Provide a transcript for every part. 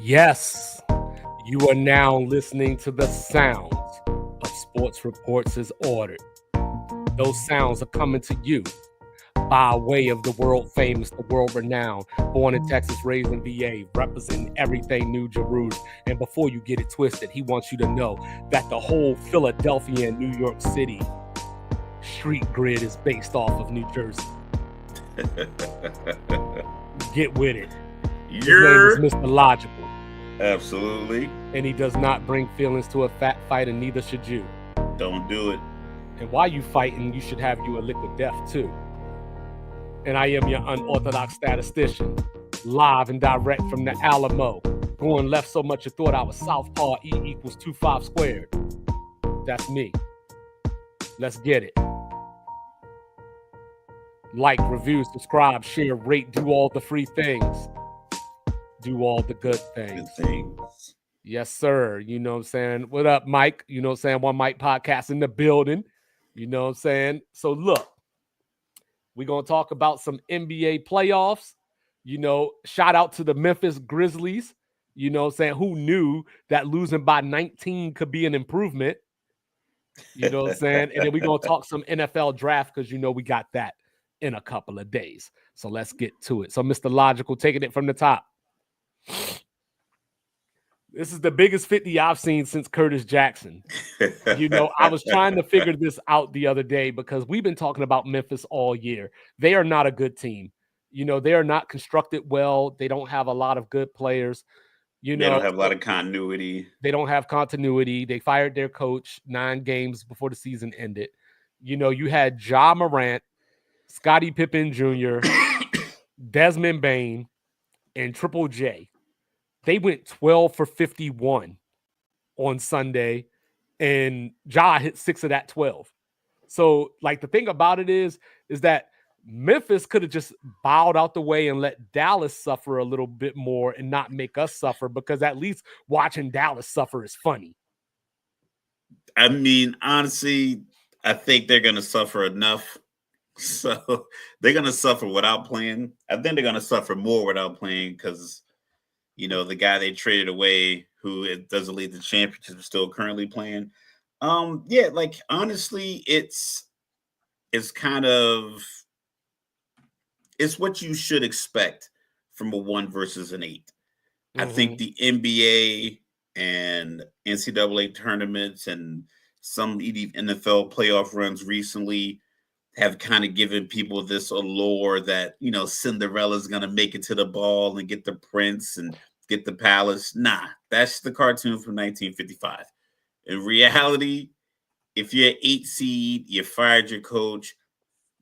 Yes, you are now listening to the sounds of Sports Reports as ordered. Those sounds are coming to you by way of the world famous, the world renowned, born in Texas, raised in VA, representing everything New Jerusalem. And before you get it twisted, he wants you to know that the whole Philadelphia and New York City street grid is based off of New Jersey. Get with it. His name is Mr. Logical. Absolutely. And he does not bring feelings to a fat fight, and neither should you. Don't do it. And while you fighting, you should have you a liquid death too. And I am your unorthodox statistician, live and direct from the Alamo. Going left so much you thought I was southpaw. E equals 25 squared. That's me. Let's get it. Like, review, subscribe, share, rate, do all the free things. Do all the good things. Yes, sir. You know what I'm saying? What up, Mike? You know what I'm saying? One Mike podcast in the building. You know what I'm saying? So look, we're going to talk about some NBA playoffs. You know, shout out to the Memphis Grizzlies. You know what I'm saying? Who knew that losing by 19 could be an improvement? You know what I'm saying? And then we're going to talk some NFL draft because, you know, we got that in a couple of days. So let's get to it. So Mr. Logical, taking it from the top. This is the biggest 50 I've seen since Curtis Jackson. You know, I was trying to figure this out the other day because we've been talking about Memphis all year. They are not a good team. You know, they are not constructed well. They don't have a lot of good players. You know, they don't have a lot of continuity. They don't have continuity. They fired their coach 9 games before the season ended. You know, you had Ja Morant, Scottie Pippen Jr., Desmond Bane, and Triple J. They went 12 for 51 on Sunday, and Ja hit 6 of that 12. So, like, the thing about it is that Memphis could have just bowed out the way and let Dallas suffer a little bit more and not make us suffer, because at least watching Dallas suffer is funny. I mean, honestly, I think they're going to suffer enough. So they're going to suffer without playing. I think they're going to suffer more without playing because, you know, the guy they traded away who doesn't lead the championship is still currently playing. Yeah, like, honestly, it's kind of, it's what you should expect from a 1 versus an 8. Mm-hmm. I think the NBA and NCAA tournaments and some NFL playoff runs recently have kind of given people this allure that, you know, Cinderella's going to make it to the ball and get the prince and get the palace. Nah, that's the cartoon from 1955. In reality, if you're 8 seed, you fired your coach,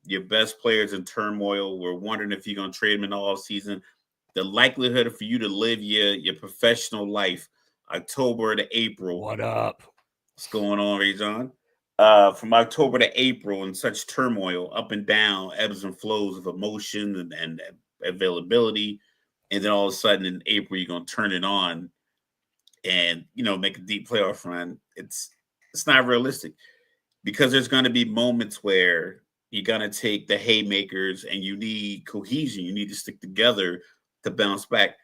your best players in turmoil, we're wondering if you're going to trade them in the offseason, the likelihood for you to live your professional life October to April. What up? What's going on, Ray John? From October to April in such turmoil, up and down, ebbs and flows of emotion and availability. And then all of a sudden in April, you're going to turn it on and, you know, make a deep playoff run. It's not realistic because there's going to be moments where you're going to take the haymakers and you need cohesion. You need to stick together to bounce back.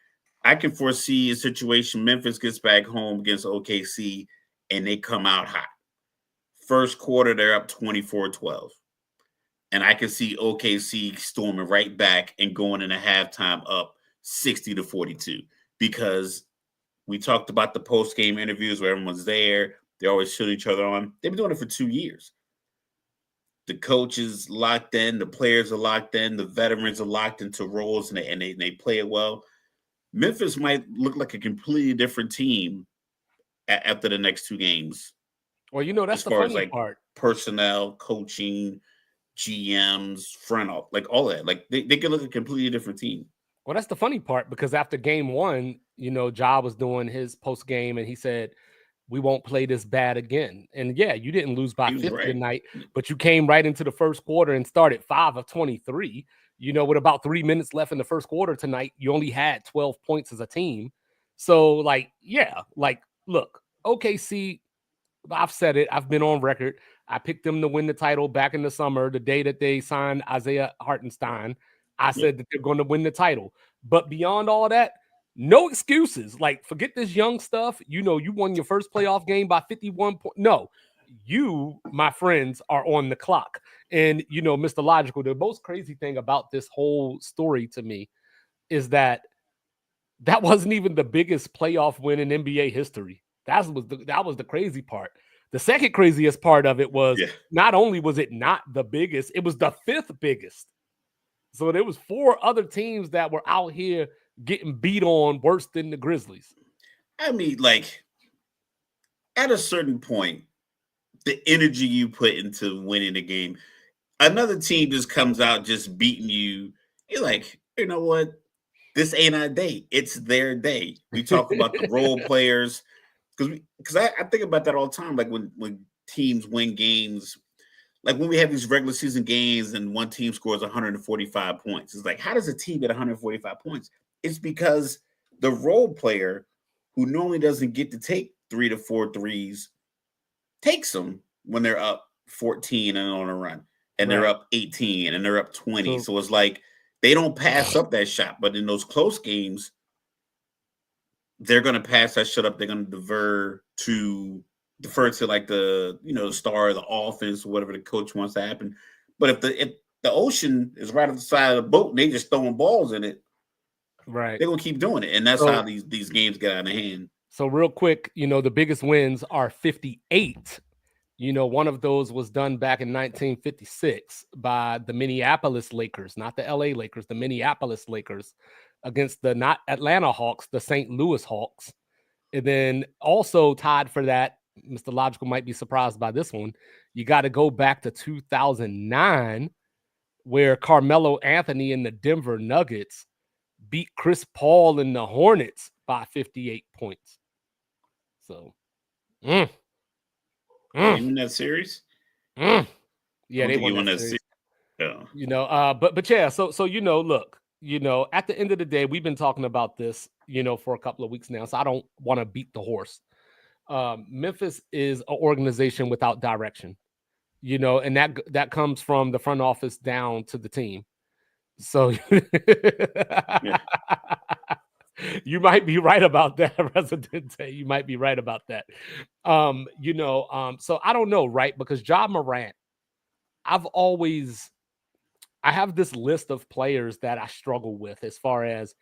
I can foresee a situation. Memphis gets back home against OKC and they come out hot. First quarter, they're up 24-12. And I can see OKC storming right back and going into halftime up 60-42 because we talked about the post-game interviews where everyone's there. They always shoot each other on. They've been doing it for 2 years. The coach is locked in. The players are locked in. The veterans are locked into roles, and they play it well. Memphis might look like a completely different team after the next 2 games. Well, you know, that's the funny part. Personnel, coaching, GMs, front office, like all that. Like they could look a completely different team. Well, that's the funny part because after game 1, you know, Ja was doing his post game and he said, we won't play this bad again. And yeah, you didn't lose by 50 tonight, but you came right into the first quarter and started 5 of 23. You know, with about 3 minutes left in the first quarter tonight, you only had 12 points as a team. So, like, yeah, like, look, OKC, I've said it. I've been on record. I picked them to win the title back in the summer, the day that they signed Isaiah Hartenstein. I said that they're going to win the title. But beyond all of that, No excuses. Like, forget this young stuff. You know, you won your first playoff game by 51 points. No, you, my friends, are on the clock. And, you know, Mr. Logical, the most crazy thing about this whole story to me is that wasn't even the biggest playoff win in NBA history. That was the crazy part. The second craziest part of it was not only was it not the biggest, it was the fifth biggest. So there was 4 other teams that were out here getting beat on worse than the Grizzlies. I mean, like, at a certain point, the energy you put into winning the game, another team just comes out just beating you. You're like, you know what? This ain't our day. It's their day. We talk about the role players because I think about that all the time. Like when teams win games, like when we have these regular season games and one team scores 145 points. It's like, how does a team get 145 points? It's because the role player who normally doesn't get to take 3 to 4 threes takes them when they're up 14 and on a run, and they're up 18 and they're up 20. So it's like they don't pass up that shot, but in those close games, they're going to pass that shot up. They're going to defer to like the, you know, the star of the offense, or whatever the coach wants to happen. But if the ocean is right at the side of the boat and they just throwing balls in it, right, they're going to keep doing it. And that's how these games get out of hand. So real quick, you know, the biggest wins are 58. You know, one of those was done back in 1956 by the Minneapolis Lakers, not the LA Lakers, the Minneapolis Lakers against the not Atlanta Hawks, the St. Louis Hawks. And then also tied for that, Mr. Logical might be surprised by this one. You got to go back to 2009, where Carmelo Anthony and the Denver Nuggets beat Chris Paul and the Hornets by 58 points. So, you win that series? Yeah, they won that series. Yeah. You know, but yeah, so you know, look, you know, at the end of the day, we've been talking about this, you know, for a couple of weeks now, so I don't want to beat the horse. Memphis is an organization without direction, you know, and that comes from the front office down to the team. So you might be right about that, Residente. You might be right about that. You know, so I don't know, right? Because Ja Morant, I have this list of players that I struggle with as far as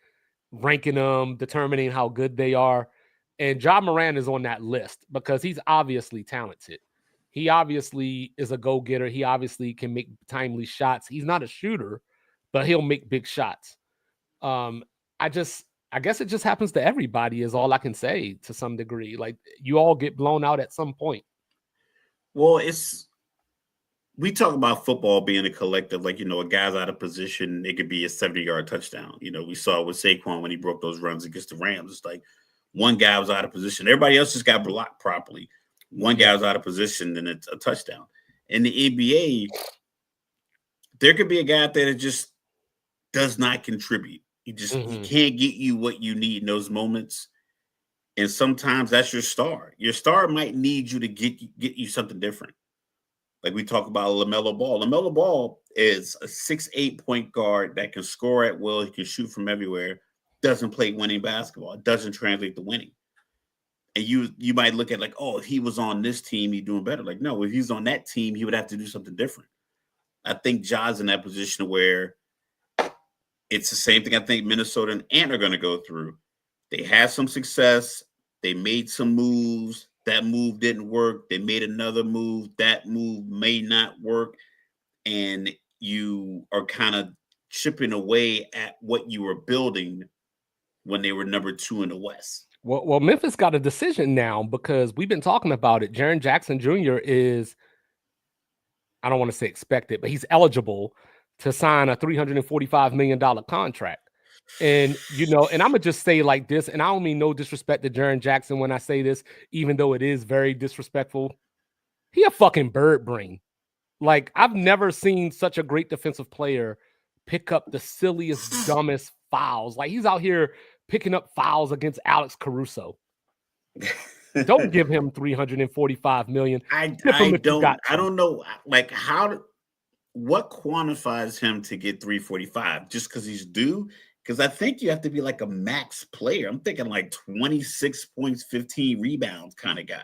ranking them, determining how good they are. And Ja Morant is on that list because he's obviously talented. He obviously is a go-getter. He obviously can make timely shots. He's not a shooter, but he'll make big shots. I guess it just happens to everybody is all I can say to some degree. Like, you all get blown out at some point. Well, we talk about football being a collective, like, you know, a guy's out of position, it could be a 70-yard touchdown. You know, we saw with Saquon when he broke those runs against the Rams. It's like one guy was out of position. Everybody else just got blocked properly. One guy was out of position, and it's a touchdown. In the NBA, there could be a guy out there that just does not contribute. He can't get you what you need in those moments. And sometimes that's your star. Your star might need you to get you something different. Like we talk about LaMelo Ball. LaMelo Ball is a 6'8" point guard that can score at will. He can shoot from everywhere. Doesn't play winning basketball. It doesn't translate to winning. And you might look at like, oh, if he was on this team, he's doing better. Like, no, if he's on that team, he would have to do something different. I think Ja's in that position where it's the same thing I think Minnesota and Ant are going to go through. They had some success. They made some moves. That move didn't work. They made another move. That move may not work. And you are kind of chipping away at what you were building when they were number 2 in the West. Well, Memphis got a decision now because we've been talking about it. Jaren Jackson Jr. is, I don't want to say expected, but he's eligible to sign a $345 million contract. And, you know, and I'm going to just say like this, and I don't mean no disrespect to Jaren Jackson when I say this, even though it is very disrespectful. He a fucking bird brain. Like, I've never seen such a great defensive player pick up the silliest, dumbest fouls. Like, he's out here picking up fouls against Alex Caruso. Don't give him $345 million. I don't know, like, what quantifies him to get $345? Just because he's due? Because I think you have to be like a max player. I'm thinking like 26 points, 15 rebounds kind of guy.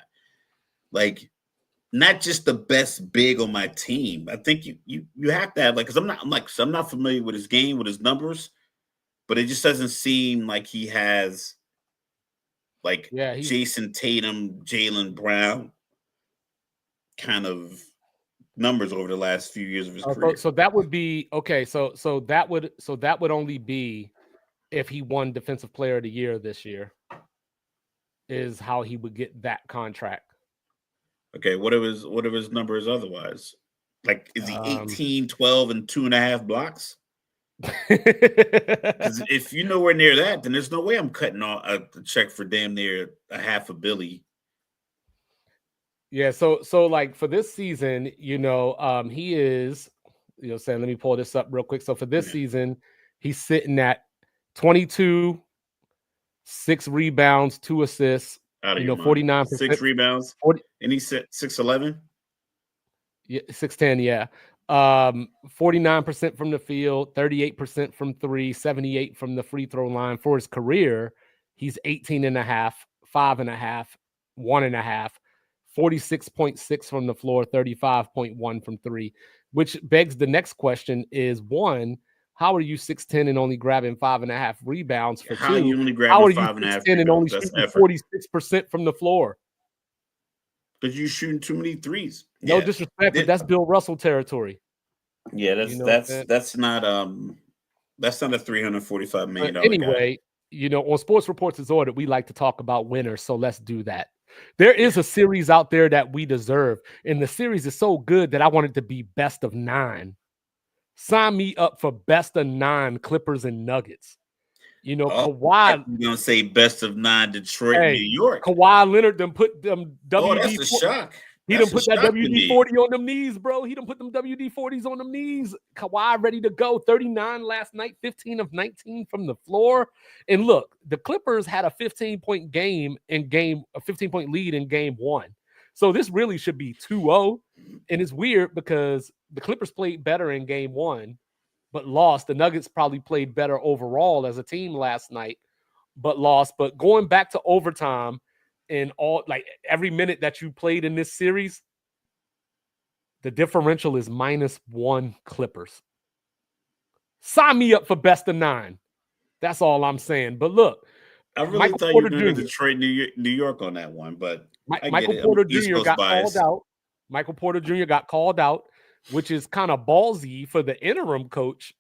Like, not just the best big on my team. I think you have to have like, because I'm not familiar with his game, with his numbers, but it just doesn't seem like he has like Jason Tatum, Jaylen Brown kind of numbers over the last few years of his career. So that would be okay. So that would only be if he won Defensive Player of the Year this year, is how he would get that contract. Okay, what are his numbers otherwise? Like, is he 18, 12, and 2.5 blocks? Because if you're nowhere near that, then there's no way I'm cutting off a check for damn near a half a billy. Yeah, so like for this season, he is, saying, let me pull this up real quick. So for this season, he's sitting at 22, 6 rebounds, 2 assists, 49%. 6 rebounds, 40, and he's 6'11". Yeah, 6'10", yeah. 49% from the field, 38% from 3, 78 from the free throw line. For his career, he's 18.5, 5.5, 1.5, 46.6 from the floor, 35.1 from 3, which begs the next question is, one, how are you 6'10" and only grabbing 5.5 rebounds for 2? How are you only grabbing 5.5 and only shooting 46% from the floor? Because you're shooting too many threes. No disrespect, but that's Bill Russell territory. Yeah, that's not a $345 million anyway, guy. On Sports Reports is Ordered, we like to talk about winners, so let's do that. There is a series out there that we deserve, and the series is so good that I want it to be best of 9. Sign me up for best of 9 Clippers and Nuggets. Kawhi. You're gonna say best of 9 Detroit, New York. Kawhi Leonard done put them WD. That's a shock. He done put that WD-40 on them knees, bro. He done put them WD-40s on them knees. Kawhi ready to go. 39 last night, 15 of 19 from the floor. And look, the Clippers had a 15-point lead in game 1. So this really should be 2-0. And it's weird because the Clippers played better in game 1, but lost. The Nuggets probably played better overall as a team last night, but lost. But going back to overtime, and all, like, every minute that you played in this series, the differential is -1 Clippers. Sign me up for best of 9. That's all I'm saying. But look, I really thought you were going to Detroit, New York on that one, but Michael Porter Jr. got called out. Michael Porter Jr. got called out, which is kind of ballsy for the interim coach,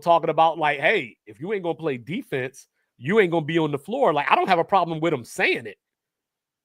talking about like, hey, if you ain't going to play defense, you ain't going to be on the floor. Like, I don't have a problem with him saying it.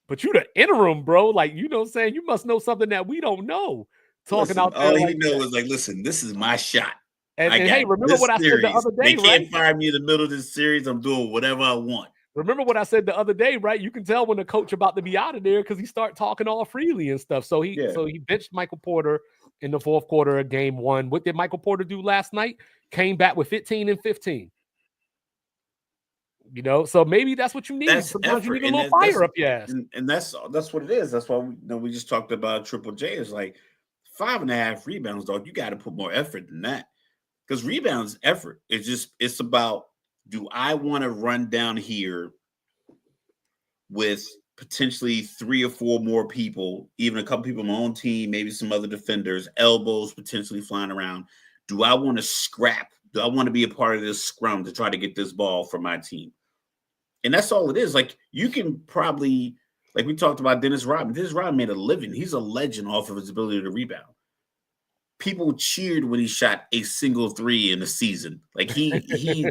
But you the interim, bro. Like, saying you must know something that we don't know. Out there. All he knows is like, listen, this is my shot. And hey, remember what I said the other day, right? They can't fire me in the middle of this series. I'm doing whatever I want. Remember what I said the other day, right? You can tell when the coach about to be out of there because he start talking all freely and stuff. So he benched Michael Porter in the 4th quarter of game 1. What did Michael Porter do last night? Came back with 15 and 15. So maybe that's what you need. That's Sometimes effort. You need a little fire up your ass. And that's what it is. That's why we just talked about Triple J. It's like 5.5 rebounds, dog. You got to put more effort than that. Because rebounds, effort. It's about, do I want to run down here with potentially 3 or 4 more people, even a couple people on my own team, maybe some other defenders, elbows potentially flying around. Do I want to scrap? Do I want to be a part of this scrum to try to get this ball for my team? And that's all it is. Like, you can probably, like we talked about Dennis Rodman. Dennis Rodman made a living. He's a legend off of his ability to rebound. People cheered when he shot a single 3 in the season. Like, he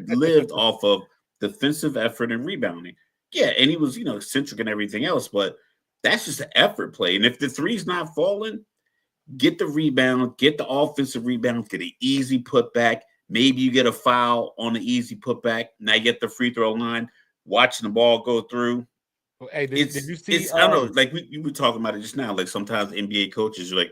lived off of defensive effort and rebounding. Yeah, and he was, eccentric and everything else, but that's just an effort play. And if the 3's not falling, get the rebound, get the offensive rebound, get an easy putback. Maybe you get a foul on the easy putback. Now you get the free throw line, watching the ball go through. Hey, did you see? I don't know, like we were talking about it just now. Like, sometimes NBA coaches are like,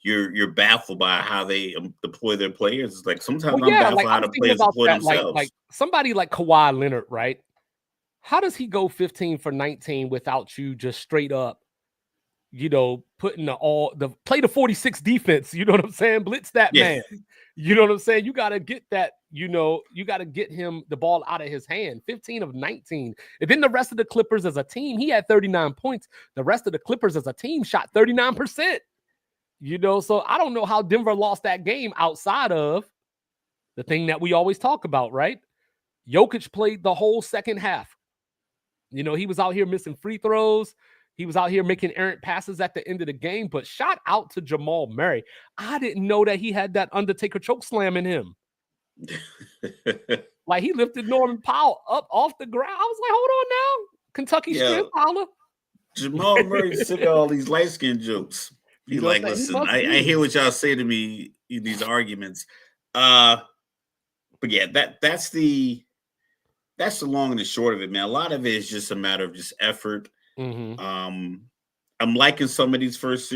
you're baffled by how they deploy their players. It's like, sometimes I'm baffled how the players deploy themselves. Like somebody like Kawhi Leonard, right? How does he go 15 for 19 without you just straight up, putting the play the 46 defense, you know what I'm saying? Blitz that man. You know what I'm saying? You got to get that, you got to get him the ball out of his hand. 15 of 19. And then the rest of the Clippers as a team, he had 39 points. The rest of the Clippers as a team shot 39%. So I don't know how Denver lost that game outside of the thing that we always talk about, right? Jokic played the whole second half. He was out here missing free throws. He was out here making errant passes at the end of the game, but shout out to Jamal Murray. I didn't know that he had that Undertaker choke slam in him. Like he lifted Norman Powell up off the ground. I was like, hold on now. Kentucky strength, holla. Jamal Murray sick of all these light skin jokes. He's like, listen, I hear what y'all say to me in these arguments. But yeah, that's the long and the short of it, man. A lot of it is just a matter of just effort. Mm-hmm. I'm liking some of these first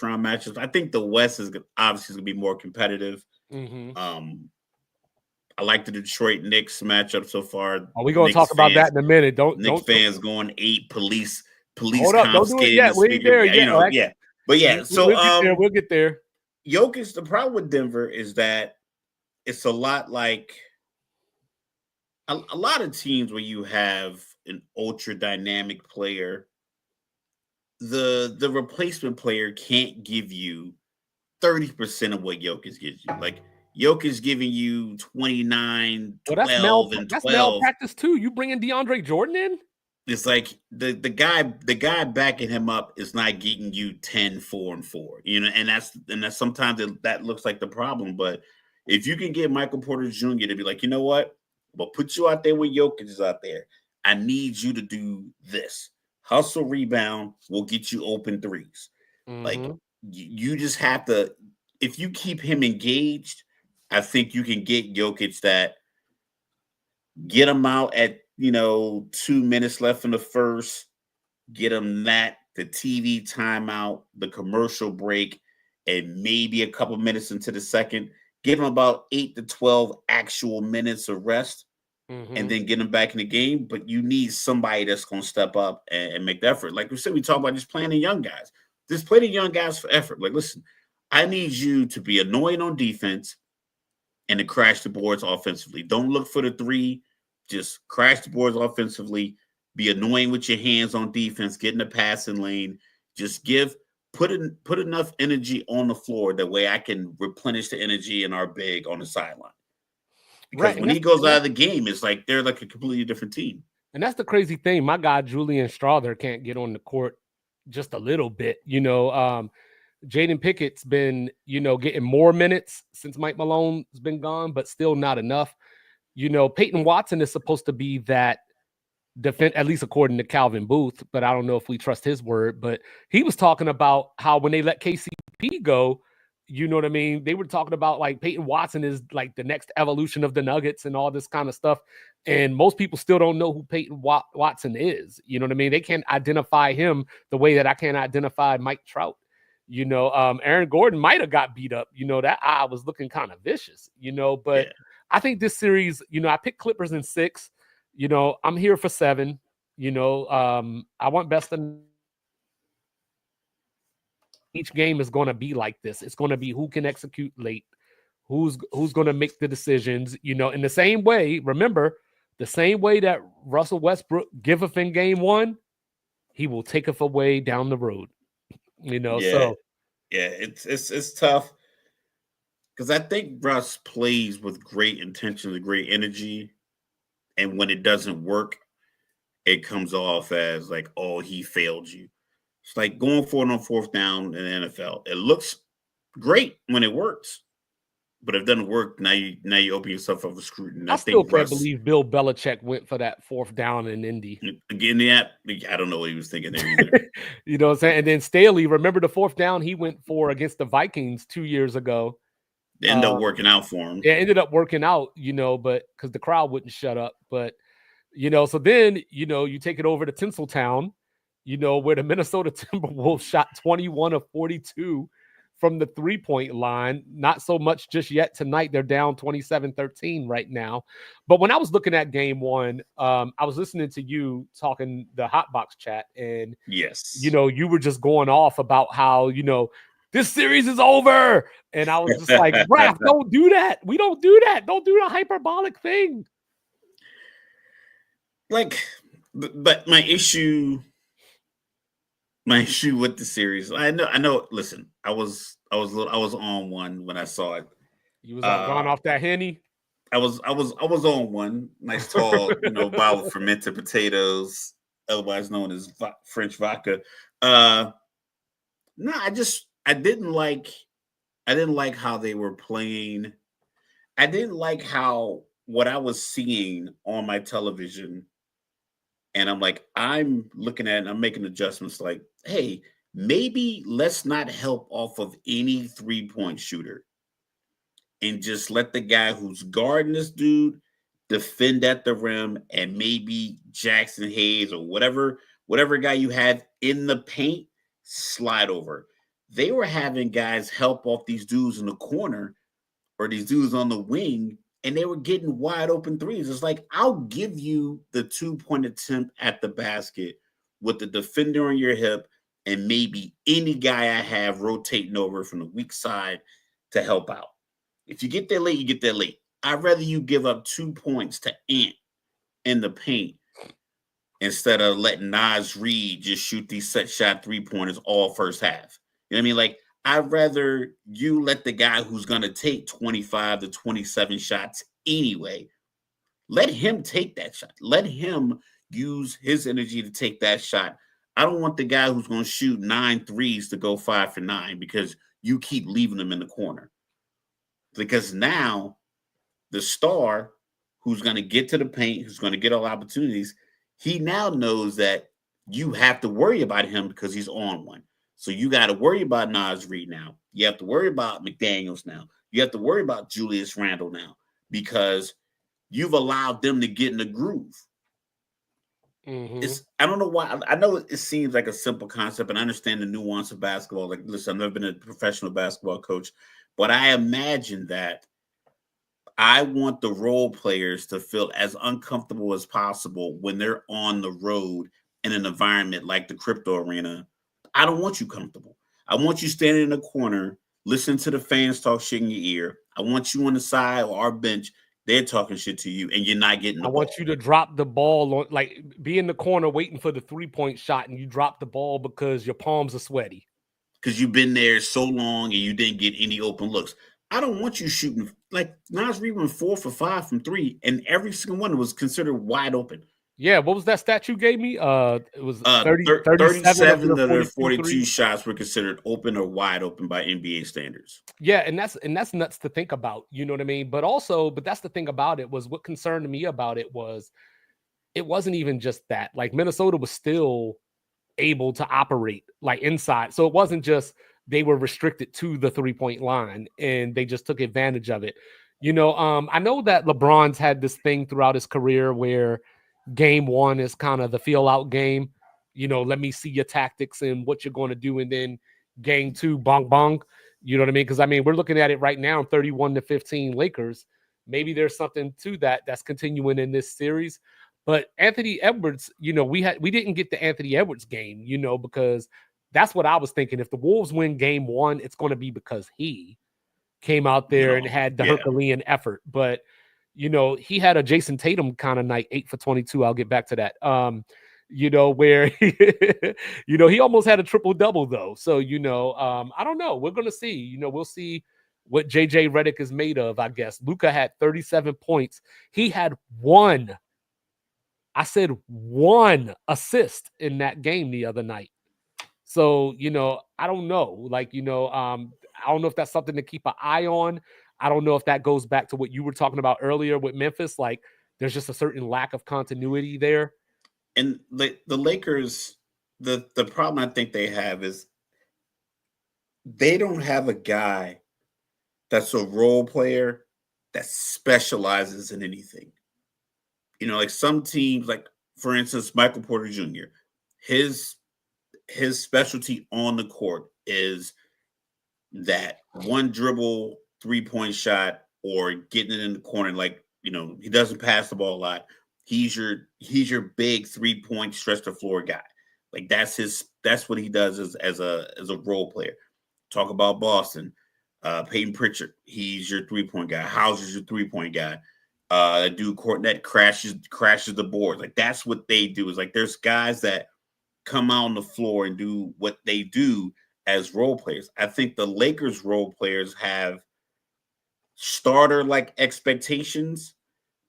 round matches. I think the West is obviously going to be more competitive. Mm-hmm. I like the Detroit Knicks matchup so far. We're going to talk about that in a minute. Knicks fans going 8 police hold up, don't do it yet. We ain't there yet. Yeah. But yeah, so we'll get there. Jokic, the problem with Denver is that it's a lot like a lot of teams where you have an ultra dynamic player, the replacement player can't give you 30% of what Jokic gives you. Like Jokic giving you 29, 12, and 12. That's malpractice too. You bringing DeAndre Jordan in? It's like the guy backing him up is not getting you 10, 4, and 4. And that's sometimes that looks like the problem. But if you can get Michael Porter Jr. to be like, you know what? We'll put you out there when Jokic is out there. I need you to do this. Hustle, rebound, will get you open threes. Mm-hmm. Like you just have to, if you keep him engaged, I think you can get Jokic that get him out at 2 minutes left in the first, get him the TV timeout, the commercial break, and maybe a couple minutes into the second, give him about 8 to 12 actual minutes of rest. Mm-hmm. And then get them back in the game. But you need somebody that's going to step up and make the effort. Like we said, we talk about just playing the young guys. Just play the young guys for effort. Like, listen, I need you to be annoying on defense and to crash the boards offensively. Don't look for the three. Just crash the boards offensively. Be annoying with your hands on defense. Get in the passing lane. Just put enough energy on the floor. That way I can replenish the energy in our big on the sideline. Because when he goes out of the game, it's like they're like a completely different team. And that's the crazy thing. My guy, Julian Strother, can't get on the court just a little bit. Jaden Pickett's been, getting more minutes since Mike Malone's been gone, but still not enough. Peyton Watson is supposed to be that defense, at least according to Calvin Booth, but I don't know if we trust his word. But he was talking about how when they let KCP go, you know what I mean? They were talking about like Peyton Watson is like the next evolution of the Nuggets and all this kind of stuff. And most people still don't know who Peyton Watson is. You know what I mean? They can't identify him the way that I can't identify Mike Trout. Aaron Gordon might have got beat up. That eye was looking kind of vicious, but I think this series, I picked Clippers in 6. I'm here for 7. I want best in. Each game is going to be like this. It's going to be who can execute late, who's going to make the decisions, in the same way. Remember, the same way that Russell Westbrook giveth in game 1, he will taketh away down the road. So it's tough because I think Russ plays with great intention and great energy, and when it doesn't work, it comes off as like, oh, he failed you. It's like going for it on 4th down in the NFL. It looks great when it works, but if it doesn't work, now you open yourself up for scrutiny. I still can't believe Bill Belichick went for that 4th down in Indy. Again, I don't know what he was thinking there either. You know what I'm saying? And then Staley, remember the 4th down he went for against the Vikings 2 years ago? It ended up working out for him. Yeah, it ended up working out, but because the crowd wouldn't shut up. But, so then, you take it over to Tinseltown, where the Minnesota Timberwolves shot 21 of 42 from the 3-point line. Not so much just yet tonight. They're down 27-13 right now. But when I was looking at game one, I was listening to you talking the Hotbox chat, and yes, you were just going off about how, this series is over. And I was just like, Raph, don't do that. We don't do that. Don't do the hyperbolic thing. Like, but my issue with the series, I know. Listen, I was on one when I saw it. You was gone off that Henny. I was on one nice tall, bottle of fermented potatoes, otherwise known as French vodka. No, I didn't like how they were playing. I didn't like how what I was seeing on my television. And I'm looking at it and I'm making adjustments like, hey, maybe let's not help off of any 3-point shooter and just let the guy who's guarding this dude defend at the rim, and maybe Jackson Hayes or whatever guy you have in the paint slide over. They were having guys help off these dudes in the corner or these dudes on the wing, and they were getting wide open threes. It's like, I'll give you the 2-point attempt at the basket with the defender on your hip and maybe any guy I have rotating over from the weak side to help out. If you get there late, you get there late. I'd rather you give up 2 points to Ant in the paint instead of letting Naz Reid just shoot these set shot 3-pointers all first half. You know what I mean? Like, I'd rather you let the guy who's going to take 25 to 27 shots anyway, let him take that shot. Let him use his energy to take that shot. I don't want the guy who's going to shoot 9 threes to go 5 for 9 because you keep leaving him in the corner. Because now the star who's going to get to the paint, who's going to get all opportunities, he now knows that you have to worry about him because he's on one. So you got to worry about Naz Reid now. You have to worry about McDaniels now. You have to worry about Julius Randle now because you've allowed them to get in the groove. Mm-hmm. I don't know why. I know it seems like a simple concept, and I understand the nuance of basketball. Like, listen, I've never been a professional basketball coach, but I imagine that I want the role players to feel as uncomfortable as possible when they're on the road in an environment like the crypto arena. I don't want you comfortable. I want you standing in the corner, listening to the fans talk shit in your ear. I want you on the side or our bench. They're talking shit to you, and you're not getting the ball. I want you to drop the ball, like be in the corner waiting for the 3-point shot, and you drop the ball because your palms are sweaty. Because you've been there so long and you didn't get any open looks. I don't want you shooting like Naz Reid went 4 for 5 from 3, and every single one was considered wide open. Yeah, what was that stat you gave me? It was 37 of the 42 threes. shots were considered open or wide open by NBA standards. Yeah, and that's nuts to think about. You know what I mean? But that's the thing about it was what concerned me about it was it wasn't even just that. Like Minnesota was still able to operate like inside. So it wasn't just they were restricted to the 3-point line and they just took advantage of it. I know that LeBron's had this thing throughout his career where game one is kind of the feel out game. Let me see your tactics and what you're going to do. And then game two, bong, bong. You know what I mean? Because, we're looking at it right now, 31-15 Lakers. Maybe there's something to that that's continuing in this series. But Anthony Edwards, we didn't get the Anthony Edwards game, because that's what I was thinking. If the Wolves win game one, it's going to be because he came out there and had the Herculean effort. But he had a Jason Tatum kind of night, 8 for 22. I'll get back to that. Where he almost had a triple double though. So I don't know. We're gonna see. We'll see what JJ Redick is made of. I guess Luka had 37 points. He had one assist in that game the other night. So I don't know. Like I don't know if that's something to keep an eye on. I don't know if that goes back to what you were talking about earlier with Memphis. Like there's just a certain lack of continuity there. And the Lakers, the problem I think they have is they don't have a guy that's a role player that specializes in anything. Like some teams, like for instance, Michael Porter Jr., his specialty on the court is that one dribble 3-point shot or getting it in the corner. Like, he doesn't pass the ball a lot. He's your big 3-point stretch the floor guy. Like that's what he does as a role player. Talk about Boston. Peyton Pritchard, he's your 3-point guy. Hauser's your 3-point guy. Dude Cornette crashes the board. Like that's what they do. Is like there's guys that come out on the floor and do what they do as role players. I think the Lakers role players have starter like expectations,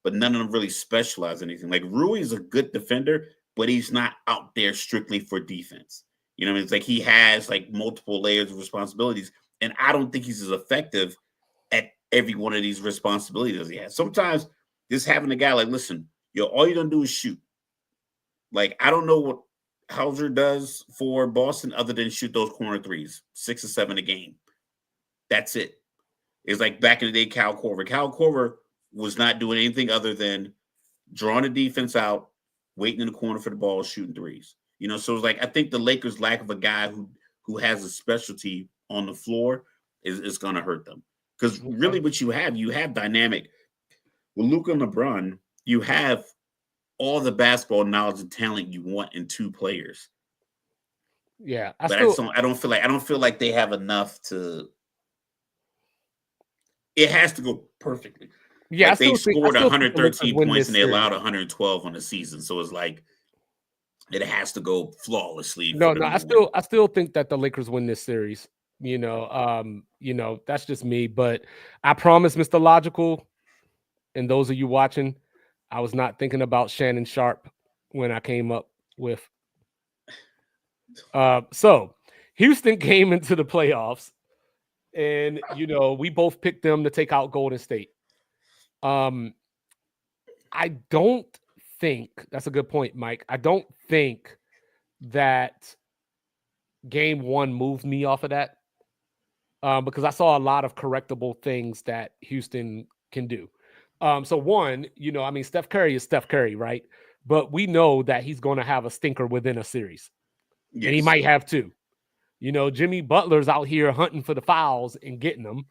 but none of them really specialize in anything. Like Rui is a good defender, but he's not out there strictly for defense. You know what I mean? It's like he has like multiple layers of responsibilities, and I don't think he's as effective at every one of these responsibilities as he has. Sometimes just having a guy like, listen, all you're gonna do is shoot. Like, I don't know what Hauser does for Boston other than shoot those corner threes, 6 or 7 a game. That's it. It's like back in the day, Cal Korver. Cal Korver was not doing anything other than drawing the defense out, waiting in the corner for the ball, shooting threes. So it's like I think the Lakers' lack of a guy who has a specialty on the floor is going to hurt them. Because really what you have dynamic. With Luka and LeBron, you have all the basketball knowledge and talent you want in 2 players. Yeah, I don't feel like they have enough to. It has to go perfectly. Yeah, like they scored 113 points and they allowed 112 on the season. So it's like it has to go flawlessly. No, I still think that the Lakers win this series. That's just me. But I promise, Mr. Logical, and those of you watching, I was not thinking about Shannon Sharp when I came up with. So Houston came into the playoffs, and we both picked them to take out Golden State. I don't think that's a good point, Mike. I don't think that game 1 moved me off of that because I saw a lot of correctable things that Houston can do. So one, Steph Curry is Steph Curry, right? But we know that he's going to have a stinker within a series. Yes. And he might have 2. Jimmy Butler's out here hunting for the fouls and getting them.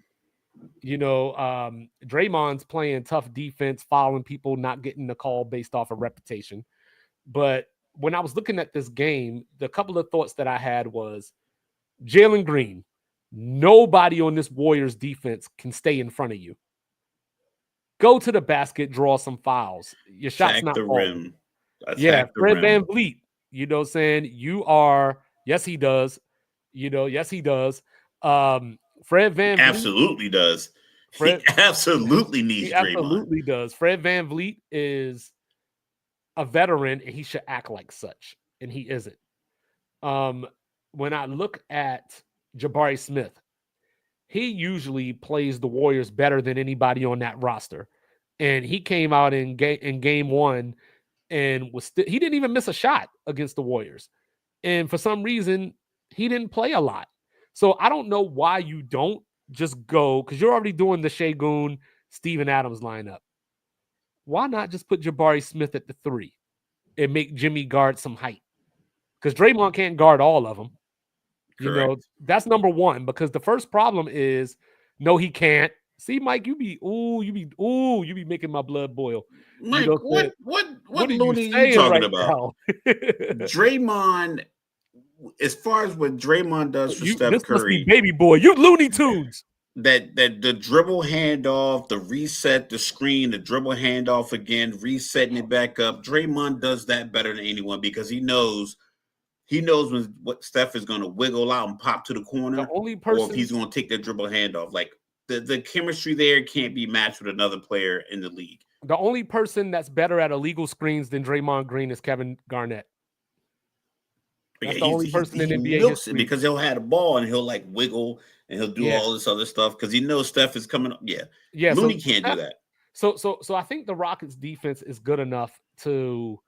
Draymond's playing tough defense, fouling people, not getting the call based off of reputation. But when I was looking at this game, the couple of thoughts that I had was Jalen Green, nobody on this Warriors defense can stay in front of you. Go to the basket, draw some fouls. Your shot's not falling. Yeah, Fred VanVleet, saying you are, yes, he does. Yes, he does. Fred VanVleet absolutely does. He absolutely needs Draymond. Absolutely does. Fred VanVleet is a veteran and he should act like such, and he isn't. When I look at Jabari Smith, he usually plays the Warriors better than anybody on that roster, and he came out in game 1 and he didn't even miss a shot against the Warriors, and for some reason he didn't play a lot. So I don't know why you don't just go, because you're already doing the Şengün, Steven Adams lineup. Why not just put Jabari Smith at the 3 and make Jimmy guard some height? Because Draymond can't guard all of them. Correct. That's number 1, because the first problem is, no, he can't. See, Mike, you be making my blood boil. Mike, what loony are you talking about? Draymond, as far as what Draymond does for Steph Curry, baby boy, you Looney Tunes. That the dribble handoff, the reset, the screen, the dribble handoff again, resetting it back up. Draymond does that better than anyone because he knows when what Steph is going to wiggle out and pop to the corner, or if he's going to take that dribble handoff. Like the chemistry there can't be matched with another player in the league. The only person that's better at illegal screens than Draymond Green is Kevin Garnett. That's the only person in NBA history. Because he'll have a ball and he'll like wiggle and he'll do all this other stuff because he knows Steph is coming up. Yeah. Looney can't do that. So I think the Rockets defense is good enough to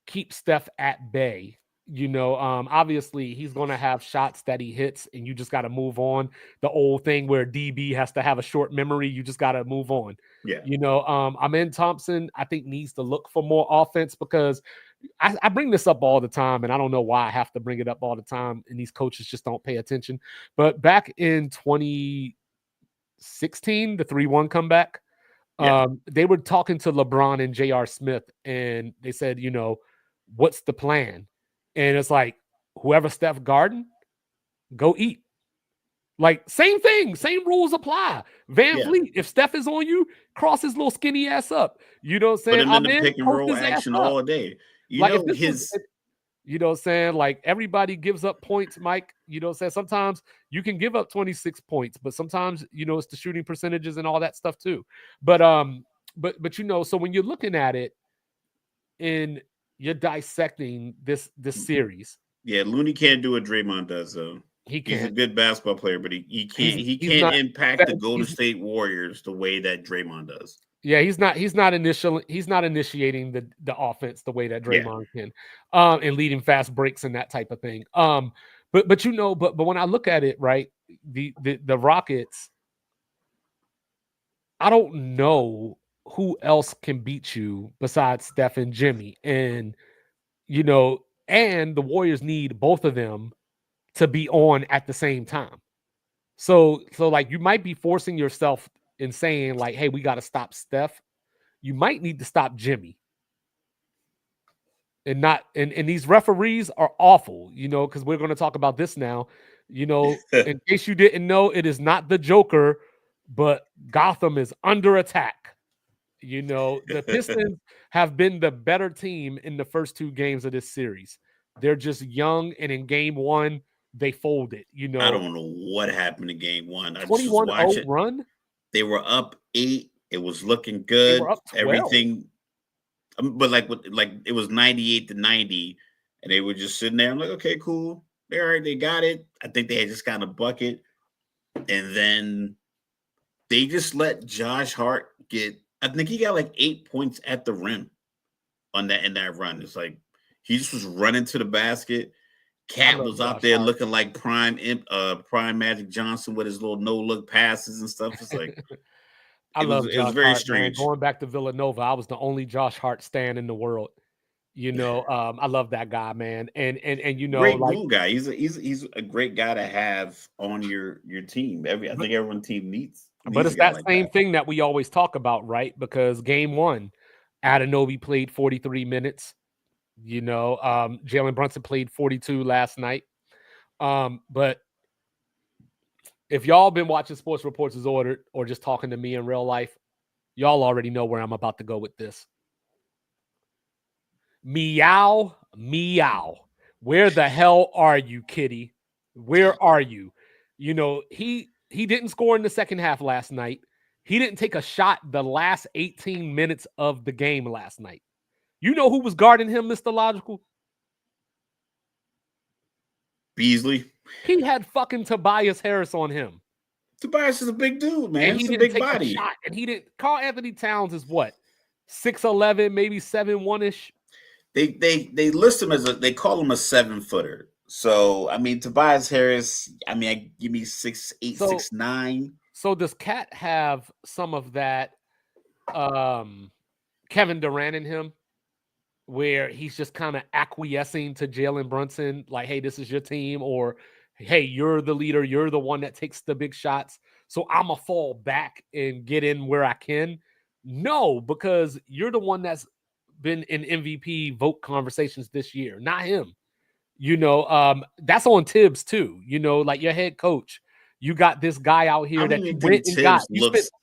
keep Steph at bay. Obviously he's going to have shots that he hits and you just got to move on. The old thing where DB has to have a short memory. You just got to move on. Yeah. Amen Thompson, I think, needs to look for more offense because I bring this up all the time, and I don't know why I have to bring it up all the time, and these coaches just don't pay attention. But back in 2016, the 3-1 comeback, they were talking to LeBron and J.R. Smith, and they said, what's the plan? And it's like, whoever Steph Garden, go eat. Like, same thing, same rules apply. Van Vliet, if Steph is on you, cross his little skinny ass up. You know what I'm saying? Put him in the pick and roll action all day. You know what I'm saying? Like, everybody gives up points, Mike. You know what I'm saying? Sometimes you can give up 26 points, but sometimes, it's the shooting percentages and all that stuff too. But so when you're looking at it and you're dissecting this series. Yeah, Looney can't do what Draymond does, though. He can't. He's a good basketball player, but he can't impact the Golden State Warriors the way that Draymond does. Yeah, he's not initiating the offense the way that Draymond can, and leading fast breaks and that type of thing. But when I look at it, right, the Rockets, I don't know who else can beat you besides Steph and Jimmy, and and the Warriors need both of them to be on at the same time. So like, you might be forcing yourself in saying like, hey, we got to stop Steph. You might need to stop Jimmy. And these referees are awful, because we're going to talk about this now. In case you didn't know, it is not the Joker, but Gotham is under attack. The Pistons have been the better team in the first 2 games of this series. They're just young, and in game 1, they folded. I don't know what happened in game 1. I 21-0 run. They were up 8. It was looking good. They were up 12. Everything, but like it was 98-90, and they were just sitting there. I'm like, okay, cool. All right, they got it. I think they had just gotten a bucket, and then they just let Josh Hart get. I think he got like 8 points at the rim in that run. It's like he just was running to the basket. Cat was out there looking like prime Magic Johnson with his little no-look passes and stuff. It's like it was very strange. Man. Going back to Villanova, I was the only Josh Hart stan in the world. I love that guy, man. And great glue guy. He's a great guy to have on your team. I think everyone team needs. But it's that same thing that we always talk about, right? Because game 1, Adebayo played 43 minutes. Jalen Brunson played 42 last night. But if y'all been watching Sports Reports as Ordered or just talking to me in real life, y'all already know where I'm about to go with this. Meow, meow. Where the hell are you, kitty? Where are you? He didn't score in the second half last night. He didn't take a shot the last 18 minutes of the game last night. You know who was guarding him, Mr. Logical? Beasley. He had fucking Tobias Harris on him. Tobias is a big dude, man. And he's a big body. And he didn't. Karl Anthony Towns is what? 6'11", maybe 7'1"ish. They list him they call him a 7-footer. So I mean, Tobias Harris. I mean, give me 6'8", 6'9". So does Cat have some of that Kevin Durant in him, where he's just kind of acquiescing to Jalen Brunson, like, hey, this is your team, or hey, you're the leader, you're the one that takes the big shots, so I'm going to fall back and get in where I can? No, because you're the one that's been in MVP vote conversations this year, not him. That's on Tibbs too, like your head coach. You got this guy out here that you went and got.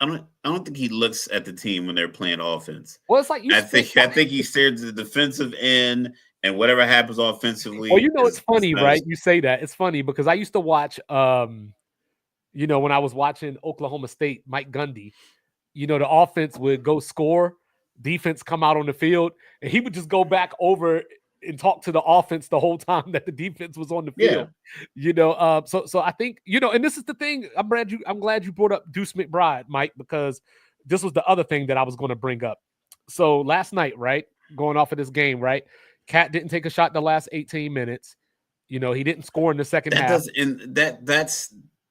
I don't think he looks at the team when they're playing offense. Well, it's like I think he stares at the defensive end, and whatever happens offensively. Well, it's funny, right? You say that. It's funny because I used to watch, when I was watching Oklahoma State, Mike Gundy, the offense would go score, defense come out on the field, and he would just go back over and talk to the offense the whole time that the defense was on the field. So I think, and this is the thing. I'm glad you brought up Deuce McBride, Mike, because this was the other thing that I was going to bring up. So last night, right, going off of this game, right, Cat didn't take a shot the last 18 minutes. He didn't score in the second half.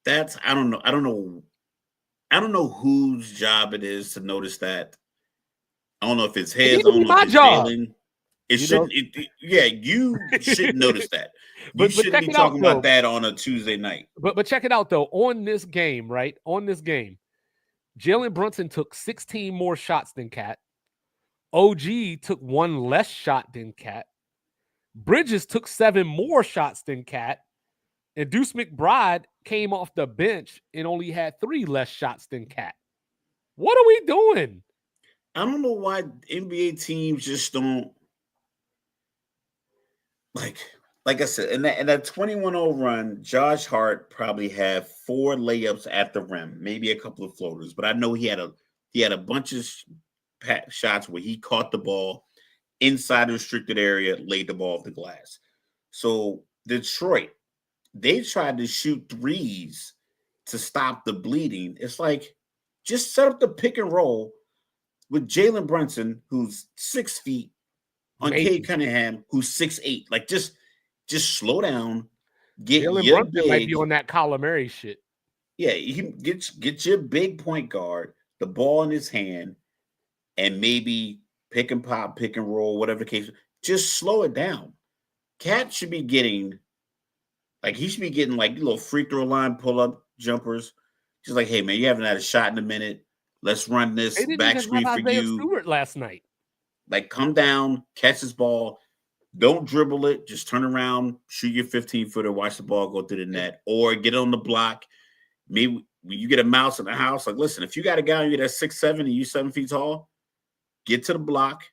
That's I don't know whose job it is to notice that. I don't know if it's his. I don't know if it's Jalen. It shouldn't. You should notice that. You shouldn't be talking about that on a Tuesday night. But check it out though. On this game, right? On this game, Jalen Brunson took 16 more shots than Cat. OG took 1 less shot than Cat. Bridges took 7 more shots than Cat. And Deuce McBride came off the bench and only had 3 less shots than Cat. What are we doing? I don't know why NBA teams just don't like I said, in that 21-0 run, Josh Hart probably had 4 layups at the rim, maybe a couple of floaters, but I know he had a bunch of shots where he caught the ball inside the restricted area, laid the ball off the glass. So Detroit, they tried to shoot threes to stop the bleeding. It's like, just set up the pick and roll with Jalen Brunson, who's 6 feet, on Cade Cunningham, who's 6'8". Like, just slow down. Get Jalen your Brunson might be on that Kyler Murray shit. Yeah, you get your big point guard, the ball in his hand, and maybe pick and pop, pick and roll, whatever the case. Just slow it down. Cat should be getting, little free throw line pull-up jumpers. Just like, hey, man, you haven't had a shot in a minute. Let's run this back screen for you. Stewart last night. Like, come down, catch this ball. Don't dribble it. Just turn around, shoot your 15-footer, watch the ball go through the net, or get on the block. Maybe when you get a mouse in the house, like, listen, if you got a guy that's 6'7" and you 7 feet tall, get to the block,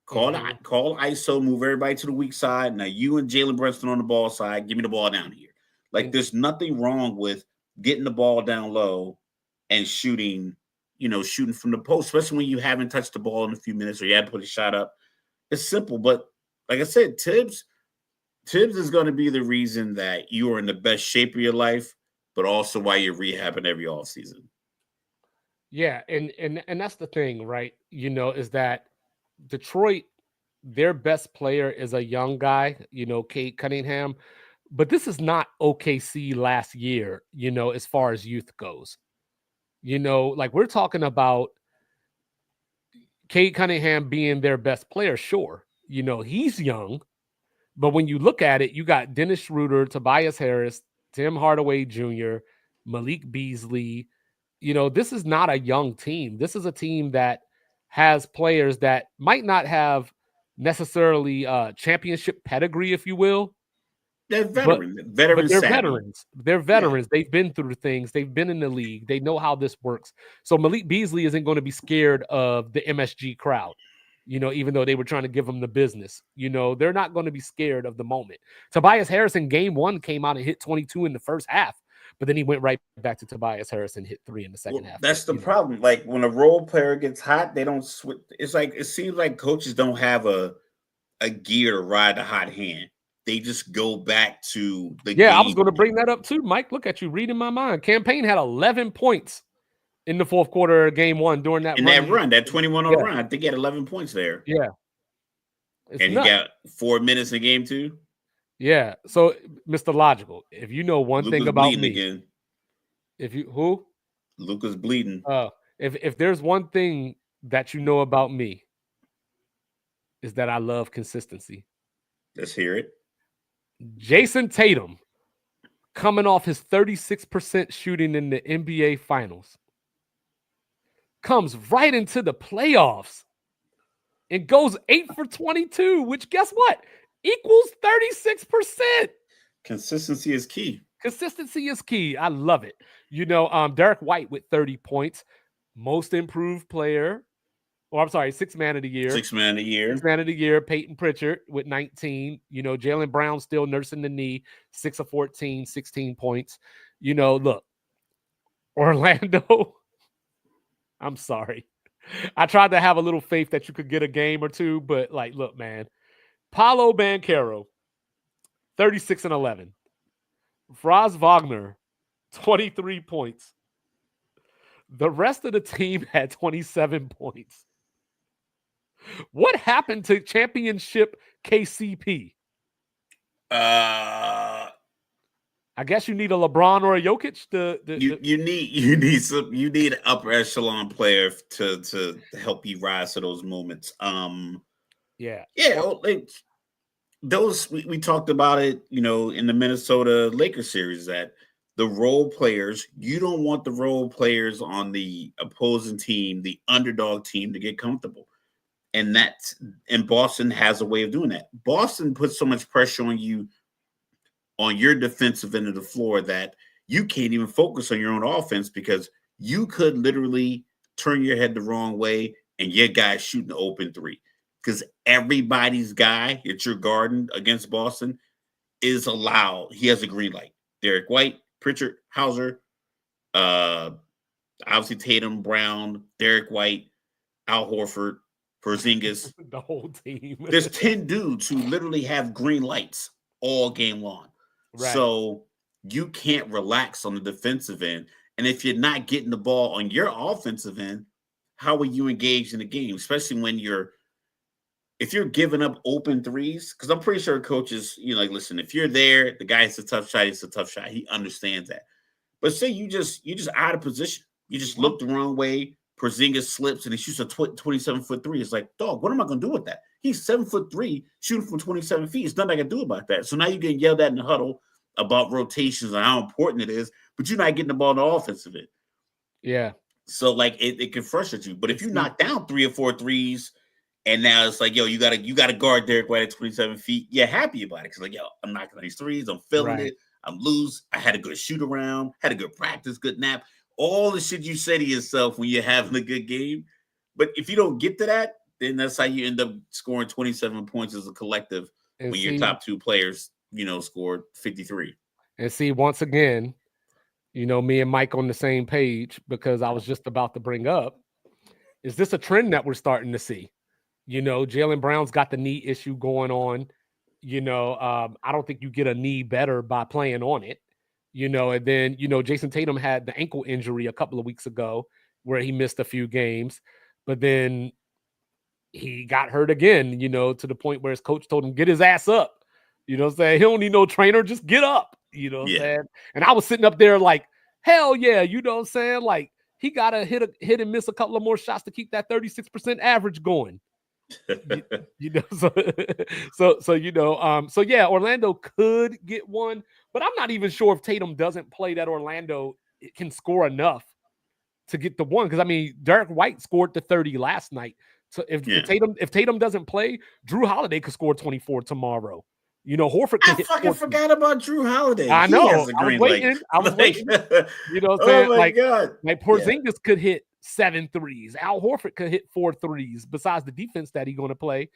call ISO, move everybody to the weak side. Now you and Jalen Brunson on the ball side, give me the ball down here. Like, there's nothing wrong with getting the ball down low and shooting from the post, especially when you haven't touched the ball in a few minutes or you haven't put a shot up. It's simple, but like I said, Tibbs is going to be the reason that you are in the best shape of your life, but also why you're rehabbing every offseason. Yeah, and that's the thing, right? Is that Detroit, their best player is a young guy, Cade Cunningham, but this is not OKC last year, as far as youth goes. Like, we're talking about Cade Cunningham being their best player, sure. He's young, but when you look at it, you got Dennis Schroeder, Tobias Harris, Tim Hardaway Jr., Malik Beasley. This is not a young team. This is a team that has players that might not have necessarily championship pedigree, if you will. They're veterans. But they're veterans. They're veterans. Yeah. They've been through things. They've been in the league. They know how this works. So Malik Beasley isn't going to be scared of the MSG crowd, even though they were trying to give him the business. They're not going to be scared of the moment. Tobias Harris in game 1 came out and hit 22 in the first half, but then he went right back to Tobias Harris and hit 3 in the second half. That's the problem. Like, when a role player gets hot, they don't switch. It's like, it seems like coaches don't have a gear to ride the hot hand. They just go back to the game. I was going to bring that up too, Mike. Look at you reading my mind. Campaign had 11 points in the fourth quarter of game 1 during that run. That 21-0 run. I think he had 11 points there. Yeah. And he got 4 minutes in game 2. Yeah. So, Mr. Logical, if you know one thing about me, again. Who? Luka's bleeding. If there's one thing that you know about me, is that I love consistency. Let's hear it. Jason Tatum, coming off his 36% shooting in the NBA Finals, comes right into the playoffs and goes 8 for 22, which, guess what? Equals 36%. Consistency is key. Consistency is key. I love it. Derek White with 30 points, most improved player. Sixth man of the year. Sixth man of the year. Peyton Pritchard with 19. Jaylen Brown still nursing the knee. 6 of 14, 16 points. Look, Orlando. I'm sorry. I tried to have a little faith that you could get a game or two, but look, man. Paolo Banchero, 36 and 11. Franz Wagner, 23 points. The rest of the team had 27 points. What happened to championship KCP? I guess you need a LeBron or a Jokic. You need an upper echelon player to help you rise to those moments. Yeah. Those we talked about it, in the Minnesota Lakers series, that the role players, you don't want the role players on the opposing team, the underdog team, to get comfortable. And Boston has a way of doing that. Boston puts so much pressure on you on your defensive end of the floor that you can't even focus on your own offense, because you could literally turn your head the wrong way and your guy's shooting an open three. Because everybody's guy at your garden against Boston is allowed. He has a green light. Derek White, Pritchard, Hauser, obviously Tatum, Brown, Derek White, Al Horford, Porzingis. The whole team. There's 10 dudes who literally have green lights all game long. Right. So you can't relax on the defensive end. And if you're not getting the ball on your offensive end, how are you engaged in the game? Especially when if you're giving up open threes, because I'm pretty sure coaches, listen, if you're there, the guy hits a tough shot, it's a tough shot. He understands that. But say you just out of position. You just look the wrong way. Porzingis slips and he shoots a 27-foot three. It's like, dog, what am I going to do with that? He's 7'3", shooting from 27 feet. There's nothing I can do about that. So now you're getting yelled at in the huddle about rotations and how important it is, but you're not getting the ball in the offensive end. Yeah. So it can frustrate you. But if you knock down 3 or 4 threes, and now it's like, yo, you gotta guard Derek White at 27 feet, you're happy about it. Because like, yo, I'm knocking on these threes, I'm feeling it, I'm loose, I had a good shoot around, had a good practice, good nap. All the shit you say to yourself when you're having a good game. But if you don't get to that, then that's how you end up scoring 27 points as a collective when your top 2 players, scored 53. And see, once again, me and Mike on the same page, because I was just about to bring up, is this a trend that we're starting to see? Jaylen Brown's got the knee issue going on. I don't think you get a knee better by playing on it. And then, Jason Tatum had the ankle injury a couple of weeks ago where he missed a few games, but then he got hurt again, to the point where his coach told him, get his ass up. He don't need no trainer, just get up, what I'm saying? And I was sitting up there like, hell yeah, like he got to hit and miss a couple of more shots to keep that 36% average going. So yeah, Orlando could get one, but I'm not even sure if Tatum doesn't play that Orlando can score enough to get the one. Because I mean, Derek White scored the 30 last night. So if Tatum doesn't play, Drew Holiday could score 24 tomorrow. Horford. I fucking forgot about Drew Holiday. I know. I was waiting. Oh my God. Like Porzingis could hit 7 threes. Al Horford could hit 4 threes. Besides the defense that he's going to play,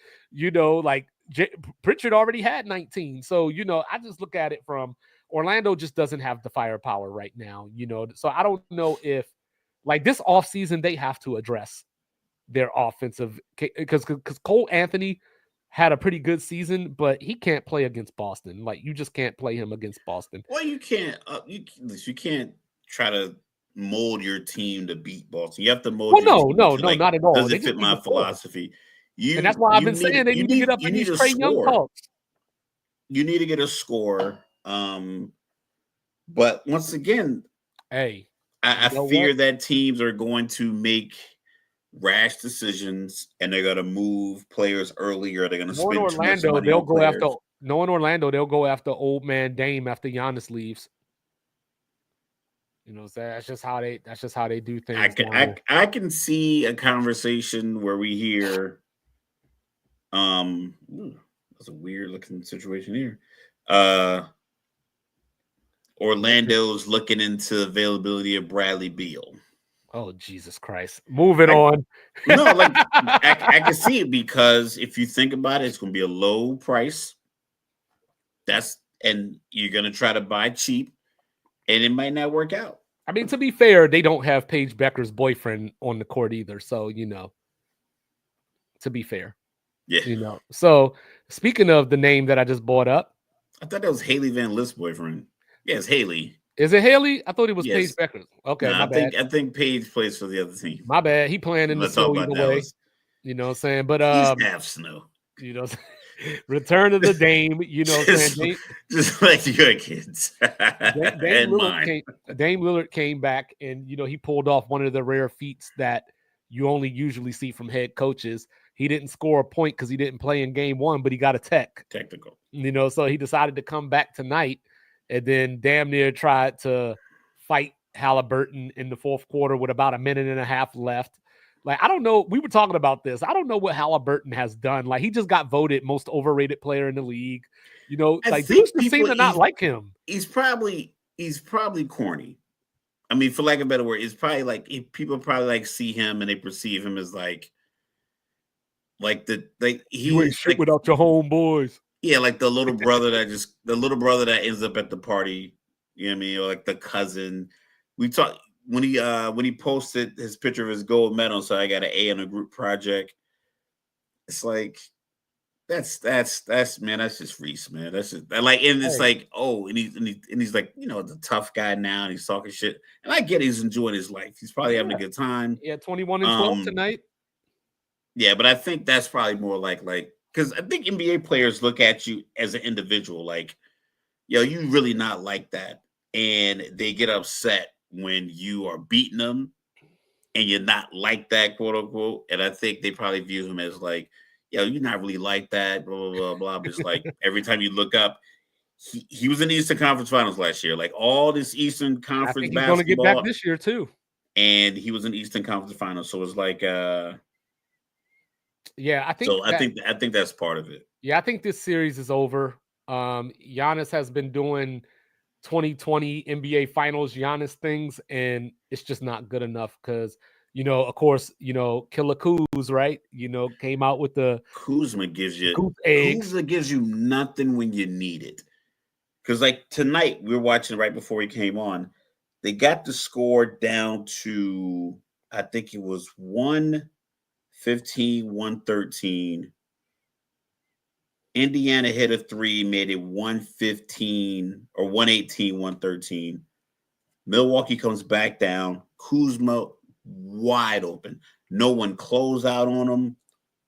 Pritchard already had 19. So I just look at it from Orlando just doesn't have the firepower right now. So I don't know if like this offseason they have to address their offensive, because Cole Anthony had a pretty good season, but he can't play against Boston. Like you just can't play him against Boston. Well, you can't. You can't try to mold your team to beat Boston. You have to mold. No, not at all. Does it fit my philosophy? And that's why I've been saying they need to get up in these Trae Young talks. You need to get a score. But once again, I fear that teams are going to make rash decisions and they're going to move players earlier. They're going to spend too much money on players. Knowing Orlando, they'll go after old man Dame after Giannis leaves. That's just how they do things. I can see a conversation where we hear that's a weird looking situation here. Orlando's looking into availability of Bradley Beal. Oh, Jesus Christ. Moving on. No, like I can see it, because if you think about it, it's going to be a low price. And you're going to try to buy cheap, and it might not work out. I mean, to be fair, they don't have Paige Becker's boyfriend on the court either. So, to be fair. Yeah. So, speaking of the name that I just brought up. I thought that was Haley Van List's boyfriend. Yeah, it's Haley. Is it Haley? I thought it was Paige Becker. Okay, my bad. I think Paige plays for the other team. My bad. He playing in the snow either way. You know what I'm saying? But he's half snow. Return of the Dame. Just like your kids. Dame Lillard came back, and he pulled off one of the rare feats that you only usually see from head coaches. he didn't score a point because he didn't play in game 1, but he got a technical. So he decided to come back tonight and then damn near tried to fight Halliburton in the fourth quarter with about a minute and a half left. Like, I don't know. We were talking about this. I don't know what Halliburton has done. Like, he just got voted most overrated player in the league. I like, think dudes seem to not like him. He's probably corny. I mean, for lack of a better word, it's probably like people probably like see him and they perceive him as like you ain't shit without your homeboys. Yeah, like the little brother that ends up at the party. You know what I mean? Or like the cousin. We talked when he posted his picture of his gold medal. So I got an A on a group project. It's like that's man. That's just Reese, man. That's just like, and it's like, oh, and he's like, the tough guy now, and he's talking shit. And I get he's enjoying his life. He's probably having a good time. Yeah, 21 and 12 tonight. Yeah, but I think that's probably more like because I think NBA players look at you as an individual, like, yo, you really not like that, and they get upset when you are beating them, and you're not like that, quote unquote. And I think they probably view him as like, yo, you're not really like that, blah, blah, blah, blah. But it's like every time you look up, he was in the Eastern Conference Finals last year. Like all this Eastern Conference I think basketball. He's going to get back this year too. And he was in the Eastern Conference Finals. So it's like yeah, I think I think that's part of it. Yeah, I think this series is over. Giannis has been doing 2020 NBA Finals Giannis things, and it's just not good enough because, of course, Killer Kuz, right? Came out with the Kuzma gives you nothing when you need it. Because like tonight, we were watching right before he came on. They got the score down to, I think it was 115, 113. Indiana hit a 3, made it 115 or 118, 113. Milwaukee comes back down. Kuzma wide open. No one closed out on him.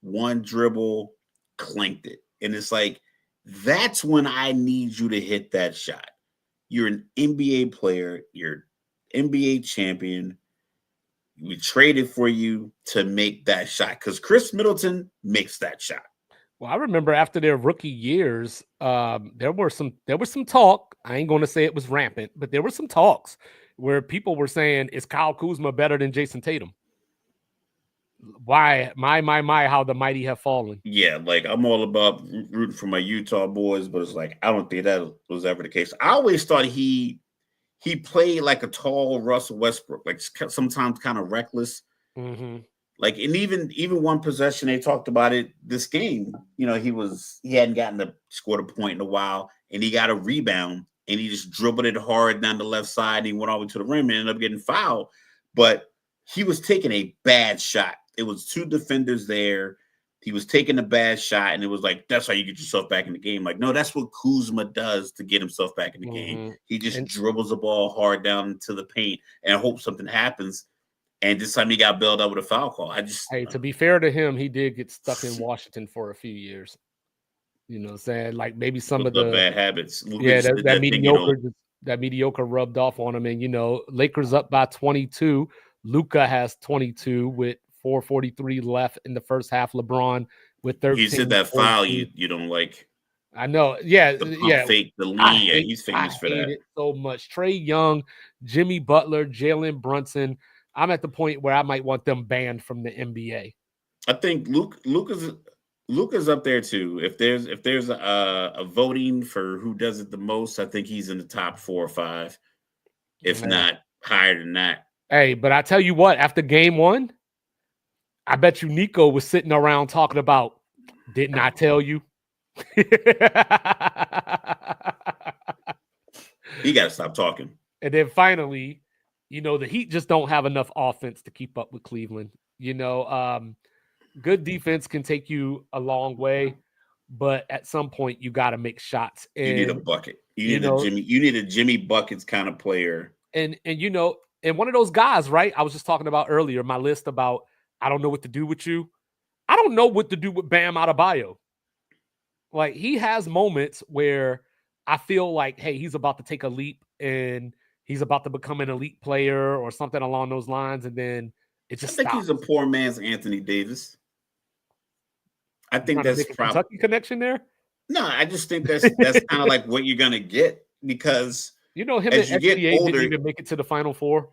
One dribble, clanked it. And it's like, that's when I need you to hit that shot. You're an NBA player. You're NBA champion. We traded for you to make that shot because Chris Middleton makes that shot. Well, I remember after their rookie years, there was some talk. I ain't going to say it was rampant, but there were some talks where people were saying, "Is Kyle Kuzma better than Jason Tatum?" Why? My! How the mighty have fallen. Yeah, like I'm all about rooting for my Utah boys, but it's like I don't think that was ever the case. I always thought he played like a tall Russell Westbrook, like sometimes kind of reckless. Mm-hmm. Like, and even one possession, they talked about it this game. He hadn't gotten to score a point in a while, and he got a rebound, and he just dribbled it hard down the left side, and he went all the way to the rim and ended up getting fouled. But he was taking a bad shot. It was two defenders there. He was taking a bad shot, and it was like, that's how you get yourself back in the game. Like, no, that's what Kuzma does to get himself back in the game. He just dribbles the ball hard down into the paint and hopes something happens. And this time he got bailed out with a foul call. Hey, to be fair to him, he did get stuck in Washington for a few years. You know what I'm saying? Like maybe some of the bad habits. That mediocre rubbed off on him. And, Lakers up by 22. Luka has 22 with 4:43 left in the first half. LeBron with 13. You said that foul you don't like. I know. Yeah. The pump fake, the lean. He's famous for that. I hate it so much. Trae Young, Jimmy Butler, Jalen Brunson. I'm at the point where I might want them banned from the NBA. I think Luka's up there too. If there's a voting for who does it the most, I think he's in the top 4 or 5, if not higher than that. Hey, but I tell you what, after game 1, I bet you Nico was sitting around talking about, didn't I tell you? He got to stop talking. And then finally, the Heat just don't have enough offense to keep up with Cleveland. Good defense can take you a long way, but at some point you got to make shots. And, you need a bucket. You need a Jimmy Buckets kind of player. And one of those guys, right? I was just talking about earlier, my list about I don't know what to do with you. I don't know what to do with Bam Adebayo. Like, he has moments where I feel like, hey, he's about to take a leap and he's about to become an elite player or something along those lines, and then it just I think he's a poor man's Anthony Davis. I think that's probably Kentucky connection there. No, I just think that's kind of like what you're gonna get because him and as you get XBA older, didn't even make it to the Final Four.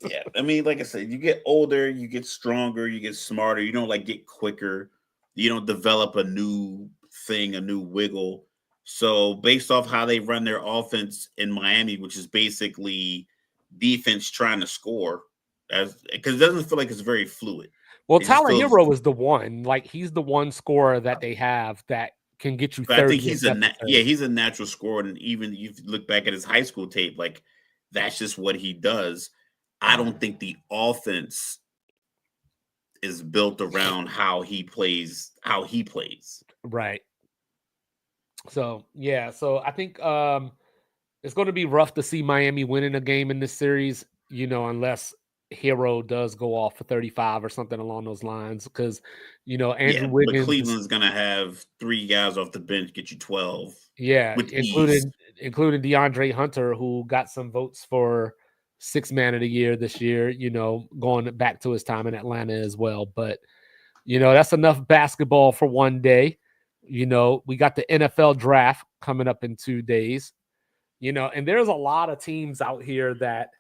Yeah, I mean, like I said, you get older, you get stronger, you get smarter. You don't like get quicker. You don't develop a new thing, a new wiggle. So based off how they run their offense in Miami, which is basically defense trying to score, as because it doesn't feel like it's very fluid. Well, It just Tyler feels. Hero is the one. Like he's the one scorer that they have that can get you But I think 30 he's he's a natural scorer, and even you look back at his high school tape, like that's just what he does. I don't think the offense is built around how he plays. Right. So yeah, so I think it's going to be rough to see Miami winning a game in this series, unless Hero does go off for 35 or something along those lines. Because Andrew But Wiggins, Cleveland's gonna have 3 guys off the bench get you 12. yeah, With ease. including DeAndre Hunter, who got some votes for 6th man of the year this year. Going back to his time in Atlanta as well. But that's enough basketball for one day. We got the NFL draft coming up in 2 days. And there's a lot of teams out here that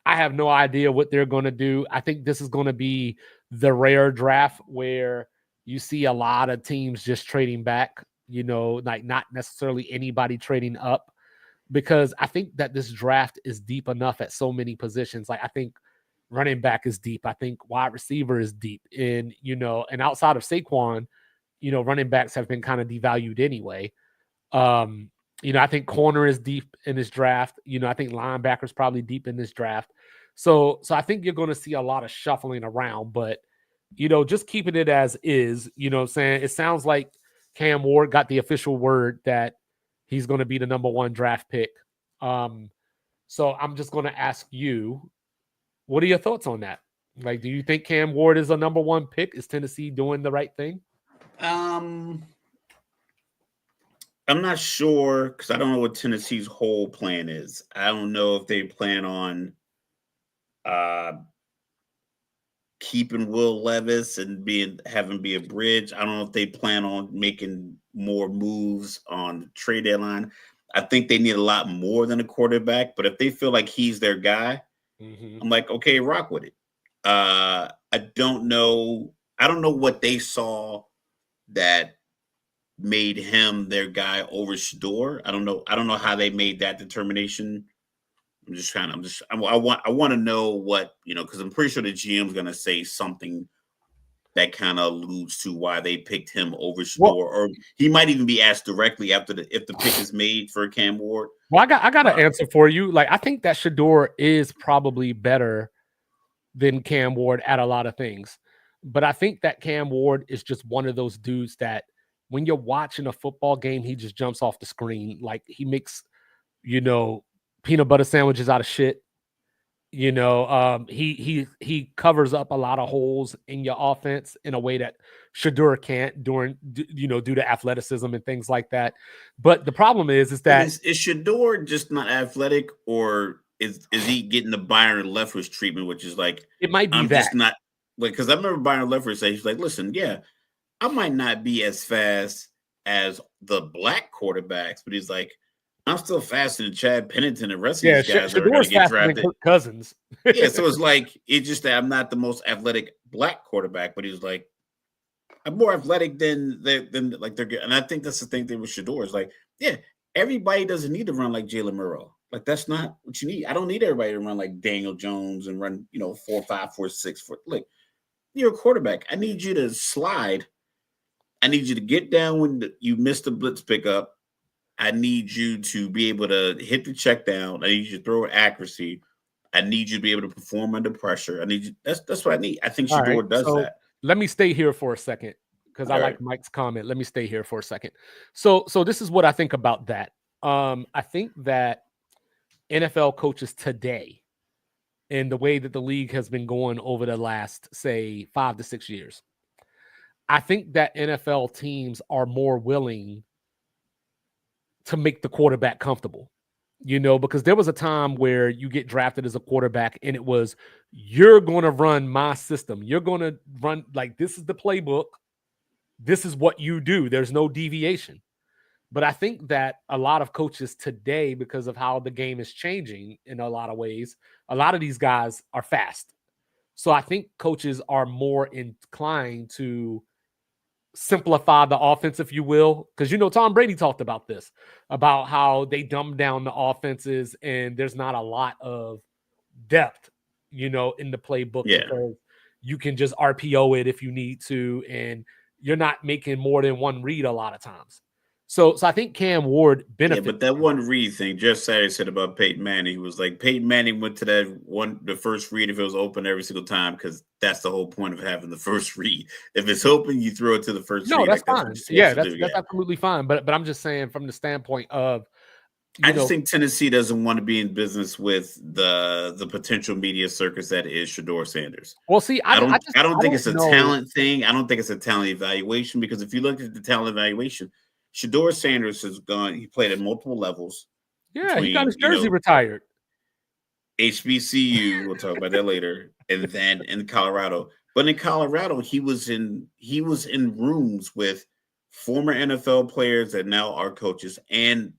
I have no idea what they're going to do. I think this is going to be the rare draft where you see a lot of teams just trading back, like not necessarily anybody trading up, because I think that this draft is deep enough at so many positions. Like I think running back is deep. I think wide receiver is deep. And, and outside of Saquon, running backs have been kind of devalued anyway. I think corner is deep in this draft. I think linebacker's probably deep in this draft. So I think you're going to see a lot of shuffling around, but just keeping it as is, what I'm saying? It sounds like Cam Ward got the official word that he's going to be the number 1 draft pick. So I'm just going to ask you, what are your thoughts on that? Like, do you think Cam Ward is a number 1 pick? Is Tennessee doing the right thing? I'm not sure because I don't know what Tennessee's whole plan is. I don't know if they plan on keeping Will Levis and having be a bridge. I don't know if they plan on making more moves on the trade deadline. I think they need a lot more than a quarterback, but if they feel like he's their guy, I'm like, okay, rock with it. I don't know. I don't know what they saw that made him their guy over Shador. I don't know how they made that determination. I want to know what, because I'm pretty sure the GM's going to say something that kind of alludes to why they picked him over Shador, or he might even be asked directly if the pick is made for Cam Ward. Well, I got an answer for you. Like, I think that Shador is probably better than Cam Ward at a lot of things, but I think that Cam Ward is just one of those dudes that when you're watching a football game, he just jumps off the screen. Like he makes, peanut butter sandwiches out of shit. He covers up a lot of holes in your offense in a way that Shador can't due to athleticism and things like that. But the problem is that is Shador just not athletic, or is he getting the Byron Leftwich treatment, which is like it might be I'm that. just not like, because I remember Byron Leftwich say, he's like, listen, yeah, I might not be as fast as the black quarterbacks, but he's like, I'm still faster than Chad Pennington and the rest of these guys that are going to get drafted. Cousins. Yeah, so it's like, it's just that I'm not the most athletic black quarterback, but he's like, I'm more athletic than like they're good. And I think that's the thing with Shador is like, yeah, everybody doesn't need to run like Jalen Murrow. Like that's not what you need. I don't need everybody to run like Daniel Jones and run 4.5, 4.6. Look, you're a quarterback. I need you to slide. I need you to get down when you miss the blitz pickup. I need you to be able to hit the check down. I need you to throw with accuracy. I need you to be able to perform under pressure. I need you. That's what I need. I think Shador does that. Let me stay here for a second because I like Mike's comment. Let me stay here for a second. So this is what I think about that. I think that NFL coaches today, and the way that the league has been going over the last, say, 5 to 6 years, I think that NFL teams are more willing to make the quarterback comfortable. because there was a time where you get drafted as a quarterback and it was, you're going to run my system. You're going to run, like, this is the playbook. This is what you do. There's no deviation. But I think that a lot of coaches today, because of how the game is changing in a lot of ways, a lot of these guys are fast. So I think coaches are more inclined to simplify the offense, if you will, because Tom Brady talked about this, about how they dumb down the offenses and there's not a lot of depth, in the playbook because you can just RPO it if you need to, and you're not making more than one read a lot of times. So I think Cam Ward benefits. Yeah, but that one read thing, Jeff Saturday said about Peyton Manning, he was like, Peyton Manning went to the first read if it was open every single time, because that's the whole point of having the first read. If it's open, you throw it to the first read. No, that's fine. That's absolutely fine. But I'm just saying, from the standpoint of, I just think Tennessee doesn't want to be in business with the potential media circus that is Shedeur Sanders. Well, see, I don't think it's a talent thing. I don't think it's a talent evaluation, because if you look at the talent evaluation, Shedeur Sanders has gone. He played at multiple levels. Yeah, he got his jersey retired. HBCU, we'll talk about that later, and then in Colorado. But in Colorado, he was in rooms with former NFL players that now are coaches, and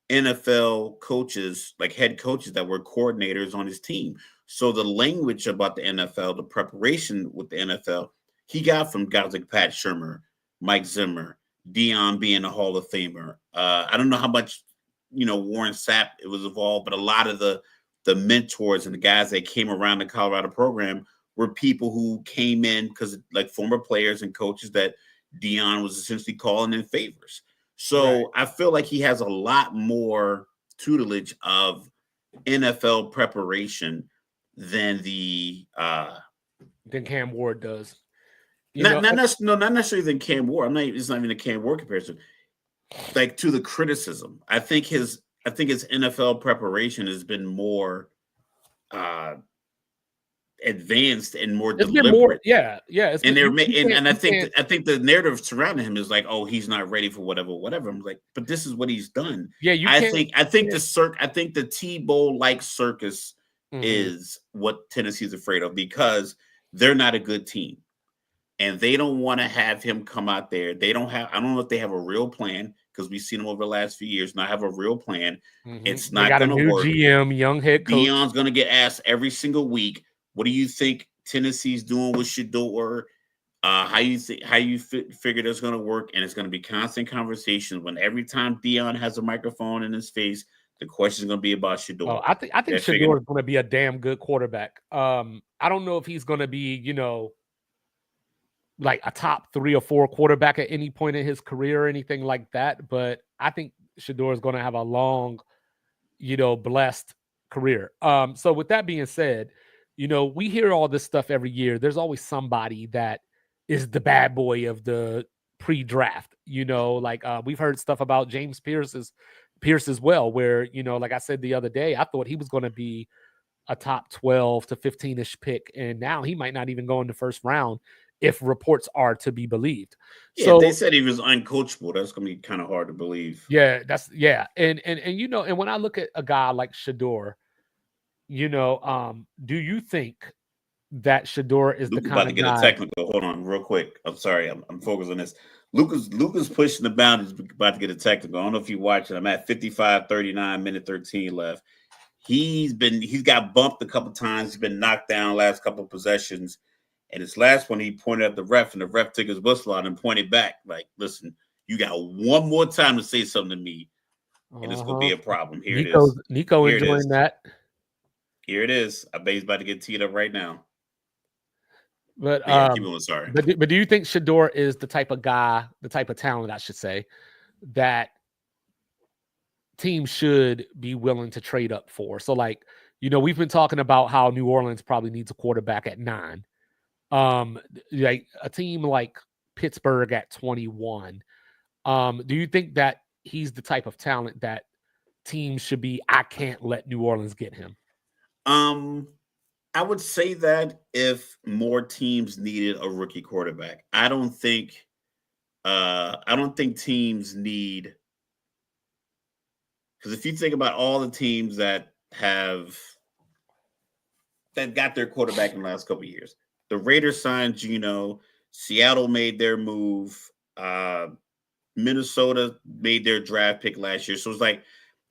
NFL coaches, like head coaches that were coordinators on his team. So the language about the NFL, the preparation with the NFL, he got from guys like Pat Shurmur, Mike Zimmer, Dion being a Hall of Famer. I don't know how much, Warren Sapp it was involved, but a lot of the mentors and the guys that came around the Colorado program were people who came in because, like, former players and coaches that Dion was essentially calling in favors. So I feel like he has a lot more tutelage of NFL preparation than than Cam Ward does. Not necessarily than Cam Ward. It's not even a Cam Ward comparison. Like, to the criticism, I think his NFL preparation has been more advanced and more deliberate. Yeah. And I think the narrative surrounding him is like, oh, he's not ready for whatever. I'm like, but this is what he's done. Yeah, I think the T-Bowl like circus is what Tennessee's afraid of, because they're not a good team. And they don't want to have him come out there. I don't know if they have a real plan, because we've seen them over the last few years not have a real plan. It's not going to work. GM, young head coach. Dion's going to get asked every single week, what do you think Tennessee's doing with Shedeur? How you figure that's going to work? And it's going to be constant conversation. When every time Dion has a microphone in his face, the question is going to be about Shedeur. Oh, I think Shedeur is going to be a damn good quarterback. I don't know if he's going to be, like a top 3 or 4 quarterback at any point in his career or anything like that. But I think Shedeur is going to have a long, blessed career. So with that being said, we hear all this stuff every year. There's always somebody that is the bad boy of the pre-draft. We've heard stuff about James Pierce as well, where, like I said the other day, I thought he was going to be a top 12 to 15-ish pick, and now he might not even go in the first round if reports are to be believed. Yeah, so they said he was uncoachable. That's going to be kind of hard to believe. Yeah, and when I look at a guy like Shedeur, do you think that Shedeur is Luke the kind about to get a technical? Hold on, real quick. I'm sorry, I'm focused on this. Luca's pushing the boundaries, about to get a technical. I don't know if you watch it. I'm at 55-39, minute 13 left. He's got bumped a couple times. He's been knocked down last couple of possessions. And his last one, he pointed at the ref, and the ref took his whistle out and pointed back. Like, listen, you got one more time to say something to me, and it's going to be a problem. Here it is. Nico enjoying that. Here it is. I bet he's about to get teed up right now. But yeah, keep going, sorry. But do you think Shedeur is the type of guy, the type of talent, I should say, that teams should be willing to trade up for? So, like, we've been talking about how New Orleans probably needs a quarterback at 9. Like a team like Pittsburgh at 21. Do you think that he's the type of talent that teams should be, I can't let New Orleans get him? I would say that if more teams needed a rookie quarterback, I don't think teams need. Because if you think about all the teams that got their quarterback in the last couple of years, the Raiders signed Geno, Seattle made their move, Minnesota made their draft pick last year. So it's like,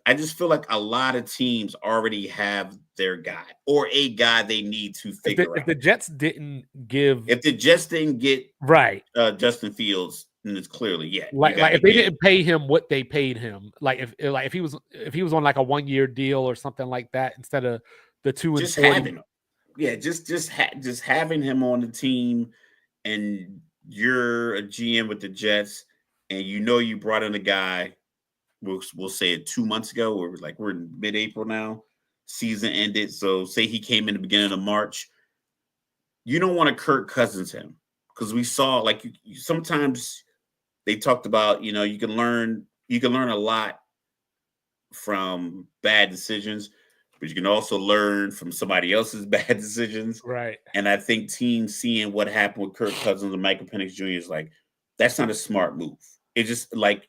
I just feel like a lot of teams already have their guy or a guy they need to figure out. If the Jets didn't give, if the Jets didn't get right Justin Fields, then it's clearly like if they didn't pay him what they paid him, like if he was on like a 1-year deal or something like that instead of the 2 and just 40. having him, just having him on the team, and you're a GM with the Jets, and you brought in a guy. We'll say it 2 months ago. We're in mid-April now. Season ended, so say he came in the beginning of March. You don't want to Kirk Cousins him, because we saw like sometimes they talked about you can learn a lot from bad decisions, but you can also learn from somebody else's bad decisions. Right. And I think teams seeing what happened with Kirk Cousins and Michael Penix Jr. is like, that's not a smart move. It's just like,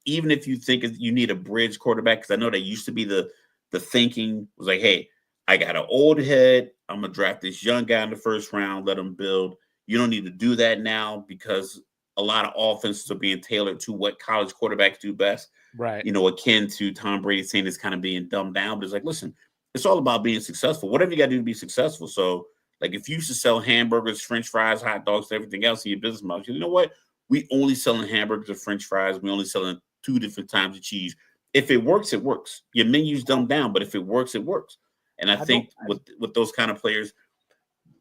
even if you think you need a bridge quarterback, because I know that used to be the thinking was like, hey, I got an old head. I'm going to draft this young guy in the first round, let him build. You don't need to do that now because a lot of offenses are being tailored to what college quarterbacks do best. Right. Akin to Tom Brady saying it's kind of being dumbed down. But it's like, listen, it's all about being successful. Whatever you got to do to be successful. So, like, if you used to sell hamburgers, French fries, hot dogs, everything else in your business model, you know what? We only selling hamburgers or French fries. We only selling 2 different types of cheese. If it works, it works. Your menu's dumbed down, but if it works, it works. And I think with those kind of players,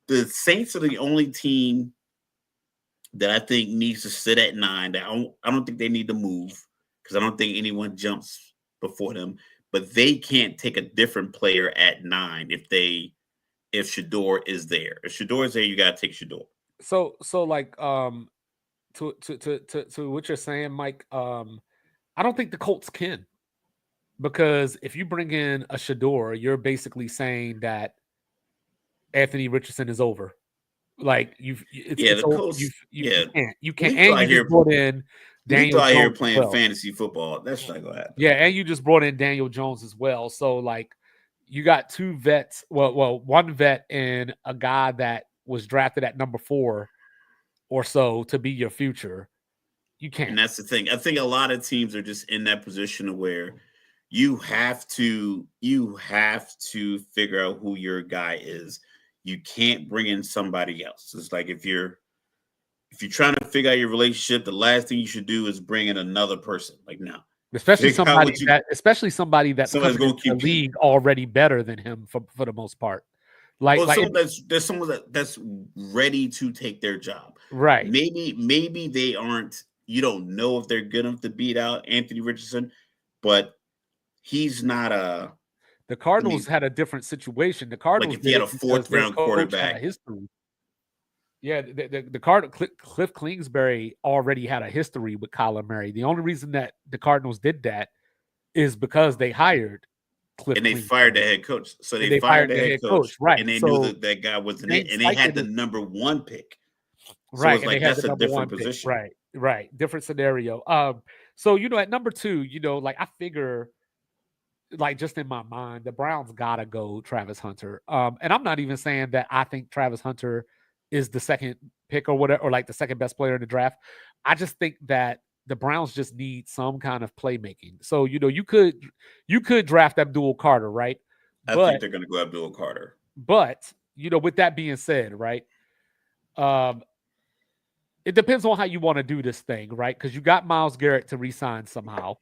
the Saints are the only team that I think needs to sit at 9. That I don't think they need to move, because I don't think anyone jumps before them. But they can't take a different player at 9 if Shador is there. If Shador is there, you got to take Shador. So like to what you're saying, Mike. I don't think the Colts can, because if you bring in a Shador, you're basically saying that Anthony Richardson is over. Like you can't. You and you just brought in Daniel Jones here playing fantasy football. That's not gonna happen. Yeah, and you just brought in Daniel Jones as well. So like, you got 2 vets. Well, 1 vet and a guy that was drafted at number 4 or so to be your future. You can't. And that's the thing. I think a lot of teams are just in that position where you have to figure out who your guy is. You can't bring in somebody else. It's like if you're trying to figure out your relationship, the last thing you should do is bring in another person. Like, no. Especially somebody that's coming into the league already better than him for the most part. There's someone that's ready to take their job. Right. Maybe they aren't. You don't know if they're good enough to beat out Anthony Richardson, but he's not a. The Cardinals had a different situation. The Cardinals, like if he had a 4th round quarterback. History. Yeah, the Cardinals, Cliff Kingsbury already had a history with Kyler Murray. The only reason that the Cardinals did that is because they hired Cliff, and they Kingsbury. Fired the head coach. So they fired the head coach, right? And they knew that guy wasn't it, and they had the number 1 pick. So right, it's like that's a different position. Right, different scenario. So at number 2, like I figure, like just in my mind, the Browns gotta go Travis Hunter. And I'm not even saying that I think Travis Hunter is the second pick or whatever, or like the second best player in the draft. I just think that the Browns just need some kind of playmaking. So you could draft Abdul Carter, right? I think they're going to go Abdul Carter. But with that being said, right? It depends on how you want to do this thing, right? Because you got Myles Garrett to re-sign somehow.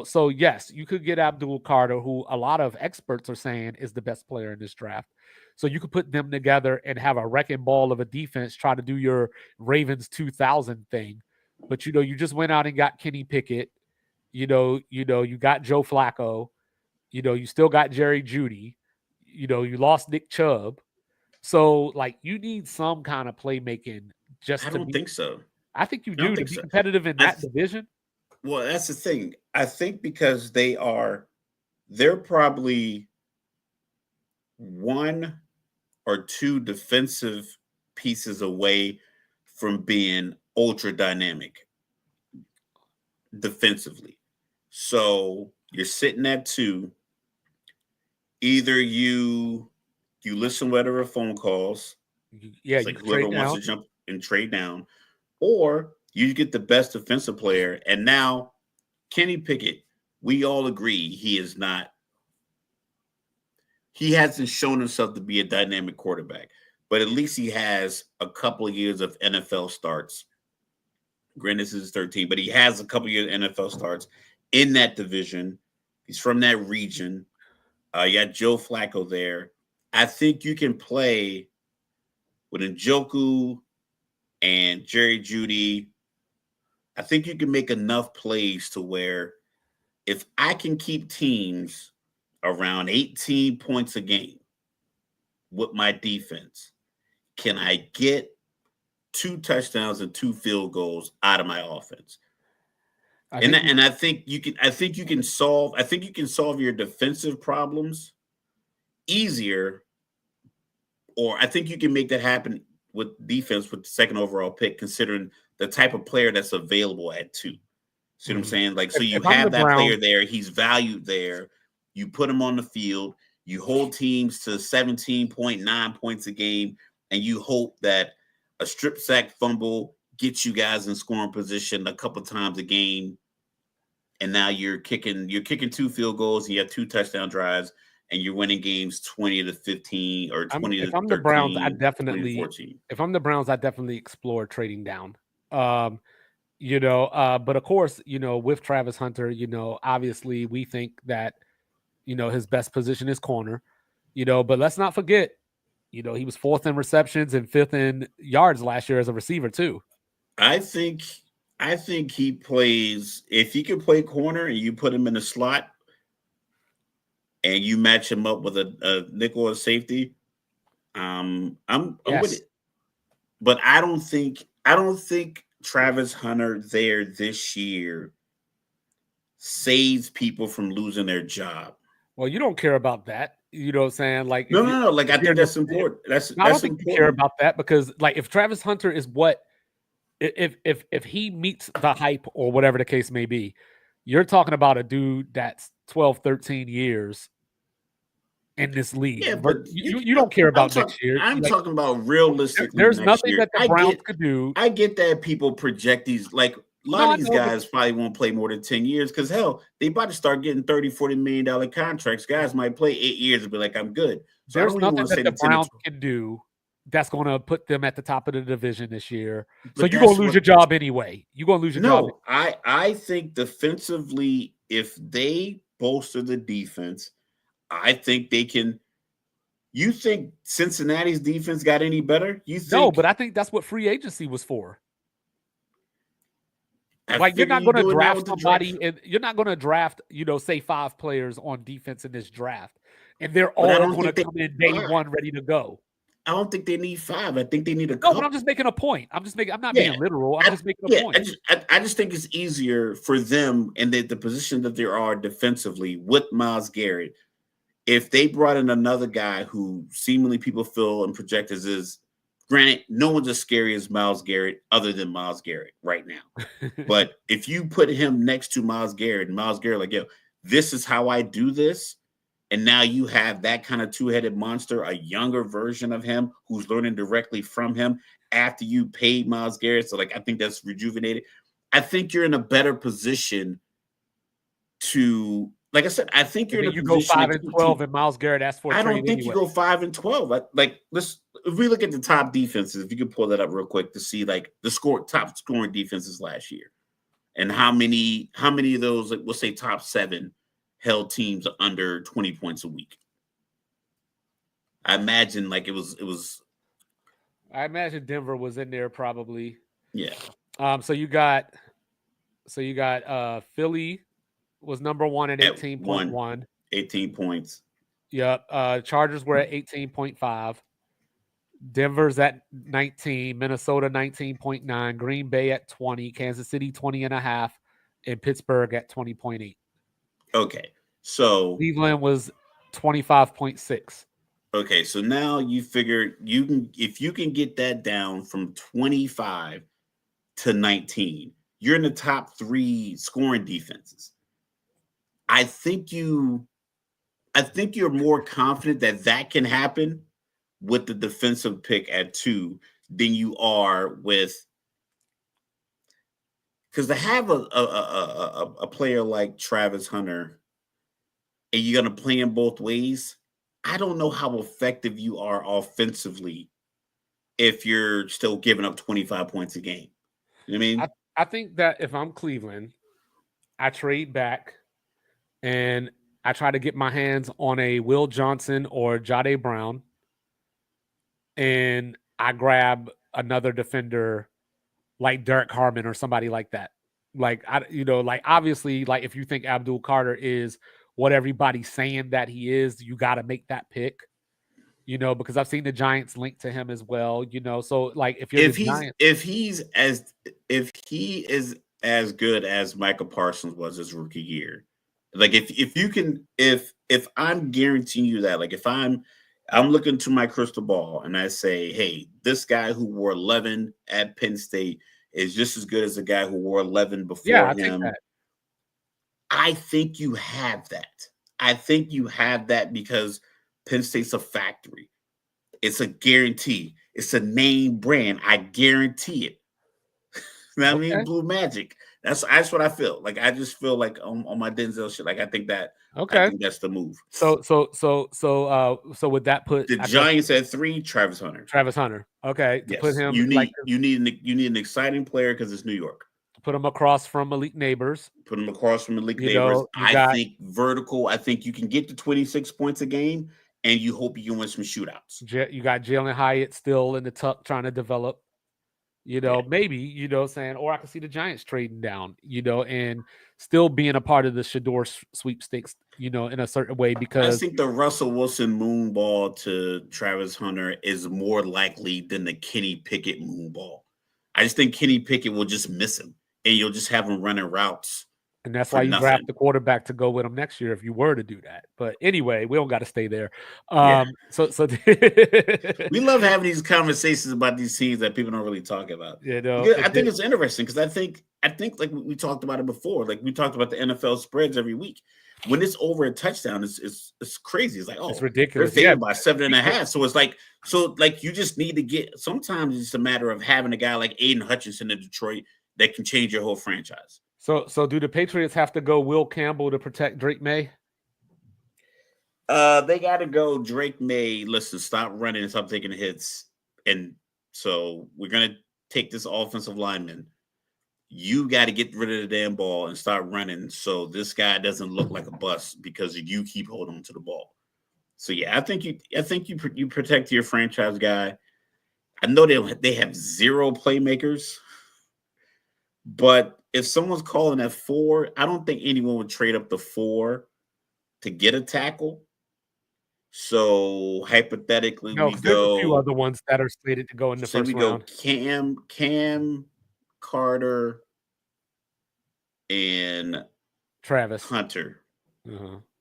So yes, you could get Abdul Carter, who a lot of experts are saying is the best player in this draft. So you could put them together and have a wrecking ball of a defense, try to do your Ravens 2000 thing. But you just went out and got Kenny Pickett. You got Joe Flacco. You still got Jerry Jeudy. You lost Nick Chubb. So like you need some kind of playmaking. I don't think so. I think you do to be competitive in that division. Well, that's the thing. I think because they're probably 1 or 2 defensive pieces away from being ultra dynamic defensively. So You're sitting at 2. Either you listen to whatever phone calls. Yeah, It's you like can whoever trade wants down. to jump and trade down, or you get the best defensive player. And now Kenny Pickett, we all agree he is not. He hasn't shown himself to be a dynamic quarterback, but at least he has a couple of years of NFL starts. Granted, this is 13, but he has a couple of years of NFL starts in that division. He's from that region. You got Joe Flacco there. I think you can play with Njoku and Jerry Jeudy. I think you can make enough plays to where if I can keep teams around 18 points a game with my defense, can I get 2 touchdowns and 2 field goals out of my offense? And I think you can solve your defensive problems easier, or I think you can make that happen with defense with the second overall pick, considering the type of player that's available at 2. See what I'm saying? Like, so you If I'm have the that player Browns, there, he's valued there. You put him on the field, you hold teams to 17.9 points a game, and you hope that a strip sack fumble gets you guys in scoring position a couple times a game. And now you're kicking 2 field goals, and you have 2 touchdown drives, and you're winning games 20-15 or 20 if to I'm the Browns, 13, 20 to 14. if I'm the Browns, I definitely explore trading down. But of course, with Travis Hunter, obviously we think that, his best position is corner, but let's not forget, he was 4th in receptions and 5th in yards last year as a receiver too. I think he plays, if he can play corner and you put him in the slot and you match him up with a nickel or safety, I'm with it. But I don't think Travis Hunter there this year saves people from losing their job. Well, you don't care about that. You know what I'm saying? Like, no. Like, I think that's important. I don't think you care about that, because like if Travis Hunter is if he meets the hype or whatever the case may be, you're talking about a dude that's 12, 13 years in this league. Yeah, but you don't care about next year. I'm talking about realistically. There's next nothing year. that the Browns could do. I get that people project these, like, a lot of these guys probably won't play more than 10 years, because hell, they about to start getting $30-40 million contracts. Guys might play 8 years and be like, I'm good. So there's nothing that the Browns can do that's going to put them at the top of the division this year. So you're going to lose your job anyway. You're going to lose your job. No, I think defensively, if they bolster the defense, I think they can. You think Cincinnati's defense got any better? No, but I think that's what free agency was for. Like, you're not going to draft somebody, and you're not going to draft, say 5 players on defense in this draft, and they're all going to come in day 1 ready to go. I don't think they need 5. I think they need a couple. No, but I'm just making a point. I'm not being literal. I'm just making a point. I just think it's easier for them in the position that they are defensively with Myles Garrett. If they brought in another guy who seemingly people feel and project as is, granted, no one's as scary as Myles Garrett other than Myles Garrett right now. But if you put him next to Myles Garrett, and Myles Garrett, like, yo, this is how I do this. And now you have that kind of 2-headed monster, a younger version of him who's learning directly from him after you paid Myles Garrett. So, like, I think that's rejuvenated. I think you're in a better position to, like I said, I think you're in a position. You go 5-12 and Myles Garrett asks for a trade. I don't think you go 5-12. If we look at the top defenses, if you could pull that up real quick to see like the top scoring defenses last year, and how many of those, like, we'll say top 7 held teams under 20 points a week. I imagine like it was. I imagine Denver was in there probably. Yeah. So you got Philly was number 1 at 18.1. 18 points. Yep. Chargers were at 18.5. Denver's at 19. Minnesota 19.9. Green Bay at 20. Kansas City 20.5. And Pittsburgh at 20.8. Okay. So Cleveland was 25.6. Okay, so now you figure if you can get that down from 25 to 19, you're in the top 3 scoring defenses. I think you're more confident that can happen with the defensive pick at 2 than you are with, because to have a player like Travis Hunter and you're gonna play him both ways, I don't know how effective you are offensively if you're still giving up 25 points a game. You know what I mean? I think that if I'm Cleveland, I trade back and I try to get my hands on a Will Johnson or Jade Brown, and I grab another defender like Derek Harmon or somebody like that. Like obviously, like if you think Abdul Carter is what everybody's saying that he is, you got to make that pick. Because I've seen the Giants linked to him as well. So like if you're the Giants, if he is as good as Michael Parsons was his rookie year, like if I'm guaranteeing you that, like if I'm looking to my crystal ball and I say, hey, this guy who wore 11 at Penn State is just as good as the guy who wore 11 before him. I think you have that. I think you have that because Penn State's a factory. It's a guarantee. It's a name brand. I guarantee it. You know what I mean? Blue Magic. That's what I feel. Like I just feel like on my Denzel shit. Like I think that. Okay. I think that's the move. So would that put the Giants at 3? Travis Hunter. Okay. To put him. You need an exciting player because it's New York. Put him across from elite neighbors. I think vertical. I think you can get to 26 points a game, and you hope you can win some shootouts. You got Jalen Hyatt still in the tuck trying to develop. Maybe, saying, or I can see the Giants trading down, and still being a part of the Shador sweepstakes, in a certain way, because I think the Russell Wilson moonball to Travis Hunter is more likely than the Kenny Pickett moonball. I just think Kenny Pickett will just miss him, and you'll just have him running routes. And that's why you draft the quarterback to go with him next year if you were to do that. But anyway, we don't got to stay there. So we love having these conversations about these teams that people don't really talk about. I think it's interesting because I think like we talked about it before. Like we talked about the NFL spreads every week. When it's over a touchdown, it's crazy. It's like, it's ridiculous. They're favored by 7.5. So it's like you just need to get. Sometimes it's just a matter of having a guy like Aiden Hutchinson in Detroit that can change your whole franchise. So do the Patriots have to go Will Campbell to protect Drake May? They got to go Drake May. Listen, stop running and stop taking hits. And so we're going to take this offensive lineman. You got to get rid of the damn ball and start running so this guy doesn't look like a bust because you keep holding him to the ball. So yeah, I think you protect your franchise guy. I know they have 0 playmakers, but if someone's calling at 4, I don't think anyone would trade up to 4 to get a tackle. So hypothetically, we go a few other ones that are slated to go in the first round. Go Cam Carter and Travis Hunter.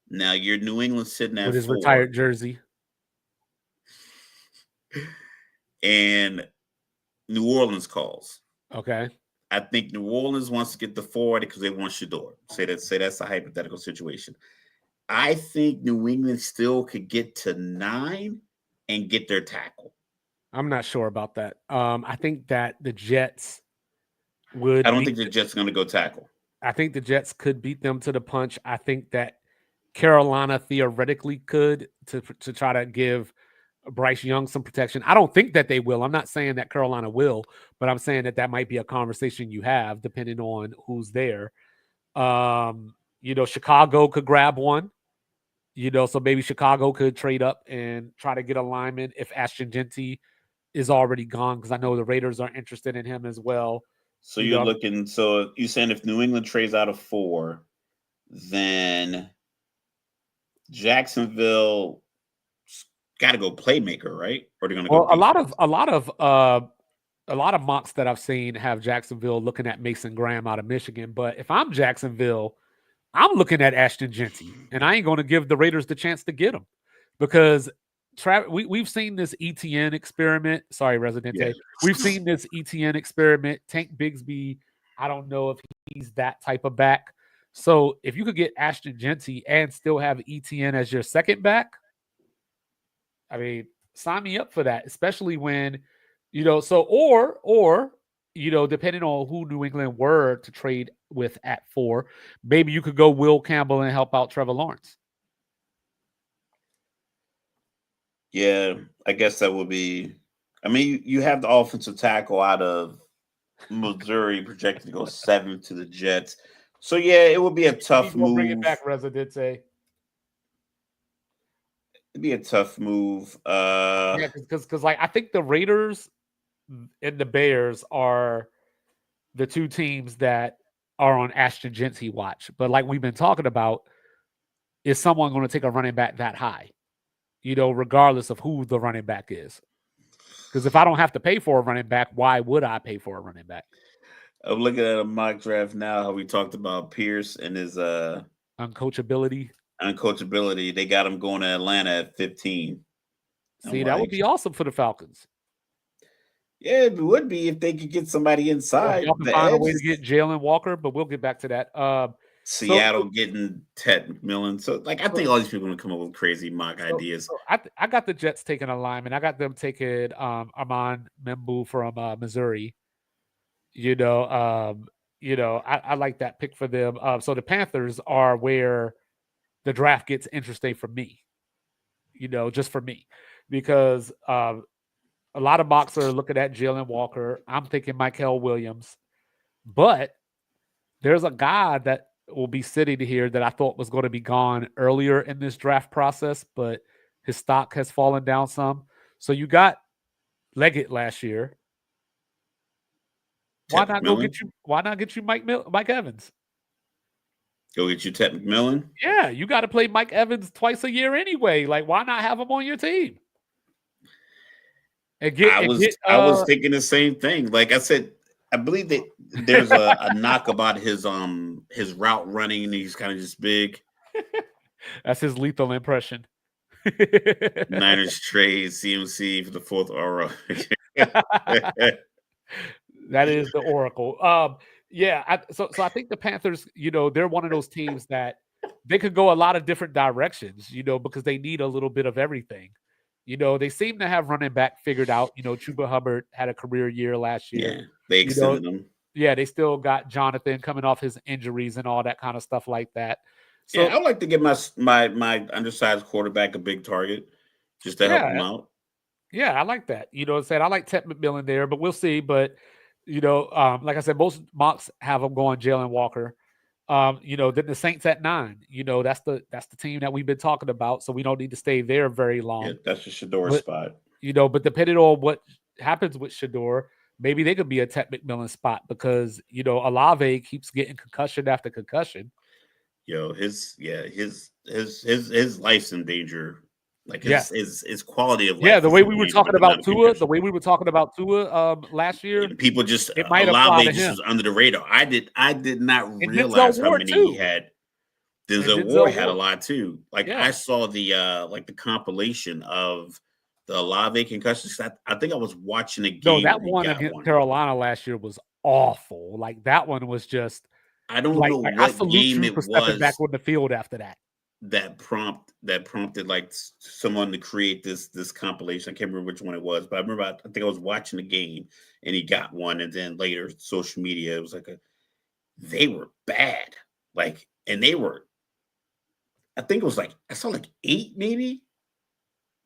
Now you're New England sitting at with his 4. retired jersey, and New Orleans calls. Okay. I think New Orleans wants to get the 4 because they want Shador. Say that's a hypothetical situation. I think New England still could get to 9 and get their tackle. I'm not sure about that. I think that the Jets would. I don't think the Jets are going to go tackle. I think the Jets could beat them to the punch. I think that Carolina theoretically could to try to give Bryce Young some protection. I don't think that they will. I'm not saying that Carolina will, but I'm saying that might be a conversation you have depending on who's there. Chicago could grab one. So maybe Chicago could trade up and try to get a lineman if Ashton Genty is already gone, because I know the Raiders are interested in him as well. So you're looking. So you're saying if New England trades out of 4, then Jacksonville got to go playmaker, right? Or they're going to go. A lot of mocks that I've seen have Jacksonville looking at Mason Graham out of Michigan. But if I'm Jacksonville, I'm looking at Ashton Genty, and I ain't going to give the Raiders the chance to get him because we've seen this ETN experiment. Sorry, Residente. Yeah. We've seen this ETN experiment. Tank Bigsby, I don't know if he's that type of back. So if you could get Ashton Genty and still have ETN as your second back, I mean, sign me up for that, especially when, or depending on who New England were to trade with at 4, maybe you could go Will Campbell and help out Trevor Lawrence. Yeah, I guess that would be. I mean, you have the offensive tackle out of Missouri projected to go 7 to the Jets. So yeah, it would be a tough move. Bring it back, Residente. It'd be a tough move. Yeah, because like I think the Raiders and the Bears are the two teams that are on Ashton Genty watch. But like we've been talking about, is someone going to take a running back that high? Regardless of who the running back is. Because if I don't have to pay for a running back, why would I pay for a running back? I'm looking at a mock draft now, how we talked about Pierce and his uncoachability. They got him going to Atlanta at 15. See, that would be awesome for the Falcons. Yeah, it would be if they could get somebody inside. Y'all can find a way to get Jalen Walker, but we'll get back to that. Seattle getting Ted McMillan. So, I think all these people are going to come up with crazy mock ideas. I got the Jets taking a lineman. I got them taking Armand Membu from Missouri. I like that pick for them. So the Panthers are where the draft gets interesting for me. Just for me, because a lot of mocks are looking at Jalen Walker. I'm thinking Michael Williams, but there's a guy that will be sitting here that I thought was going to be gone earlier in this draft process, but his stock has fallen down some. So you got Leggett last year. Why not get you Mike Evans? Go get you Ted McMillan? Yeah, you got to play Mike Evans twice a year anyway. Like, why not have him on your team? I was thinking the same thing. Like I said, I believe that there's a knock about his route running, and he's kind of just big. That's his lethal impression. Niners trade CMC for the 4th aura. That is the Oracle. So I think the Panthers, they're one of those teams that they could go a lot of different directions, because they need a little bit of everything. They seem to have running back figured out. Chuba Hubbard had a career year last year. Yeah, they extended him. Yeah, they still got Jonathan coming off his injuries and all that kind of stuff like that. So, yeah, I'd like to give my undersized quarterback a big target just to help him out. Yeah, I like that. I like Ted McMillan there, but we'll see. But like I said, most mocks have him going Jalen Walker. Then the Saints at 9. That's the team that we've been talking about. So we don't need to stay there very long. Yeah, that's the Shador spot. But depending on what happens with Shador, maybe they could be a Ted McMillan spot because Olave keeps getting concussion after concussion. His life's in danger. Like his quality of life. Yeah, the way we were talking about Tua, last year. People just Olave just was under the radar. I did not realize how many he had. Denzel Ward had a lot too. I saw the compilation of the Olave concussions. I think I was watching a game. No, that one against Carolina last year was awful. Like that one was just. I don't know what game it was. Back on the field after that. That prompted someone to create this compilation. I can't remember which one it was, but I remember I think I was watching the game and he got one, and then later social media, it was they were bad. And they were, I think it was I saw 8 maybe.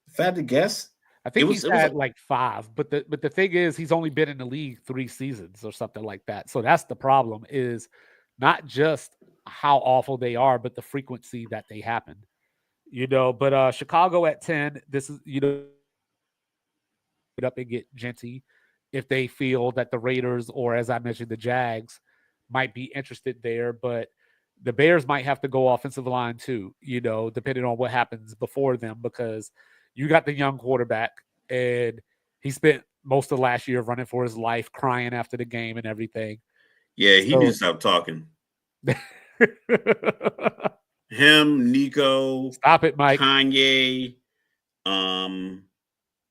If I had to guess. I think he's had 5, but the thing is he's only been in the league 3 seasons or something like that. So that's the problem, is not just how awful they are, but the frequency that they happen. But Chicago at 10, this is get up and get Genty if they feel that the Raiders, or as I mentioned, the Jags might be interested there, but the Bears might have to go offensive line too, depending on what happens before them, because you got the young quarterback and he spent most of last year running for his life, crying after the game and everything. Yeah, he needs to stop talking. Him, Nico, stop it, Mike. Kanye.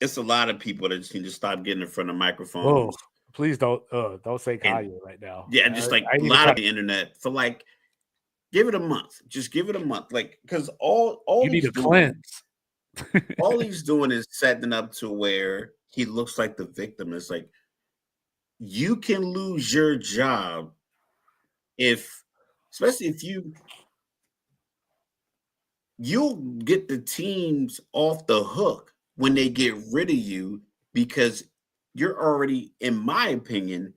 It's a lot of people that just need to stop getting in front of microphones. Oh, please don't say Kanye right now. Yeah, just a lot of the internet for Give it a month. Just give it a month. Like, because all You need he's a doing, cleanse. all he's doing is setting up to where he looks like the victim. It's like you can lose your job if, especially if you'll get the teams off the hook when they get rid of you because you're already, in my opinion,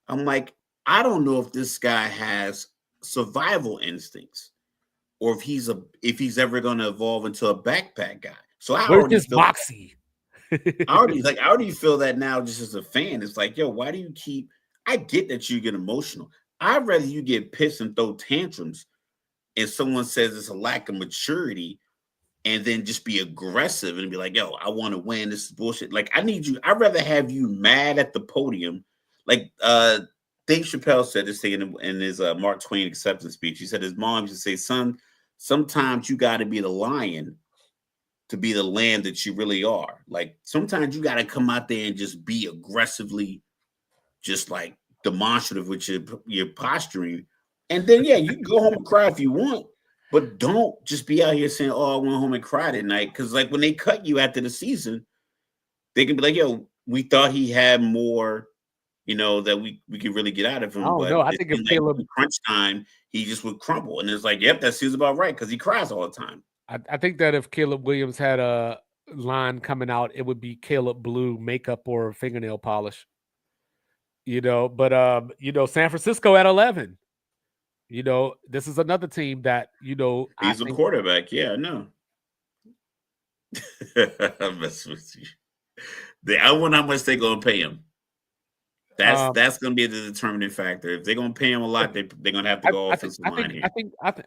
I'm like, I don't know if this guy has survival instincts or if he's ever going to evolve into a backpack guy. So I Where's already his feel moxie? I already feel that now just as a fan. It's like, yo, why do you keep I get that you get emotional. I'd rather you get pissed and throw tantrums and someone says it's a lack of maturity and then just be aggressive and be like, yo, I want to win. This is bullshit. Like, I need you. I'd rather have you mad at the podium. Like Dave Chappelle said this thing in his Mark Twain acceptance speech. He said his mom used to say, son, sometimes you got to be the lion to be the lamb that you really are. Like, sometimes you got to come out there and just be aggressively, just like demonstrative with your posturing. And then, yeah, you can go home and cry if you want. But don't just be out here saying, "Oh, I went home and cried at night." Because, like, when they cut you after the season, they can be like, "Yo, we thought he had more, that we could really get out of I him." don't But know. I it think if seemed like Caleb, in crunch time, he just would crumble. And it's like, "Yep, that seems about right," because he cries all the time. I think that if Caleb Williams had a line coming out, it would be Caleb Blue makeup or fingernail polish. But San Francisco at 11. This is another team that I He's a think. quarterback. Yeah, I know. I'm messing with you. I wonder how much they're gonna pay him. That's gonna be the determining factor. If they're gonna pay him a lot, they're gonna have to go offensive line here.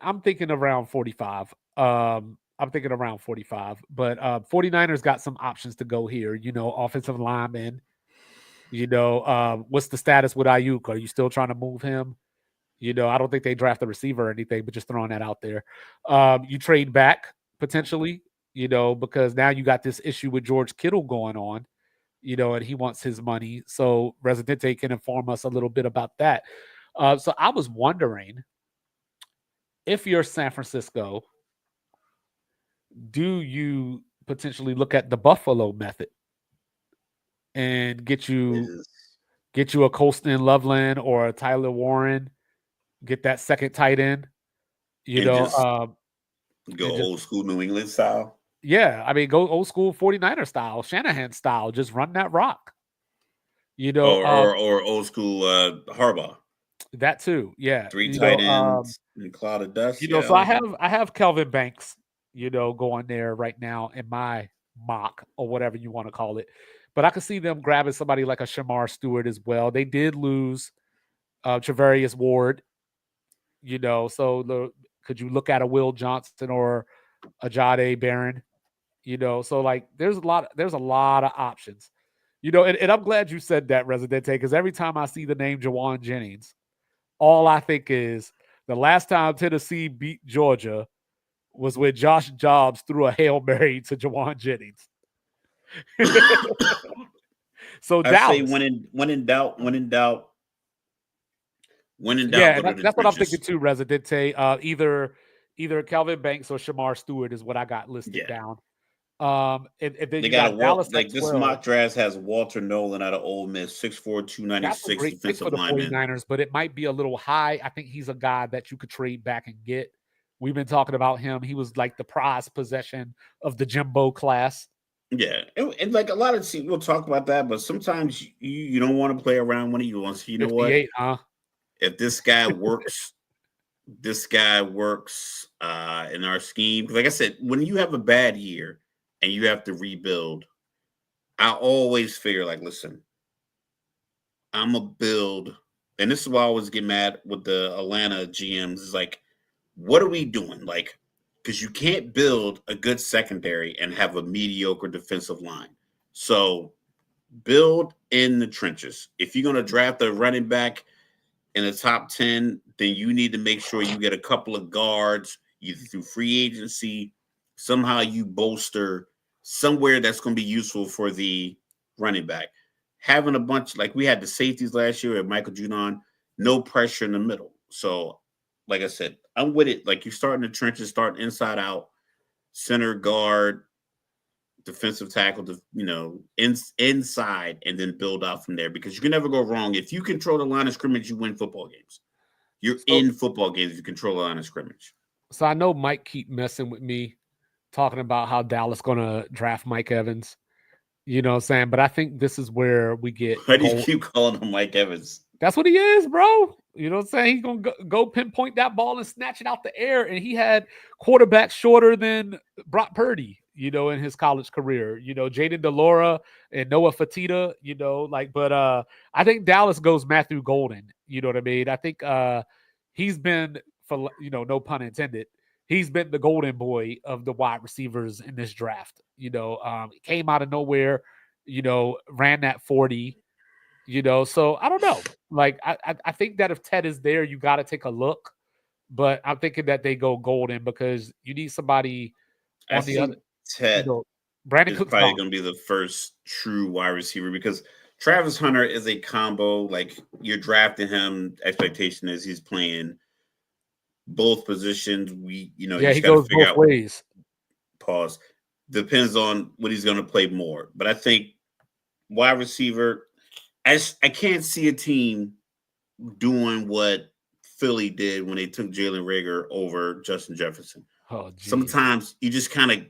I'm thinking around 45. I'm thinking around 45, but 49ers got some options to go here. Offensive lineman. What's the status with Ayuk? Are you still trying to move him? I don't think they draft a receiver or anything, but just throwing that out there. You trade back potentially, because now you got this issue with George Kittle going on, and he wants his money. So Residente can inform us a little bit about that. So I was wondering, if you're San Francisco, do you potentially look at the Buffalo method and get you a Colston Loveland or a Tyler Warren, get that second tight end, Go and old school New England style. Yeah, I mean, go old school 49er style, Shanahan style, just run that rock. Or old school Harbaugh. That too, yeah. 3 tight ends and a cloud of dust. Yeah, So I have Kelvin Banks, going there right now in my mock or whatever you want to call it. But I could see them grabbing somebody like a Shamar Stewart as well. They did lose Travarius Ward, so could you look at a Will Johnson or a Jade Barron? So like there's a lot of options. And I'm glad you said that, Residente, because every time I see the name Jawan Jennings, all I think is the last time Tennessee beat Georgia was when Josh Jobs threw a Hail Mary to Jawan Jennings. So I say when in doubt. Yeah, that's what I'm thinking too, Residente. Either Calvin Banks or Shamar Stewart is what I got listed down. And then they you got Dallas like this mock draft has Walter Nolan out of Ole Miss, 6'4", 296 defensive for the lineman. 49ers, but it might be a little high. I think he's a guy that you could trade back and get. We've been talking about him. He was like the prized possession of the Jimbo class. Yeah, and like a lot of teams, we'll talk about that, but sometimes you don't want to play around when you want. So you know what? If this guy works, in our scheme. Because like I said, when you have a bad year and you have to rebuild, I always figure like, listen, I'm a build, and this is why I always get mad with the Atlanta GMs. Is like, what are we doing? Like, because you can't build a good secondary and have a mediocre defensive line. So build in the trenches. If you're going to draft a running back in the top 10, then you need to make sure you get a couple of guards, either through free agency. Somehow you bolster somewhere that's going to be useful for the running back. Having a bunch, like we had the safeties last year at Michael Judon, no pressure in the middle. So like I said, I'm with it. Like you start in the trenches, start inside out, center guard, defensive tackle, inside, and then build out from there because you can never go wrong. If you control the line of scrimmage, you win football games. You're in football games if you control the line of scrimmage. So I know Mike keep messing with me, talking about how Dallas gonna draft Mike Evans. You know what I'm saying? But I think this is where we get. Why do you keep calling him Mike Evans? That's what he is, bro. You know what I'm saying? He's going to go pinpoint that ball and snatch it out the air. And he had quarterbacks shorter than Brock Purdy, in his college career. Jaden DeLora and Noah Fatita, but I think Dallas goes Matthew Golden. You know what I mean? I think he's been, for no pun intended, he's been the golden boy of the wide receivers in this draft. He came out of nowhere, ran that 40. So I don't know. Like I think that if Ted is there, you got to take a look. But I'm thinking that they go Golden because you need somebody on the other. Ted Brandon is Cook's probably going to be the first true wide receiver because Travis Hunter is a combo. Like you're drafting him, expectation is he's playing both positions. You he goes both ways. Pause. Depends on what he's going to play more. But I think wide receiver. I can't see a team doing what Philly did when they took Jalen Reagor over Justin Jefferson. Oh, geez. Sometimes you just kind of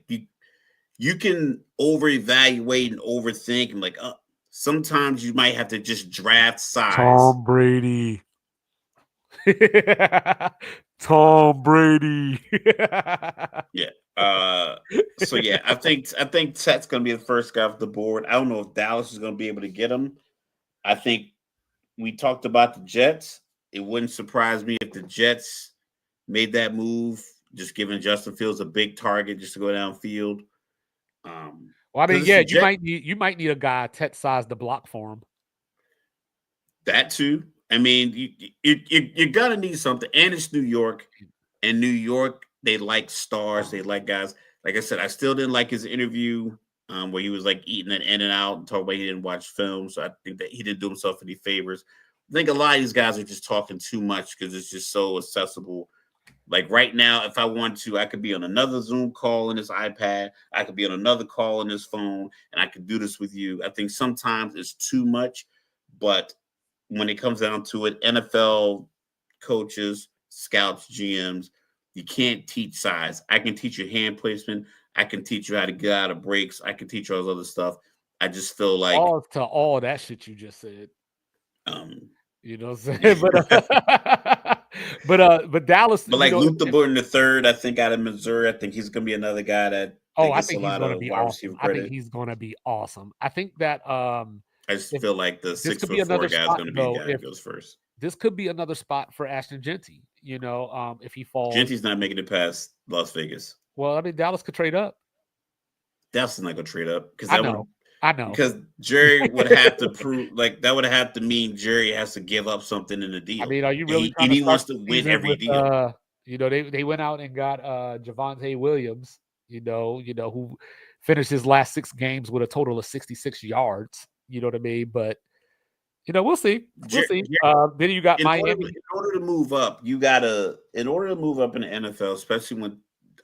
you can over-evaluate and overthink and sometimes you might have to just draft size. Tom Brady. Tom Brady. Yeah. So yeah, I think Tet's gonna be the first guy off the board. I don't know if Dallas is gonna be able to get him. I think we talked about the Jets. It wouldn't surprise me if the Jets made that move, just giving Justin Fields a big target just to go downfield. Well, I mean, yeah, you might need a guy Tet size to block for him. That too. I mean, you're gonna need something, and it's New York. And New York, they like stars, they like guys. Like I said, I still didn't like his interview. Where he was like eating it in and out and talking about he didn't watch film. So I think that he didn't do himself any favors. I think a lot of these guys are just talking too much because it's just so accessible. Like right now, if I want to, I could be on another Zoom call in his iPad. I could be on another call in his phone, and I could do this with you. I think sometimes it's too much. But when it comes down to it, NFL coaches, scouts, GMs, you can't teach size. I can teach you hand placement. I can teach you how to get out of breaks. I can teach you all this other stuff. I just feel like all that shit you just said. You know what I'm saying? but Dallas. But like Luther Burton III, I think out of Missouri, I think he's gonna be another guy that I think he's gonna be awesome. I think he's gonna be awesome. I think that I just feel like the 6'4" guy is gonna be the guy that goes first. This could be another spot for Ashton Genty, if he falls. Genty's not making it past Las Vegas. Well, I mean, Dallas could trade up. Dallas is not going to trade up because I know because Jerry would have to prove that would have to mean Jerry has to give up something in the deal. I mean, are you really? And he wants to win every deal. They went out and got Javonte Williams. Who finished his last 6 games with a total of 66 yards. You know what I mean? But we'll see. We'll see. Then you got Miami. In order to move up in the NFL, especially when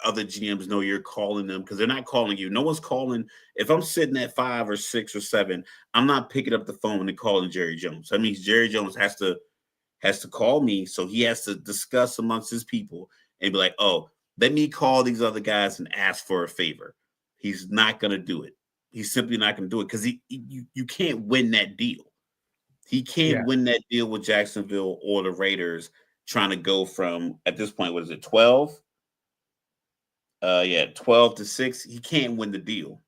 other GMs know you're calling them because they're not calling you. No one's calling. If I'm sitting at 5 or 6 or 7, I'm not picking up the phone and calling Jerry Jones. That means Jerry Jones has to call me, so he has to discuss amongst his people and be like, "Oh, let me call these other guys and ask for a favor." He's not going to do it. He's simply not going to do it because you can't win that deal. He can't win that deal with Jacksonville or the Raiders trying to go from, at this point, what is it, 12? 12 to 6. He can't win the deal.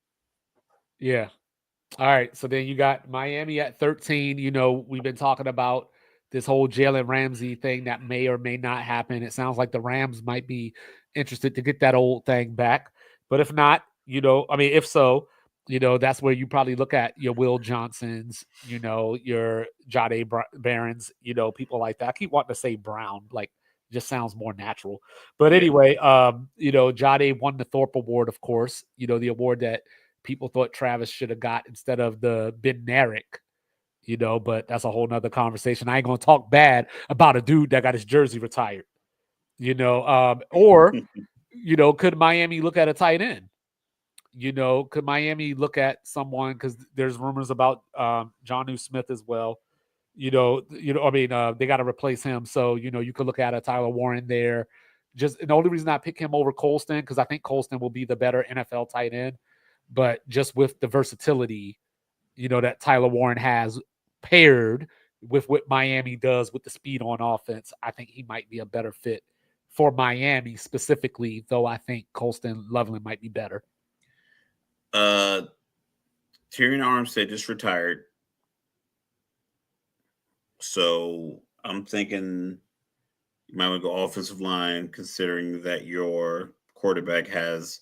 Yeah. All right. So then you got Miami at 13. We've been talking about this whole Jalen Ramsey thing that may or may not happen. It sounds like the Rams might be interested to get that old thing back. But if not, if so, that's where you probably look at your Will Johnsons, your Jade Barons, people like that. I keep wanting to say Brown, just sounds more natural. But anyway, Jade won the Thorpe Award, of course, the award that people thought Travis should have got instead of the Ben Narek, but that's a whole nother conversation. I ain't going to talk bad about a dude that got his jersey retired. Or could Miami look at a tight end? Could Miami look at someone, because there's rumors about Jonnu Smith as well. They got to replace him. So, you could look at a Tyler Warren there. Just the only reason I pick him over Colston, because I think Colston will be the better NFL tight end. But just with the versatility, that Tyler Warren has paired with what Miami does with the speed on offense, I think he might be a better fit for Miami specifically, though I think Colston Loveland might be better. Tyrion Armstead just retired. So I'm thinking you might want to go offensive line, considering that your quarterback has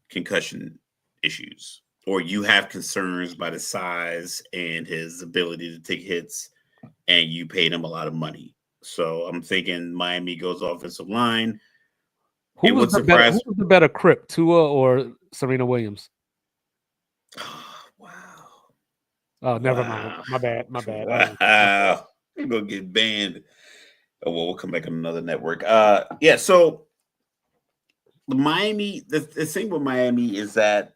concussion issues, or you have concerns by the size and his ability to take hits, and you paid him a lot of money. So I'm thinking Miami goes offensive line. Who was the better Crip, Tua or Serena Williams? Wow. Oh, never mind. My bad. Wow. I'm going to get banned. Oh, well, we'll come back on another network. So the Miami, the thing with Miami is that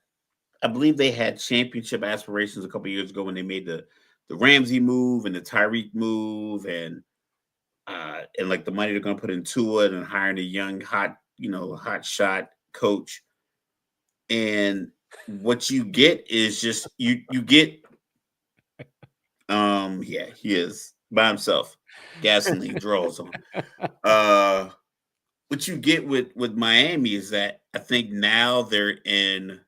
I believe they had championship aspirations a couple years ago when they made the Ramsey move and the Tyreek move, and like the money they're going to put into it and hiring a young, hot shot coach. And what you get is just you get he is by himself. Gasoline draws on. What you get with Miami is that I think now they're in,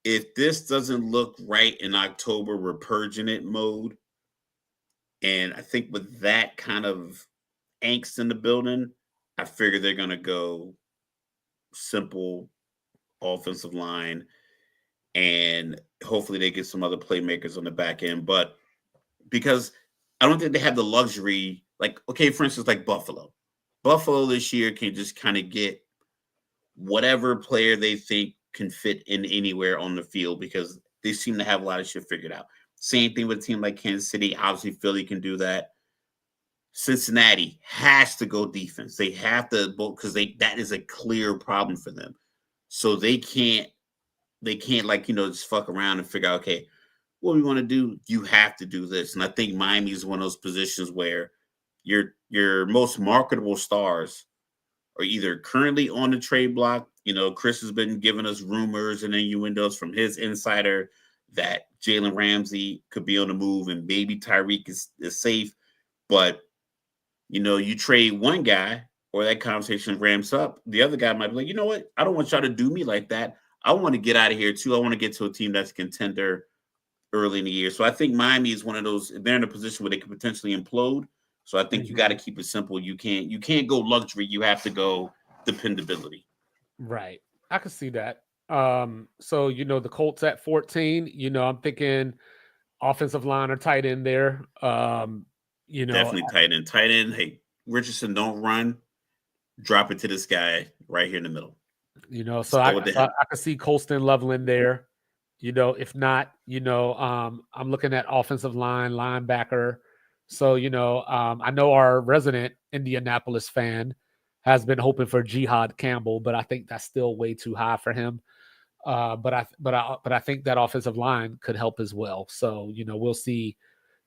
if this doesn't look right in October, we're purging it mode. And I think with that kind of angst in the building, I figure they're going to go simple offensive line, and hopefully they get some other playmakers on the back end. But because I don't think they have the luxury, like, okay, for instance, like Buffalo this year can just kind of get whatever player they think can fit in anywhere on the field, because they seem to have a lot of shit figured out. Same thing with a team like Kansas City. Obviously, Philly can do that. Cincinnati has to go defense. They have to, because that is a clear problem for them. So they can't just fuck around and figure out, okay, what we want to do. You have to do this. And I think Miami is one of those positions where your most marketable stars are either currently on the trade block. Chris has been giving us rumors and innuendos from his insider that Jalen Ramsey could be on the move and maybe Tyreek is safe. But, you trade one guy or that conversation ramps up, the other guy might be like, you know what? I don't want y'all to do me like that. I want to get out of here too. I want to get to a team that's a contender early in the year. So I think Miami is one of those, they're in a position where they could potentially implode. So I think you got to keep it simple. You can't go luxury. You have to go dependability. Right. I can see that. So, the Colts at 14, I'm thinking offensive line or tight end there. Definitely tight end. Hey, Richardson, don't run. Drop it to this guy right here in the middle. So I can see Colston Loveland there. If not, I'm looking at offensive line, linebacker. So, I know our resident Indianapolis fan has been hoping for Jihad Campbell, but I think that's still way too high for him. But I think that offensive line could help as well. So, we'll see,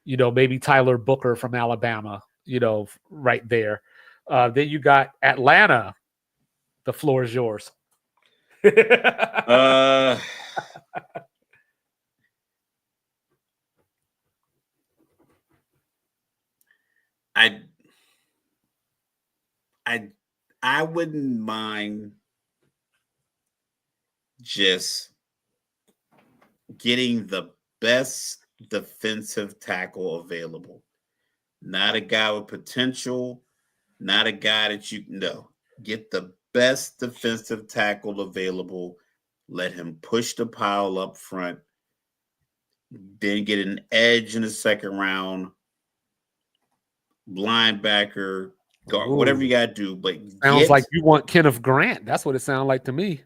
maybe Tyler Booker from Alabama, right there. Then you got Atlanta. The floor is yours. I wouldn't mind just getting the best defensive tackle available. Not a guy with potential, not a guy that you know. Get the best defensive tackle available. Let him push the pile up front. Then get an edge in the second round. Linebacker, guard, whatever you got to do. But sounds like you want Kenneth Grant. That's what it sounds like to me.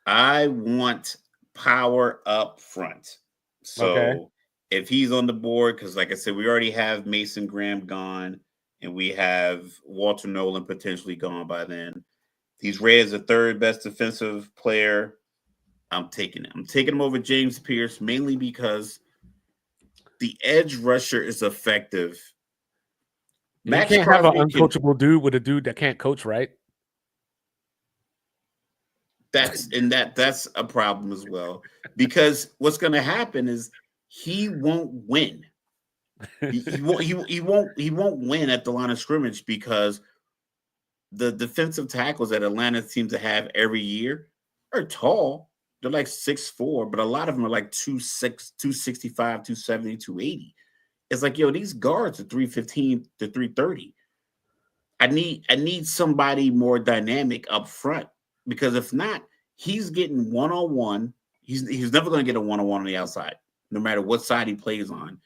I want power up front. So if he's on the board, because like I said, we already have Mason Graham gone and we have Walter Nolan potentially gone by then. He's rated as the third best defensive player. I'm taking him. I'm taking him over James Pierce mainly because the edge rusher is effective. You can't have an uncoachable dude with a dude that can't coach, right? That's a problem as well, because what's going to happen is he won't win. He won't win at the line of scrimmage because the defensive tackles that Atlanta seems to have every year are tall. They're like 6'4", but a lot of them are like 2'6", 265, 270, 280. It's like, yo, these guards are 315 to 330. I need somebody more dynamic up front, because if not, he's getting one-on-one. He's never going to get a one-on-one on the outside, no matter what side he plays on.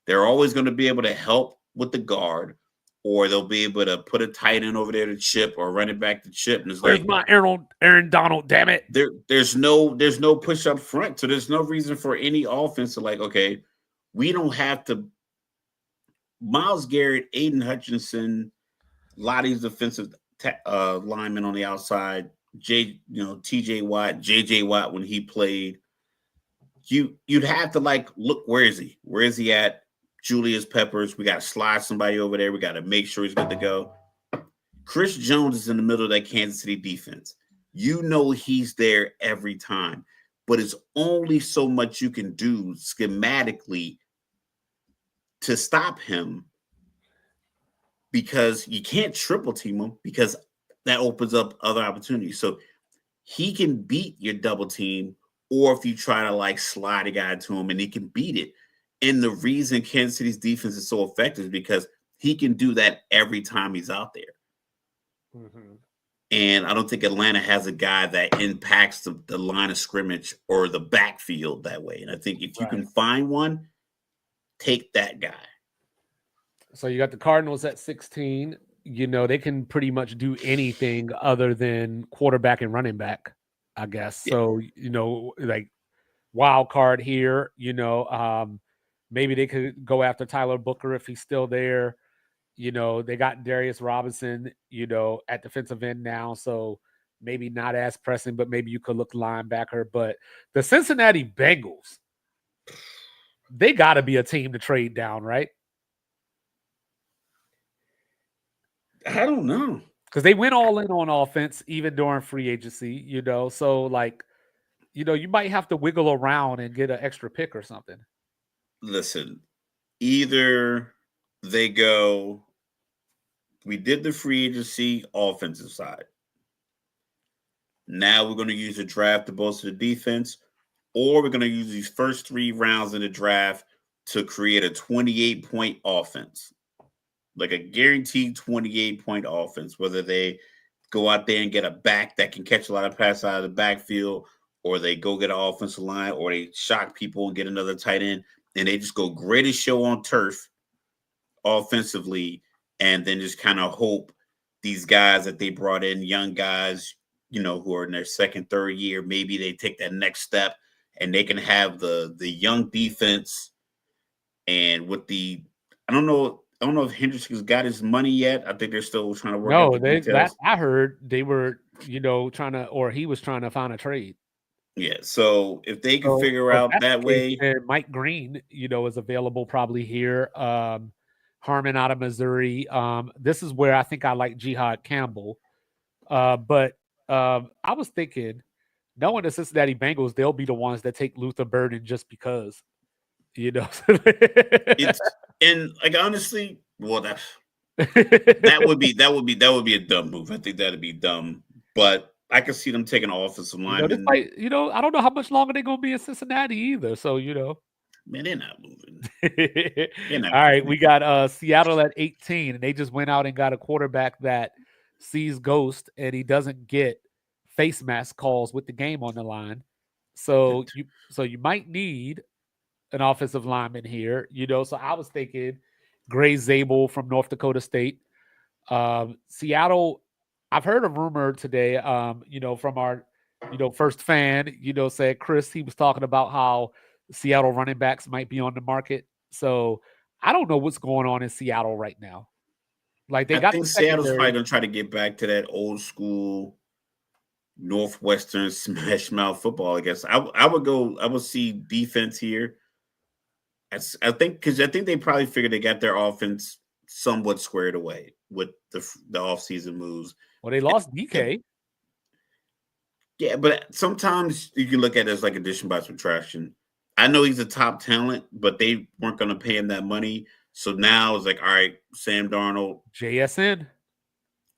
They're always going to be able to help with the guard, or they'll be able to put a tight end over there to chip, or run it back to chip. And it's Where's my Aaron Donald? Damn it! There's no push up front, so there's no reason for any offense to like. Okay, we don't have to. Myles Garrett, Aiden Hutchinson, a lot of these defensive linemen on the outside. TJ Watt, JJ Watt when he played. You'd have to like look, where is he? Where is he at? Julius Peppers, we got to slide somebody over there. We got to make sure he's good to go. Chris Jones is in the middle of that Kansas City defense. You know he's there every time, but it's only so much you can do schematically to stop him, because you can't triple team him, because that opens up other opportunities. So he can beat your double team, or if you try to like slide a guy to him and he can beat it. And the reason Kansas City's defense is so effective is because he can do that every time he's out there. Mm-hmm. And I don't think Atlanta has a guy that impacts the line of scrimmage or the backfield that way. And I think if you can find one, take that guy. So you got the Cardinals at 16. They can pretty much do anything other than quarterback and running back, I guess. Yeah. So, like wild card here, maybe they could go after Tyler Booker if he's still there. They got Darius Robinson, at defensive end now. So maybe not as pressing, but maybe you could look linebacker. But the Cincinnati Bengals, they got to be a team to trade down, right? I don't know. Because they went all in on offense, even during free agency, So, like, you might have to wiggle around and get an extra pick or something. Listen, either they go, we did the free agency offensive side. Now we're going to use the draft to bolster the defense, or we're going to use these first 3 rounds in the draft to create a 28-point offense, like a guaranteed 28-point offense, whether they go out there and get a back that can catch a lot of passes out of the backfield, or they go get an offensive line, or they shock people and get another tight end, and they just go greatest show on turf offensively, and then just kind of hope these guys that they brought in, young guys, who are in their second, third year, maybe they take that next step and they can have the young defense. And with I don't know if Hendrickson's got his money yet. I think they're still trying to work out the details. I heard they were, trying to, or he was trying to find a trade. Yeah, so if they can figure out that way. And Mike Green, is available probably here. Harmon out of Missouri. This is where I think I like Jihad Campbell. But I was thinking, knowing the Cincinnati Bengals, they'll be the ones that take Luther Burden just because, It's, and like honestly, well, that would be a dumb move. I think that'd be dumb, but I can see them taking an offensive lineman. I don't know how much longer they're gonna be in Cincinnati either. So man, they're not moving. All right, we got Seattle at 18, and they just went out and got a quarterback that sees ghost, and he doesn't get face mask calls with the game on the line. So you might need an offensive lineman here, So I was thinking Gray Zabel from North Dakota State. Seattle, I've heard a rumor today, from our, first fan, said Chris, he was talking about how Seattle running backs might be on the market. So I don't know what's going on in Seattle right now. Like they I got think the Seattle's secondary. probably gonna try to get back to that old school Northwestern smash mouth football. I guess I would go. I would see defense here. I think because I think they probably figured they got their offense somewhat squared away with the offseason moves. Well, they lost DK. Yeah, but sometimes you can look at it as like addition by subtraction. I know he's a top talent, but they weren't going to pay him that money. So now it's like, all right, Sam Darnold, JSN.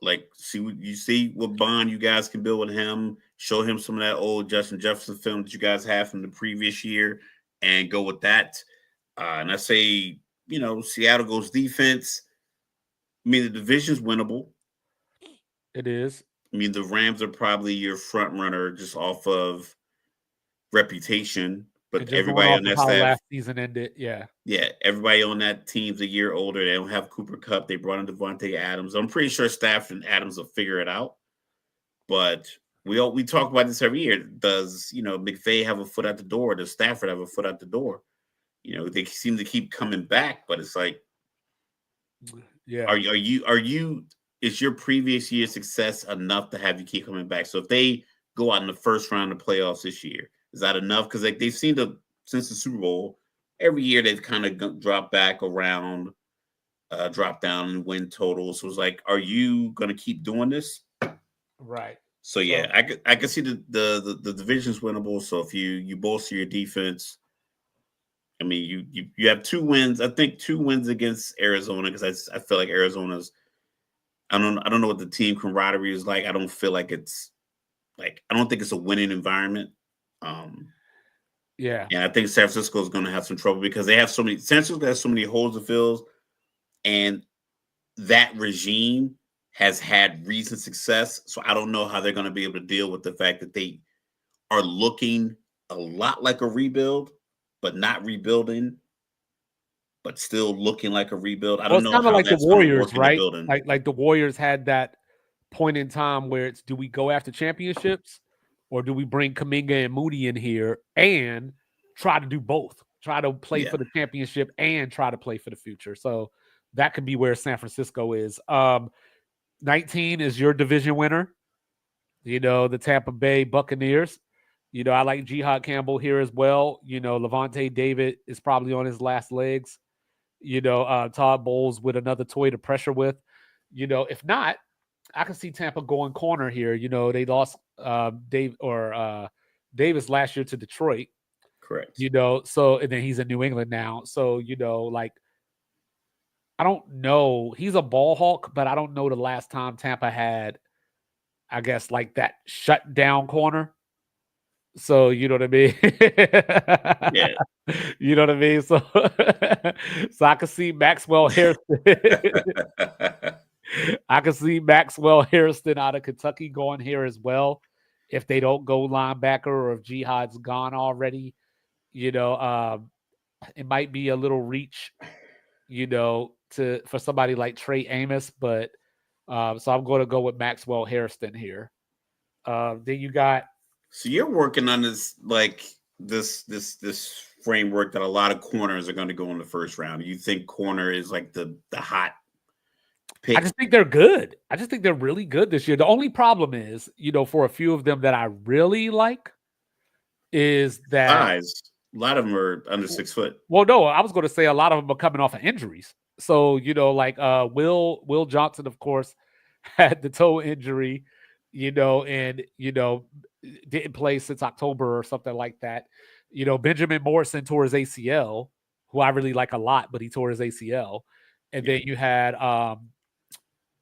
like, see what bond you guys can build with him. Show him some of that old Justin Jefferson film that you guys have from the previous year, and go with that. And I say, Seattle goes defense. I mean, the division's winnable. It is. I mean, the Rams are probably your front runner just off of reputation, but everybody on that how staff, last season ended, yeah, everybody on that team's a year older. They don't have Cooper Kupp. They brought in Devontae Adams. I'm pretty sure Stafford and Adams will figure it out. But we talk about this every year. Does McVay have a foot out the door? Does Stafford have a foot out the door? They seem to keep coming back, but it's like, yeah. Are you? Is your previous year's success enough to have you keep coming back? So if they go out in the first round of playoffs this year, is that enough? Because like they've seen since the Super Bowl, every year they've kind of dropped back around, drop down in win total. So it's like, are you going to keep doing this? Right. So yeah, I could see the division's winnable. So if you bolster your defense, I mean you have 2 wins. I think 2 wins against Arizona because I feel like Arizona's. I don't know what the team camaraderie is like. I don't feel like it's like I don't think it's a winning environment. Yeah. And I think San Francisco is going to have some trouble because they have so many. San Francisco has so many holes to fill, and that regime has had recent success. So I don't know how they're going to be able to deal with the fact that they are looking a lot like a rebuild, but not rebuilding, but still looking like a rebuild. I don't know how like that's the going to Warriors, work in right? the building. Like the Warriors had that point in time where it's, do we go after championships or do we bring Kuminga and Moody in here and try to do both? Try to play for the championship and try to play for the future. So that could be where San Francisco is. 19 is your division winner. The Tampa Bay Buccaneers. I like Jihad Campbell here as well. Levante David is probably on his last legs. Todd Bowles with another toy to pressure with. If not, I can see Tampa going corner here. They lost Davis last year to Detroit. Correct. So and then he's in New England now. So, like I don't know. He's a ball hawk, but I don't know the last time Tampa had, I guess, like that shutdown corner. So you know what I mean? Yeah. You know what I mean? So I can see Maxwell Harrison. I can see Maxwell Harrison out of Kentucky going here as well. If they don't go linebacker or if Jihad's gone already, it might be a little reach, for somebody like Trey Amos, but so I'm going to go with Maxwell Harrison here. Then you got. So you're working on this this framework that a lot of corners are going to go in the first round. You think corner is like the hot pick? I just think they're good. I just think they're really good this year. The only problem is, for a few of them that I really like, is that size. A lot of them are under 6 foot. Well, no, I was going to say a lot of them are coming off of injuries. So, like Will Johnson, of course, had the toe injury, and didn't play since October or something like that. Benjamin Morrison tore his ACL, who I really like a lot, but he tore his ACL. And then you had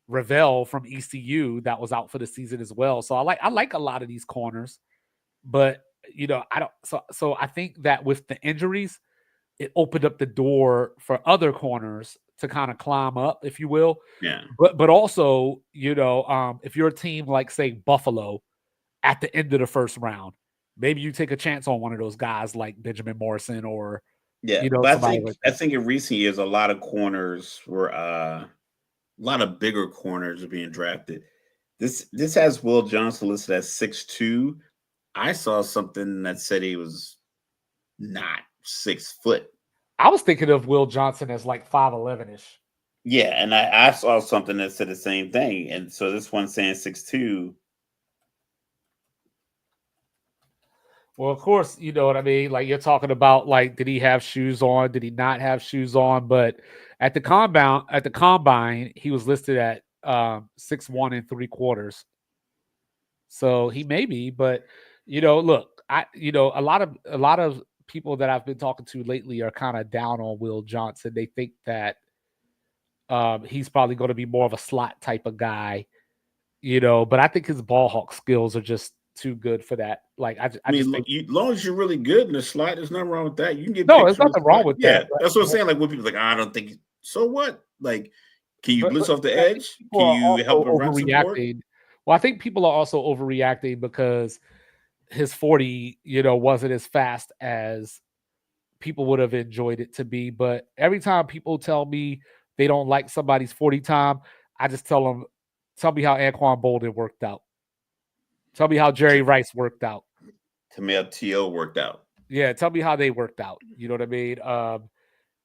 Ravel from ECU that was out for the season as well. So I like a lot of these corners, but I don't. So I think that with the injuries, it opened up the door for other corners to kind of climb up, if you will. Yeah. But also, if you're a team like, say, Buffalo at the end of the first round, maybe you take a chance on one of those guys like Benjamin Morrison or but I think in recent years a lot of corners were a lot of bigger corners are being drafted. This has Will Johnson listed as 6'2". I saw something that said he was not 6 foot. I was thinking of Will Johnson as like 5'11-ish. Yeah, and I saw something that said the same thing, and so this one saying 6'2". Well, of course, you know what I mean. Like you're talking about, like, did he have shoes on? Did he not have shoes on? But at the combine, he was listed at 6'1 3/4. So he may be, but look, a lot of people that I've been talking to lately are kind of down on Will Johnson. They think that he's probably going to be more of a slot type of guy, but I think his ball hawk skills are just too good for that. Like I I just mean, think as long as you're really good in the slot, there's nothing wrong with that. You can get no, picked there's from the nothing wrong slot. with that. Yeah, that's what I'm saying. Like when people like, I don't think. So what? Like, can you blitz off the I think edge? people Can are you help also a run support? overreacting. Well, I think people are also overreacting because his 40, wasn't as fast as people would have enjoyed it to be. But every time people tell me they don't like somebody's 40 time, I just tell me how Anquan Bolden worked out. Tell me how Jerry Rice worked out. To me, T.O. worked out. Yeah, tell me how they worked out. You know what I mean?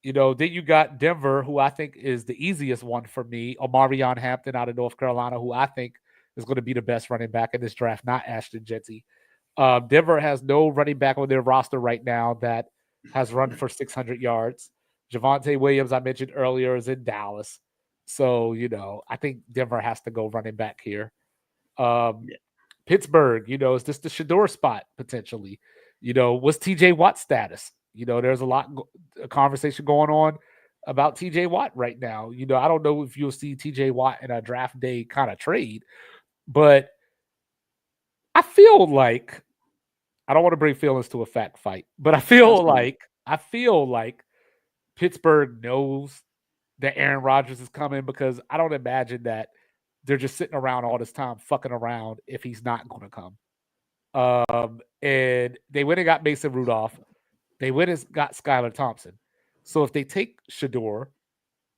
Then you got Denver, who I think is the easiest one for me. Omarion Hampton out of North Carolina, who I think is going to be the best running back in this draft, not Ashton Jetty. Denver has no running back on their roster right now that has run for 600 yards. Javonte Williams, I mentioned earlier, is in Dallas. So, I think Denver has to go running back here. Yeah. Pittsburgh, is this the Shador spot potentially? What's TJ Watt's status? There's a conversation going on about TJ Watt right now. I don't know if you'll see TJ Watt in a draft day kind of trade, but I feel like I don't want to bring feelings to a fact fight, but I feel like Pittsburgh knows that Aaron Rodgers is coming because I don't imagine that they're just sitting around all this time fucking around if he's not going to come. And they went and got Mason Rudolph. They went and got Skylar Thompson. So if they take Shador,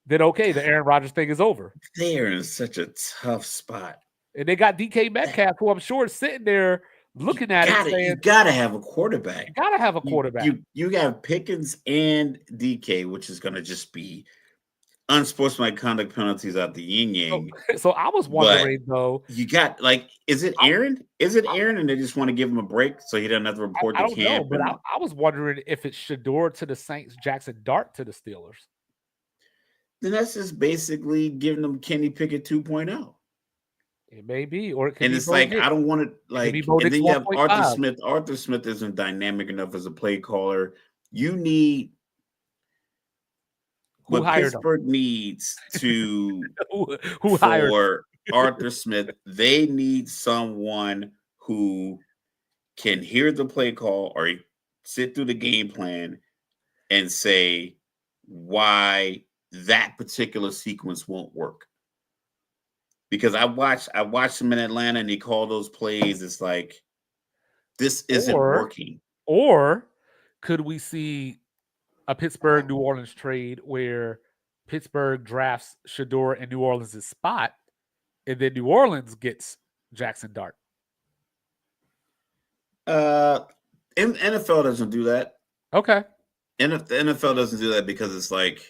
then okay, the Aaron Rodgers thing is over. They're in such a tough spot. And they got DK Metcalf, who I'm sure is sitting there looking at it saying, you gotta have a quarterback. You gotta have a quarterback. You got Pickens and DK, which is gonna just be unsportsmanlike conduct penalties out the yin yang. So I was wondering though. You got is it Aaron? Is it Aaron and they just want to give him a break so he doesn't have to report I to don't camp? know, but I was wondering if it's Shador to the Saints, Jackson Dart to the Steelers. Then that's just basically giving them Kenny Pickett 2.0. It may be, or it could and be it's like I don't want to and then you have Arthur Smith. Arthur Smith isn't dynamic enough as a play caller. You need what Pittsburgh needs to who for Arthur Smith. They need someone who can hear the play call or sit through the game plan and say why that particular sequence won't work. Because I watched them in Atlanta and they call those plays. It's like this isn't working. Or could we see a Pittsburgh New Orleans trade where Pittsburgh drafts Shador in New Orleans' spot, and then New Orleans gets Jackson Dart? NFL doesn't do that. Okay. The NFL doesn't do that because it's like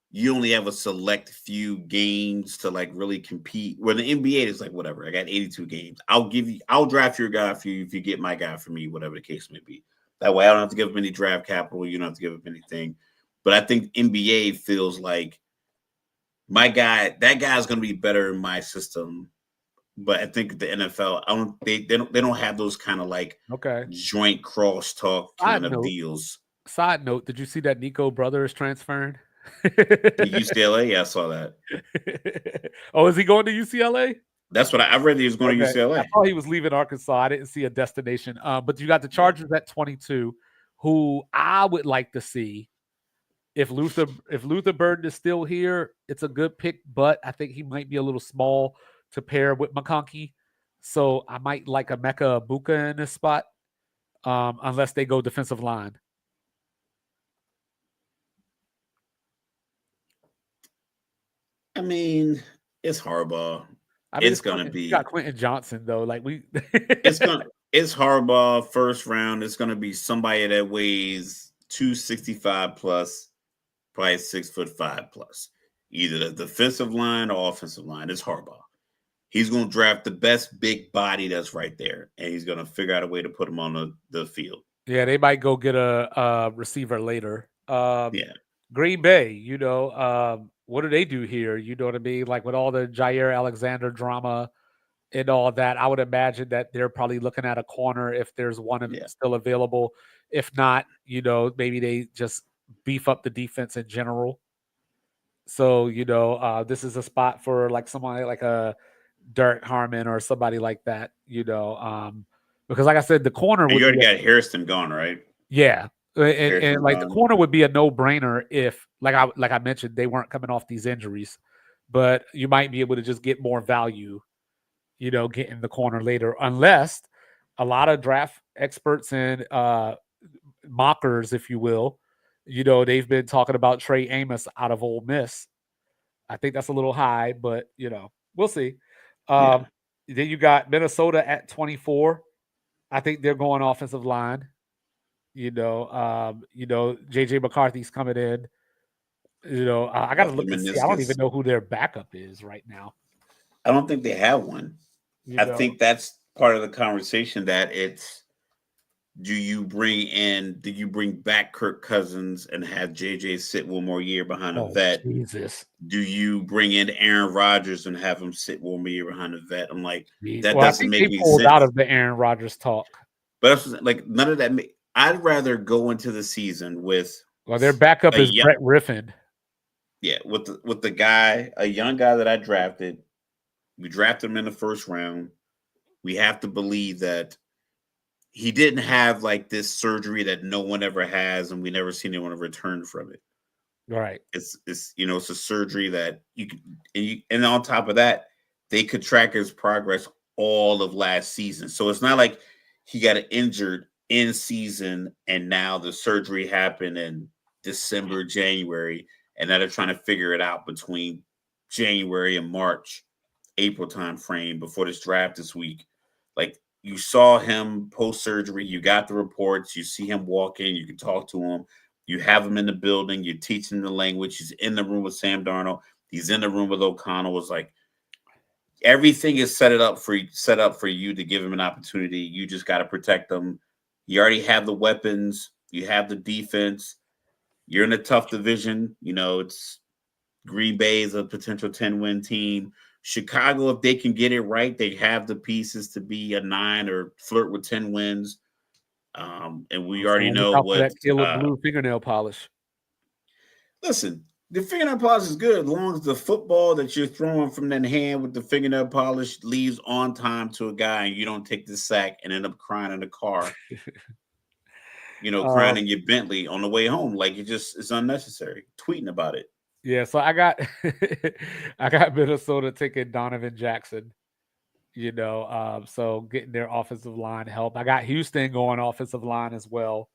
you only have a select few games to like really compete. Where the NBA is like, whatever, I got 82 games. I'll draft your guy for you if you get my guy for me, whatever the case may be. That way I don't have to give up any draft capital. You don't have to give up anything. But I think NBA feels like that guy's going to be better in my system. But I think the NFL, they don't have those kind of like joint crosstalk kind of deals. Side note, did you see that Nico brother is transferring? UCLA? Yeah, I saw that. Oh, is he going to UCLA? That's what I read. He was going to UCLA. I thought he was leaving Arkansas. I didn't see a destination. But you got the Chargers at 22, who I would like to see. If Luther Burden is still here, it's a good pick, but I think he might be a little small to pair with McConkey. So I might like a Emeka Egbuka in this spot, unless they go defensive line. I mean, it's Harbaugh. It's gonna be. You got Quentin Johnson though. Like it's Harbaugh first round. It's gonna be somebody that weighs 265 plus, probably 6'5" plus. either the defensive line or offensive line. It's Harbaugh. He's going to draft the best big body that's right there, and he's going to figure out a way to put him on the field. Yeah, they might go get a receiver later. Yeah. Green Bay, what do they do here? You know what I mean? Like with all the Jair Alexander drama and all that, I would imagine that they're probably looking at a corner if there's one still available. If not, maybe they just beef up the defense in general. So, this is a spot for like someone like a Derek Harmon or somebody like that, because like I said, the corner And would you already be got Harrison gone, right? yeah. And like the gone. corner would be a no-brainer if like I mentioned, they weren't coming off these injuries. But you might be able to just get more value, getting the corner later, unless a lot of draft experts and mockers, if you will, they've been talking about Trey Amos out of Ole Miss. I think that's a little high, but we'll see. Then you got Minnesota at 24. I think they're going offensive line. JJ McCarthy's coming in. I got to look and see. I don't even know who their backup is right now. I don't think they have one. I think that's part of the conversation that it's, do you bring back Kirk Cousins and have JJ sit one more year behind a vet? Jesus. Do you bring in Aaron Rodgers and have him sit one more year behind a vet? I'm like, that doesn't I think make any sense. Out of the Aaron Rodgers talk. But like none of that. I'd rather go into the season with their backup is Brett Riffin. Yeah, with the guy, a young guy that I drafted. We drafted him in the first round. We have to believe that he didn't have like this surgery that no one ever has, and we never seen anyone return from it. Right. It's a surgery that you could, and on top of that, they could track his progress all of last season. So it's not like he got injured in season and now the surgery happened in December, January, and now they're trying to figure it out between January and March, April time frame before this draft this week. Like, you saw him post-surgery, you got the reports, you see him walk in, you can talk to him, you have him in the building, you're teaching him the language, he's in the room with Sam Darnold, he's in the room with O'Connell. It's like everything is set up for you to give him an opportunity. You just got to protect them. You already have the weapons, you have the defense, you're in a tough division. It's Green Bay is a potential 10-win team. Chicago, if they can get it right, they have the pieces to be a 9 or flirt with 10 wins. And we already know what that killer blue fingernail polish. Listen, the fingernail polish is good as long as the football that you're throwing from that hand with the fingernail polish leaves on time to a guy, and you don't take the sack and end up crying in the car. Crying in your Bentley on the way home, like it's unnecessary. Tweeting about it. Yeah, so I got Minnesota taking Donovan Jackson, so getting their offensive line help. I got Houston going offensive line as well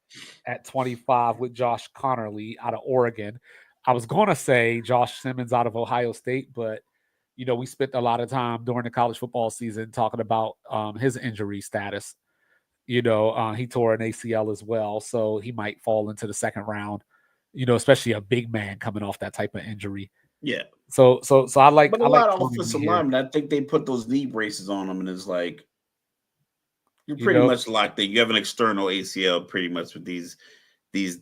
at 25 with Josh Connerly out of Oregon. I was going to say Josh Simmons out of Ohio State, but, we spent a lot of time during the college football season talking about his injury status. He tore an ACL as well, so he might fall into the second round. Especially a big man coming off that type of injury. Yeah. So I like. But a lot of offensive linemen, I think they put those knee braces on them, and it's like you're pretty much locked in. You have an external ACL, pretty much, with these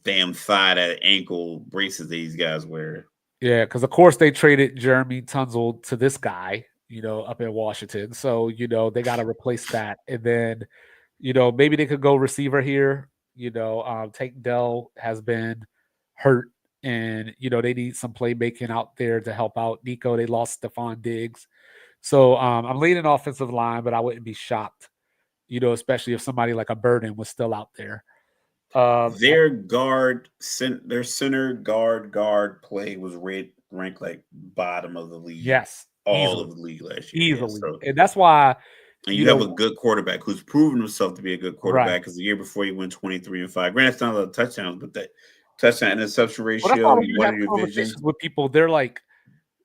damn thigh to ankle braces these guys wear. Yeah, because of course they traded Jeremy Tunzel to this guy, up in Washington. So they got to replace that, and then maybe they could go receiver here. Tank Dell has been hurt, and they need some playmaking out there to help out Nico. They lost Stephon Diggs, so I'm leaning offensive line, but I wouldn't be shocked, especially if somebody like a Burden was still out there. Their center guard play was ranked like bottom of the league. Yes, all of the league last year, easily, and that's why. And you have a good quarterback who's proven himself to be a good quarterback, because the year before he went 23-5. Granted, it's not a lot of touchdowns, but that touchdown interception ratio, you have conversations with people, they're like,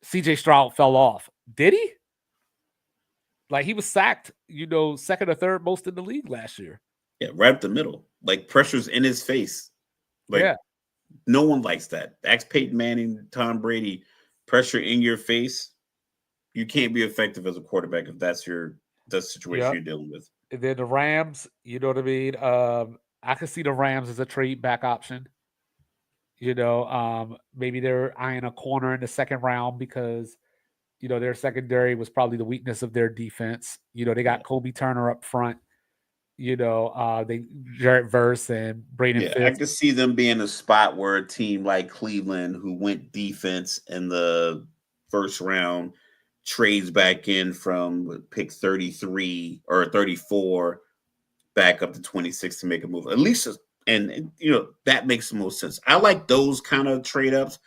CJ Stroud fell off. Did he? Like, he was sacked, second or third most in the league last year. Yeah, right up the middle. Like, pressure's in his face. Like, no one likes that. Ask Peyton Manning, Tom Brady. pressure in your face, you can't be effective as a quarterback if that's the situation Yep. you're dealing with. And then the Rams, you know what I mean? I can see the Rams as a trade back option. Maybe they're eyeing a corner in the second round because their secondary was probably the weakness of their defense. They got Kobe Turner up front. They Jarrett Verse and Braden Yeah, I Fitz. could see them being a spot where a team like Cleveland, who went defense in the first round, trades back in from pick 33 or 34 back up to 26 to make a move. At least, and that makes the most sense. I like those kind of trade ups.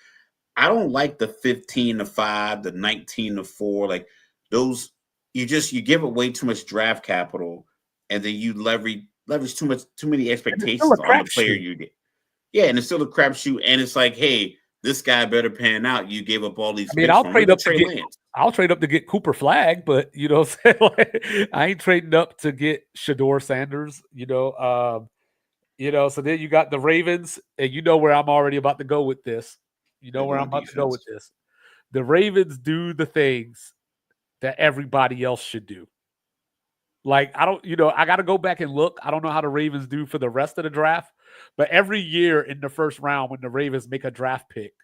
I don't like the 15-5, the 19-4, like those. You give away too much draft capital, and then you leverage too many expectations on the player you get. Yeah, and it's still a crapshoot, and it's like, hey, this guy better pan out. You gave up all these. I'll trade up I'll trade up to get Cooper Flagg, but I ain't trading up to get Shador Sanders. So then you got the Ravens, and where I'm already about to go with this. Where I'm about to go with this. The Ravens do the things that everybody else should do. Like, I don't, I got to go back and look. I don't know how the Ravens do for the rest of the draft, but every year in the first round when the Ravens make a draft pick,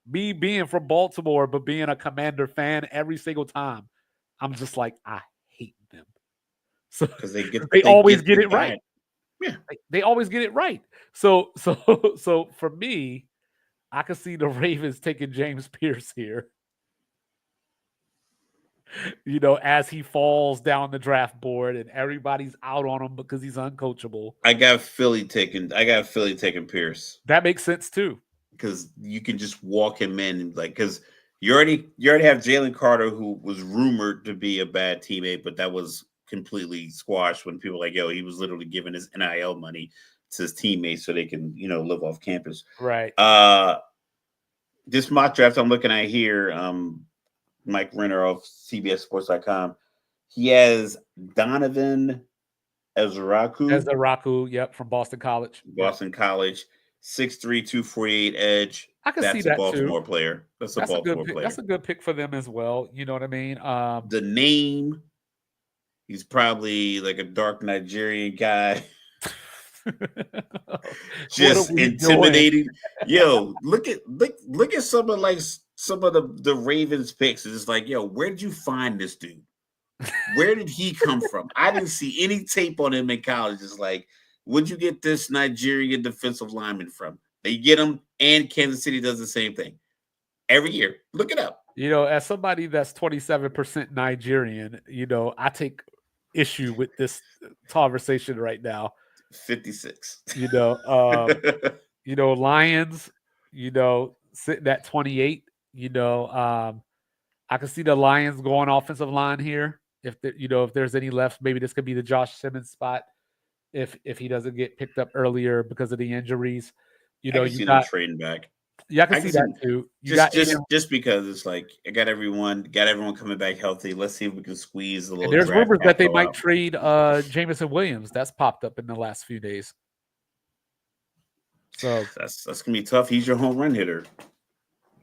me being from Baltimore, but being a Commander fan every single time, I'm just like, I hate them. So because they always get it right. Yeah, they always get it right. So for me, I can see the Ravens taking James Pierce here. As he falls down the draft board and everybody's out on him because he's uncoachable. I got Philly taking Pierce. That makes sense too. Because you can just walk him in, because you already have Jalen Carter, who was rumored to be a bad teammate, but that was completely squashed when people were like, yo, he was literally giving his NIL money to his teammates so they can, live off campus. Right. This mock draft I'm looking at here, Mike Renner of CBSSports.com, he has Donovan Ezraku, yep, from Boston College. College. 6'3", 248 edge. I can see that a Baltimore player. That's a Baltimore player. That's a good pick for them as well. You know what I mean? The name, he's probably like a dark Nigerian guy. Just intimidating. Yo, look at some of the Ravens picks. It's like, yo, where did you find this dude? Where did he come from? I didn't see any tape on him in college. It's like, where'd you get this Nigerian defensive lineman from? They get him, and Kansas City does the same thing every year. Look it up. As somebody that's 27% Nigerian, I take issue with this conversation right now. 56. Lions, sitting at 28. I can see the Lions going offensive line here. If there's any left, maybe this could be the Josh Simmons spot. If he doesn't get picked up earlier because of the injuries, you got trading back. Yeah, I can see that too. Just because it's like I got everyone coming back healthy. Let's see if we can squeeze a little. And there's rumors that they might trade Jameson Williams. That's popped up in the last few days. So that's gonna be tough. He's your home run hitter.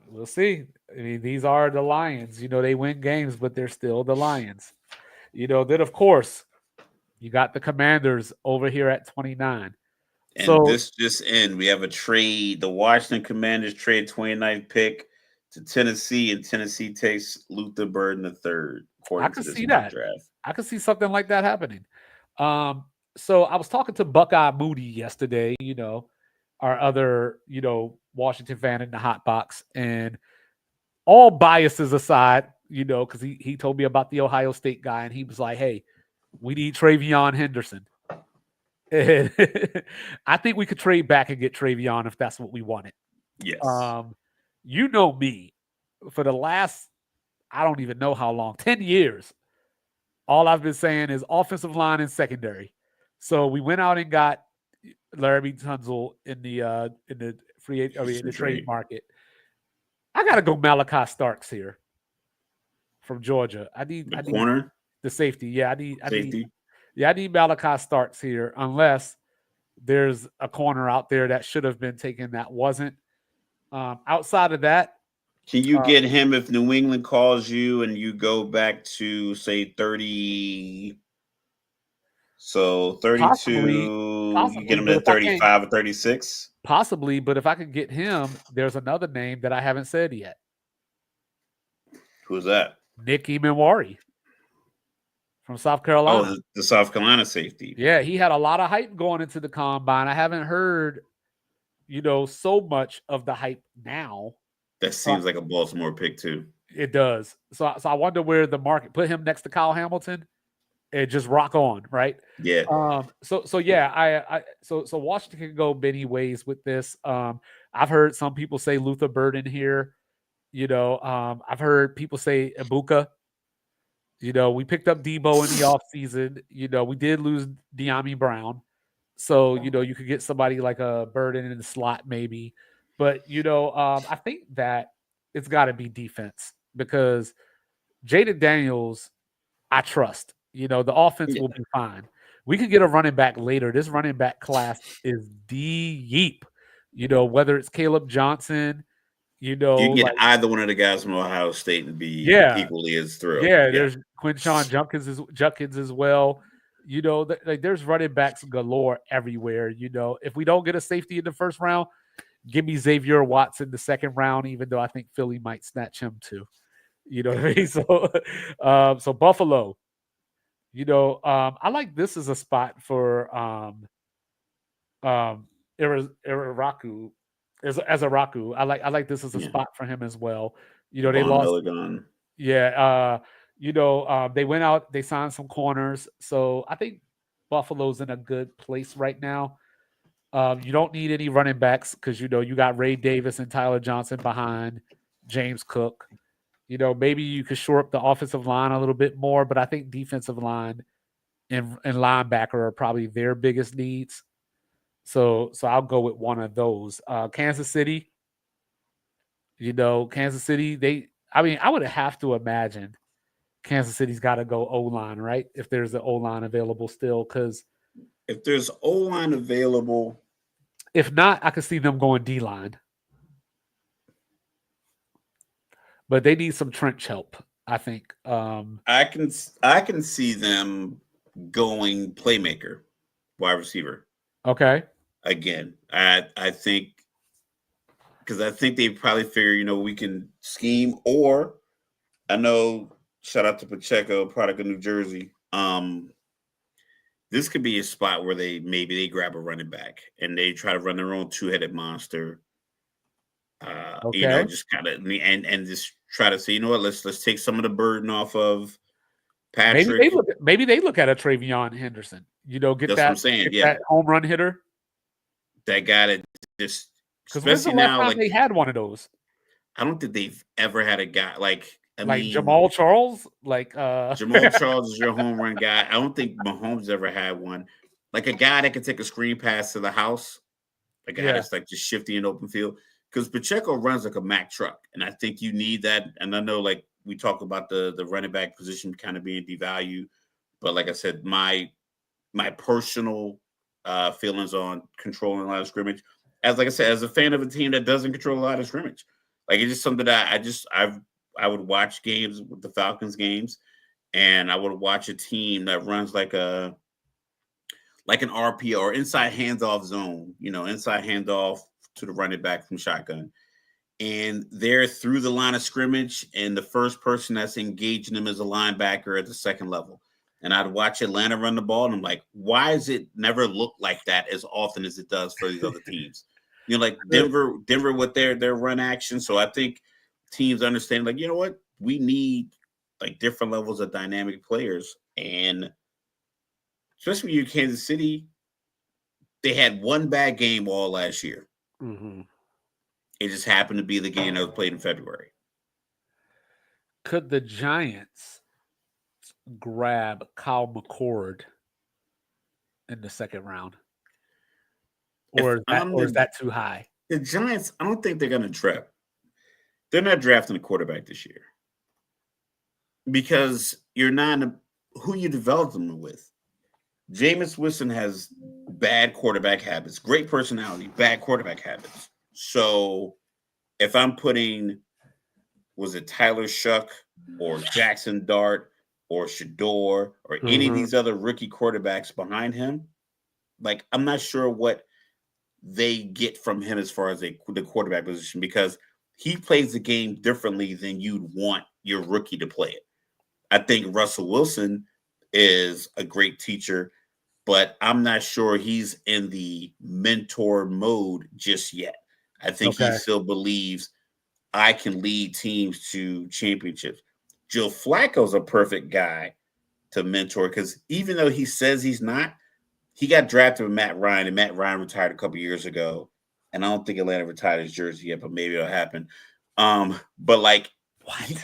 We'll see. I mean, these are the Lions. They win games, but they're still the Lions. Then of course, you got the Commanders over here at 29. And this just in. We have a trade. The Washington Commanders trade 29th pick to Tennessee, and Tennessee takes Luther Burden III. I can see that. Draft. I can see something like that happening. So I was talking to Buckeye Moody yesterday, our other, Washington fan in the hot box, and all biases aside, because he told me about the Ohio State guy, and he was like, hey, we need Travion Henderson. And I think we could trade back and get Travion if that's what we wanted. Yes. You know me, for the last, I don't even know how long, 10 years, all I've been saying is offensive line and secondary. So we went out and got Laramie Tunzel in the trade market. I gotta go Malachi Starks here from Georgia. I need the safety. Yeah, I need Malachi Starks here, unless there's a corner out there that should have been taken that wasn't. Outside of that, Can you get him if New England calls you and you go back to say 30? So 32, you get him at 35 or 36? Possibly, but if I could get him, there's another name that I haven't said yet. Who's that? Nick Emanwari from South Carolina. Oh, the South Carolina safety. Yeah, he had a lot of hype going into the combine. I haven't heard, so much of the hype now. That seems like a Baltimore pick too. It does. So I wonder where the market put him next to Kyle Hamilton and just rock on, right? Yeah. So Washington can go many ways with this. I've heard some people say Luther Burden here. I've heard people say Ibuka. We picked up Debo in the offseason. We did lose De'Ami Brown. So, you could get somebody like a Burden in the slot maybe. But, I think that it's got to be defense because Jaden Daniels, I trust. The offense will be fine. We could get a running back later. This running back class is deep. Whether it's Caleb Johnson, you can get either one of the guys from Ohio State and be equally as thrilled. Yeah, there's Quinshawn Judkins as well. There's running backs galore everywhere. If we don't get a safety in the first round, give me Xavier Watson the second round, even though I think Philly might snatch him too. You know what I mean? So Buffalo. I like this as a spot for Iraku. As a Raku, I like this as a spot for him as well. They lost. Milligan. Yeah, they went out. They signed some corners, so I think Buffalo's in a good place right now. You don't need any running backs because you got Ray Davis and Tyler Johnson behind James Cook. Maybe you could shore up the offensive line a little bit more, but I think defensive line and linebacker are probably their biggest needs. So I'll go with one of those. Kansas City, Kansas City, I would have to imagine Kansas City's got to go O-line, right? If there's an O-line available still, because if there's O-line available. If not, I could see them going D-line. But they need some trench help, I think. I can see them going playmaker, wide receiver. Okay. Again, I think because I think they probably figure, we can scheme, or I know, shout out to Pacheco, product of New Jersey. This could be a spot where they grab a running back and they try to run their own two-headed monster. Just kind of and just try to say, let's take some of the burden off of Patrick. Maybe they look at a Travion Henderson. Get That's that. What I'm saying. That home run hitter. That guy that just because when's the last time they had one of those? I don't think they've ever had a guy like Jamal Charles. Jamal Charles is your home run guy. I don't think Mahomes ever had one. Like a guy that can take a screen pass to the house. A guy that's like just shifty in open field. Because Pacheco runs like a Mack truck, and I think you need that. And I know, like we talk about the running back position kind of being devalued, but like I said, my personal feelings on controlling a line of scrimmage, as a fan of a team that doesn't control a line of scrimmage, like it's just something that I would watch games with the Falcons games, and I would watch a team that runs like an RPO or inside handoff zone, inside handoff to the running back from shotgun. And they're through the line of scrimmage, and the first person that's engaging them is a linebacker at the second level. And I'd watch Atlanta run the ball, and I'm like, why does it never look like that as often as it does for these other teams? Like Denver with their run action. So I think teams understand, like, you know what? We need like different levels of dynamic players. And especially when you're Kansas City, they had one bad game all last year. Mm-hmm. It just happened to be the game that was played in February. Could the Giants grab Kyle McCord in the second round? Or is that too high? The Giants, I don't think they're going to draft. They're not drafting a quarterback this year. Because you're not who you develop them with. Jameis Winston has bad quarterback habits, great personality, bad quarterback habits. So if I'm putting was it Tyler Shuck or Jackson Dart or Shador or any of these other rookie quarterbacks behind him, like I'm not sure what they get from him as far as the quarterback position, because he plays the game differently than you'd want your rookie to play it. I think Russell Wilson is a great teacher, but I'm not sure he's in the mentor mode just yet. I think he still believes I can lead teams to championships. Joe Flacco's a perfect guy to mentor, because even though he says he's not, he got drafted with Matt Ryan, and Matt Ryan retired a couple years ago. And I don't think Atlanta retired his jersey yet, but maybe it'll happen. But like, I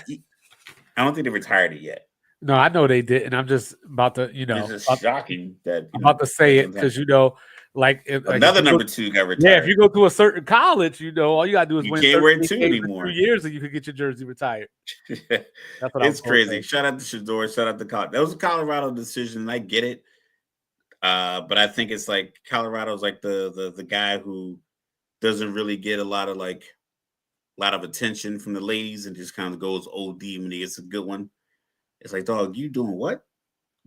don't think they retired it yet. No, I know they did, and I'm just about to, it's just shocking that I'm about to say it, because like another number 2 got retired. Yeah, if you go to a certain college, all you gotta do is you win. Can't wear 2 anymore. 2 years, and you could get your jersey retired. That's what it's crazy. Shout out to Shador. Shout out to Colorado. That was a Colorado decision, and I get it. But I think it's like Colorado's like the guy who doesn't really get a lot of attention from the ladies, and just kind of goes OD when he gets a good one. It's like, dog, you doing what?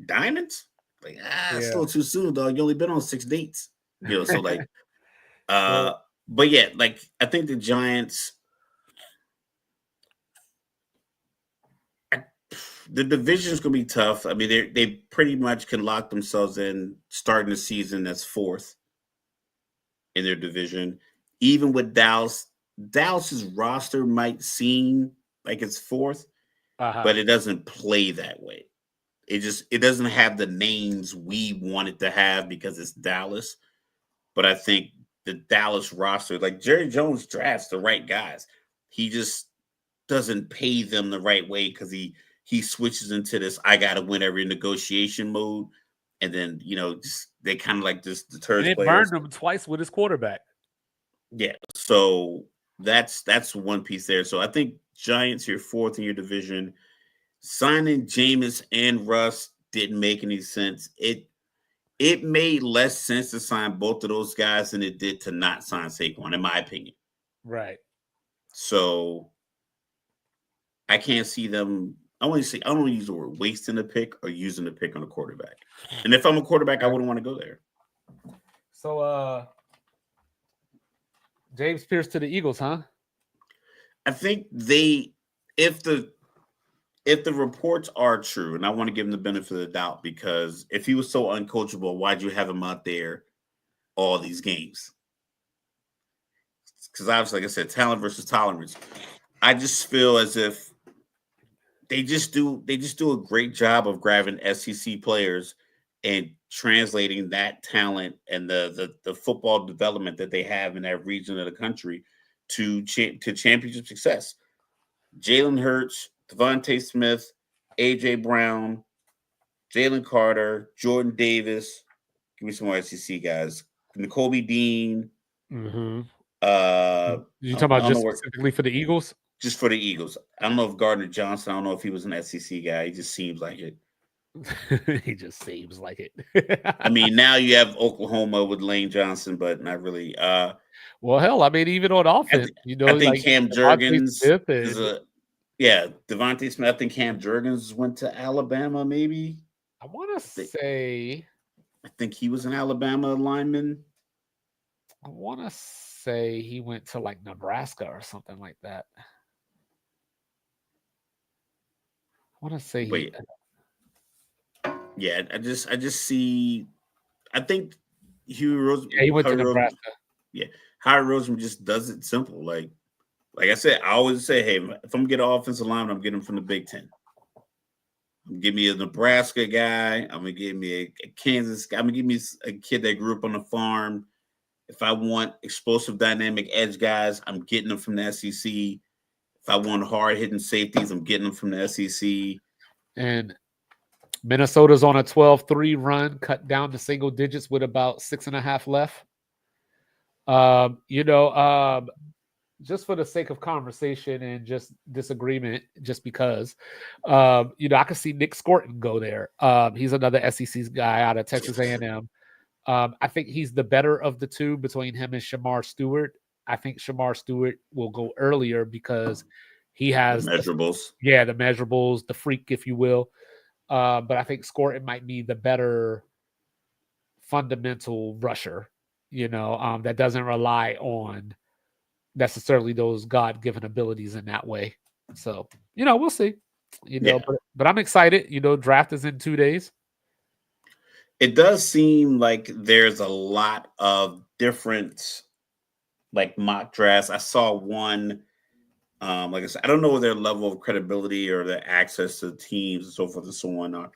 Diamonds? Like, it's a little too soon, dog. You only been on 6 dates. So like, but yeah, like I think the Giants, the division's gonna be tough. I mean, they pretty much can lock themselves in starting the season as 4th in their division. Even with Dallas's roster might seem like it's 4th, but it doesn't play that way. It doesn't have the names we want it to have because it's Dallas. But I think the Dallas roster, like Jerry Jones drafts the right guys. He just doesn't pay them the right way, because he switches into this I gotta win every negotiation mode, and then just they kind of like just deters players. It burned him twice with his quarterback. Yeah, so that's one piece there. So I think Giants, you're 4th in your division. Signing Jameis and Russ didn't make any sense. It made less sense to sign both of those guys than it did to not sign Saquon, in my opinion. Right. So I can't see them. I don't want to use the word wasting a pick or using a pick on a quarterback. And if I'm a quarterback, I wouldn't want to go there. So James Pierce to the Eagles, huh? I think if the reports are true, and I want to give him the benefit of the doubt, because if he was so uncoachable, why'd you have him out there all these games? Because obviously, like I said, talent versus tolerance. I just feel as if they just do a great job of grabbing SEC players and translating that talent and the football development that they have in that region of the country to championship success. Jalen Hurts, Devontae Smith, AJ Brown, Jalen Carter, Jordan Davis. Give me some more SEC guys. N'Kobe Dean. You talking about just specifically for the Eagles? Just for the Eagles. I don't know if Gardner Johnson, I don't know if he was an SEC guy. He just seems like it. He just seems like it. I mean, now you have Oklahoma with Lane Johnson, but not really. Well, hell, I mean, even on offense, I think like Cam Jurgens is Devontae Smith. I think Cam Jurgens went to Alabama, maybe. I want to say. I think he was an Alabama lineman. I want to say he went to like Nebraska or something like that. I want to say Yeah, I just see. I think Hugh Roseman. Yeah, he went to Nebraska. Howard Roseman just does it simple. Like I said, I always say, hey, if I'm getting an offensive lineman, I'm getting him from the Big Ten. I'm gonna give me a Nebraska guy. I'm gonna give me a Kansas guy. I'm gonna give me a kid that grew up on the farm. If I want explosive, dynamic edge guys, I'm getting them from the SEC. If I want hard-hitting safeties, I'm getting them from the SEC. And Minnesota's on a 12-3 run, cut down to single digits with about 6.5 left. Just for the sake of conversation and just disagreement, just because, I could see Nick Scorton go there. He's another SEC guy out of Texas A&M. I think he's the better of the two between him and Shamar Stewart. I think Shamar Stewart will go earlier because He has the measurables. The measurables, the freak, if you will. But I think Scorton might be the better fundamental rusher, that doesn't rely on necessarily those God-given abilities in that way. So, we'll see. But I'm excited. Draft is in 2 days. It does seem like there's a lot of different like mock drafts. I saw one, like I said, I don't know their level of credibility or their access to teams and so forth and so on.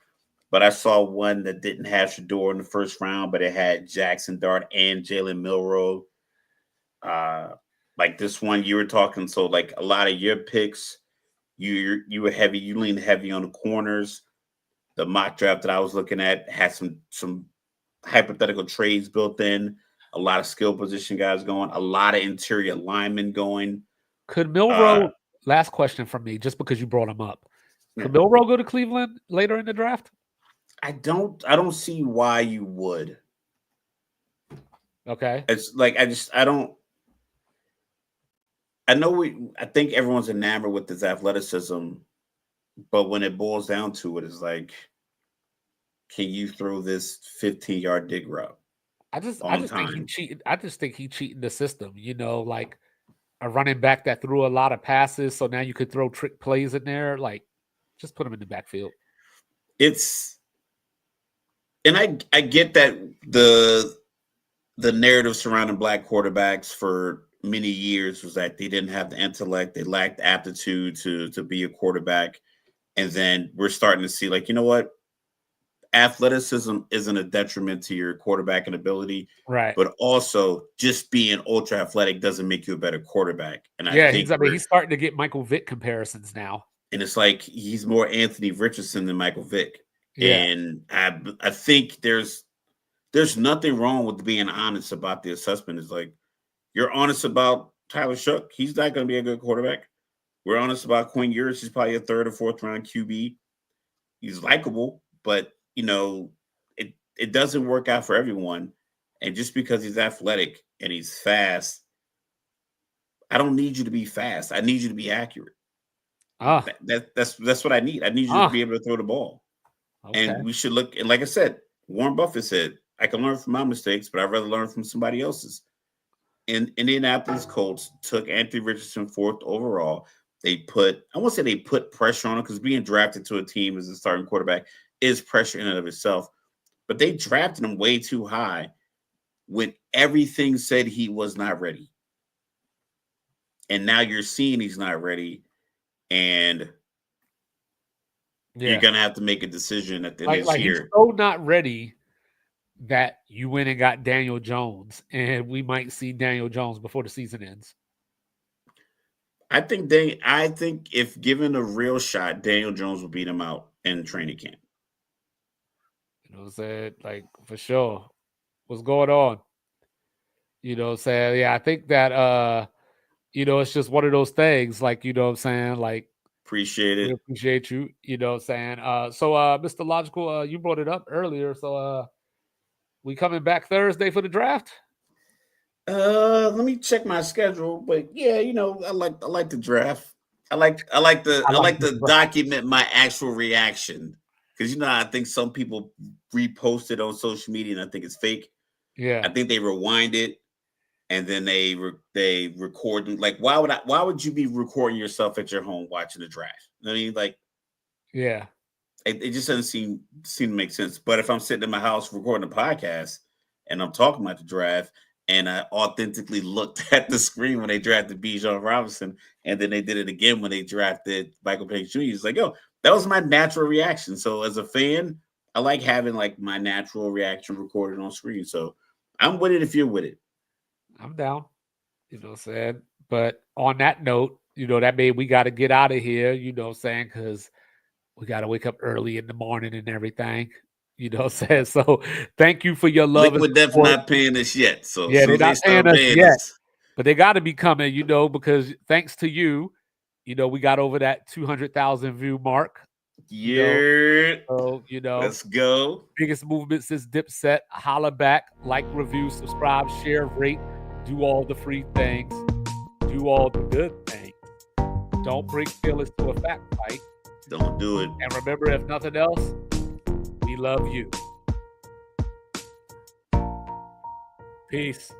But I saw one that didn't have Shador in the first round, but it had Jackson Dart and Jalen Milroe. Like this one you were talking, so like a lot of your picks, you lean heavy on the corners. The mock draft that I was looking at had some hypothetical trades built in, a lot of skill position guys going, a lot of interior linemen going. Could Milroe, last question from me, just because you brought him up, could Milroe go to Cleveland later in the draft? I don't see why you would. Okay. It's like I think everyone's enamored with his athleticism, but when it boils down to it, it's like, can you throw this 15-yard dig route? I just think he cheated. I just think he cheated the system. Like a running back that threw a lot of passes, so now you could throw trick plays in there. Like, just put him in the backfield. And I get that the narrative surrounding black quarterbacks for many years was that they didn't have the intellect, they lacked aptitude to be a quarterback. And then we're starting to see, like, you know what? Athleticism isn't a detriment to your quarterbacking ability, right? But also, just being ultra athletic doesn't make you a better quarterback. And he's starting to get Michael Vick comparisons now. And it's like he's more Anthony Richardson than Michael Vick. Yeah. And I think there's nothing wrong with being honest about the assessment. It's like, you're honest about Tyler Shough, he's not going to be a good quarterback. We're honest about Quinn Ewers, he's probably a 3rd or 4th round QB. He's likable, but it doesn't work out for everyone. And just because he's athletic and he's fast, I don't need you to be fast. I need you to be accurate. That's what I need. I need you to be able to throw the ball. Okay. And we should look, and like I said, Warren Buffett said, I can learn from my mistakes, but I'd rather learn from somebody else's. And Indianapolis Colts took Anthony Richardson 4th overall. I won't say they put pressure on him, because being drafted to a team as a starting quarterback is pressure in and of itself. But they drafted him way too high when everything said he was not ready. And now you're seeing he's not ready. And you're going to have to make a decision at the end of this year. He's so not ready that you went and got Daniel Jones, and we might see Daniel Jones before the season ends. I think if given a real shot, Daniel Jones will beat him out in training camp. You know what I'm saying? Like, for sure. What's going on? You know what I'm saying? Yeah, I think that, it's just one of those things, like, you know what I'm saying? Like, appreciate it. Appreciate you. You know what I'm saying? So, Mr. Logical, you brought it up earlier. So, we coming back Thursday for the draft? Let me check my schedule. But yeah, I like the draft. I like to document my actual reaction, because I think some people repost it on social media and I think it's fake. Yeah, I think they rewind it and then they record. Like, why would you be recording yourself at your home watching the draft? You know what I mean? Like, yeah, it just doesn't seem to make sense. But if I'm sitting in my house recording a podcast and I'm talking about the draft, and I authentically looked at the screen when they drafted Bijan Robinson, and then they did it again when they drafted Michael Penix Jr., it's like, that was my natural reaction. So as a fan, I like having like my natural reaction recorded on screen. So I'm with it if you're with it. I'm down. You know what I'm saying? But on that note, that means we got to get out of here, you know what I'm saying? Because we got to wake up early in the morning and everything. You know what I'm saying? So thank you for your love. Liquid Death not paying us yet. So yeah, they're not paying us yet. But they got to be coming, because thanks to you, we got over that 200,000 view mark. Yeah. So, let's go. Biggest movement since Dipset. Holla back, like, review, subscribe, share, rate, do all the free things, do all the good things. Don't bring feelings to a fact fight. Don't do it. And remember, if nothing else, we love you. Peace.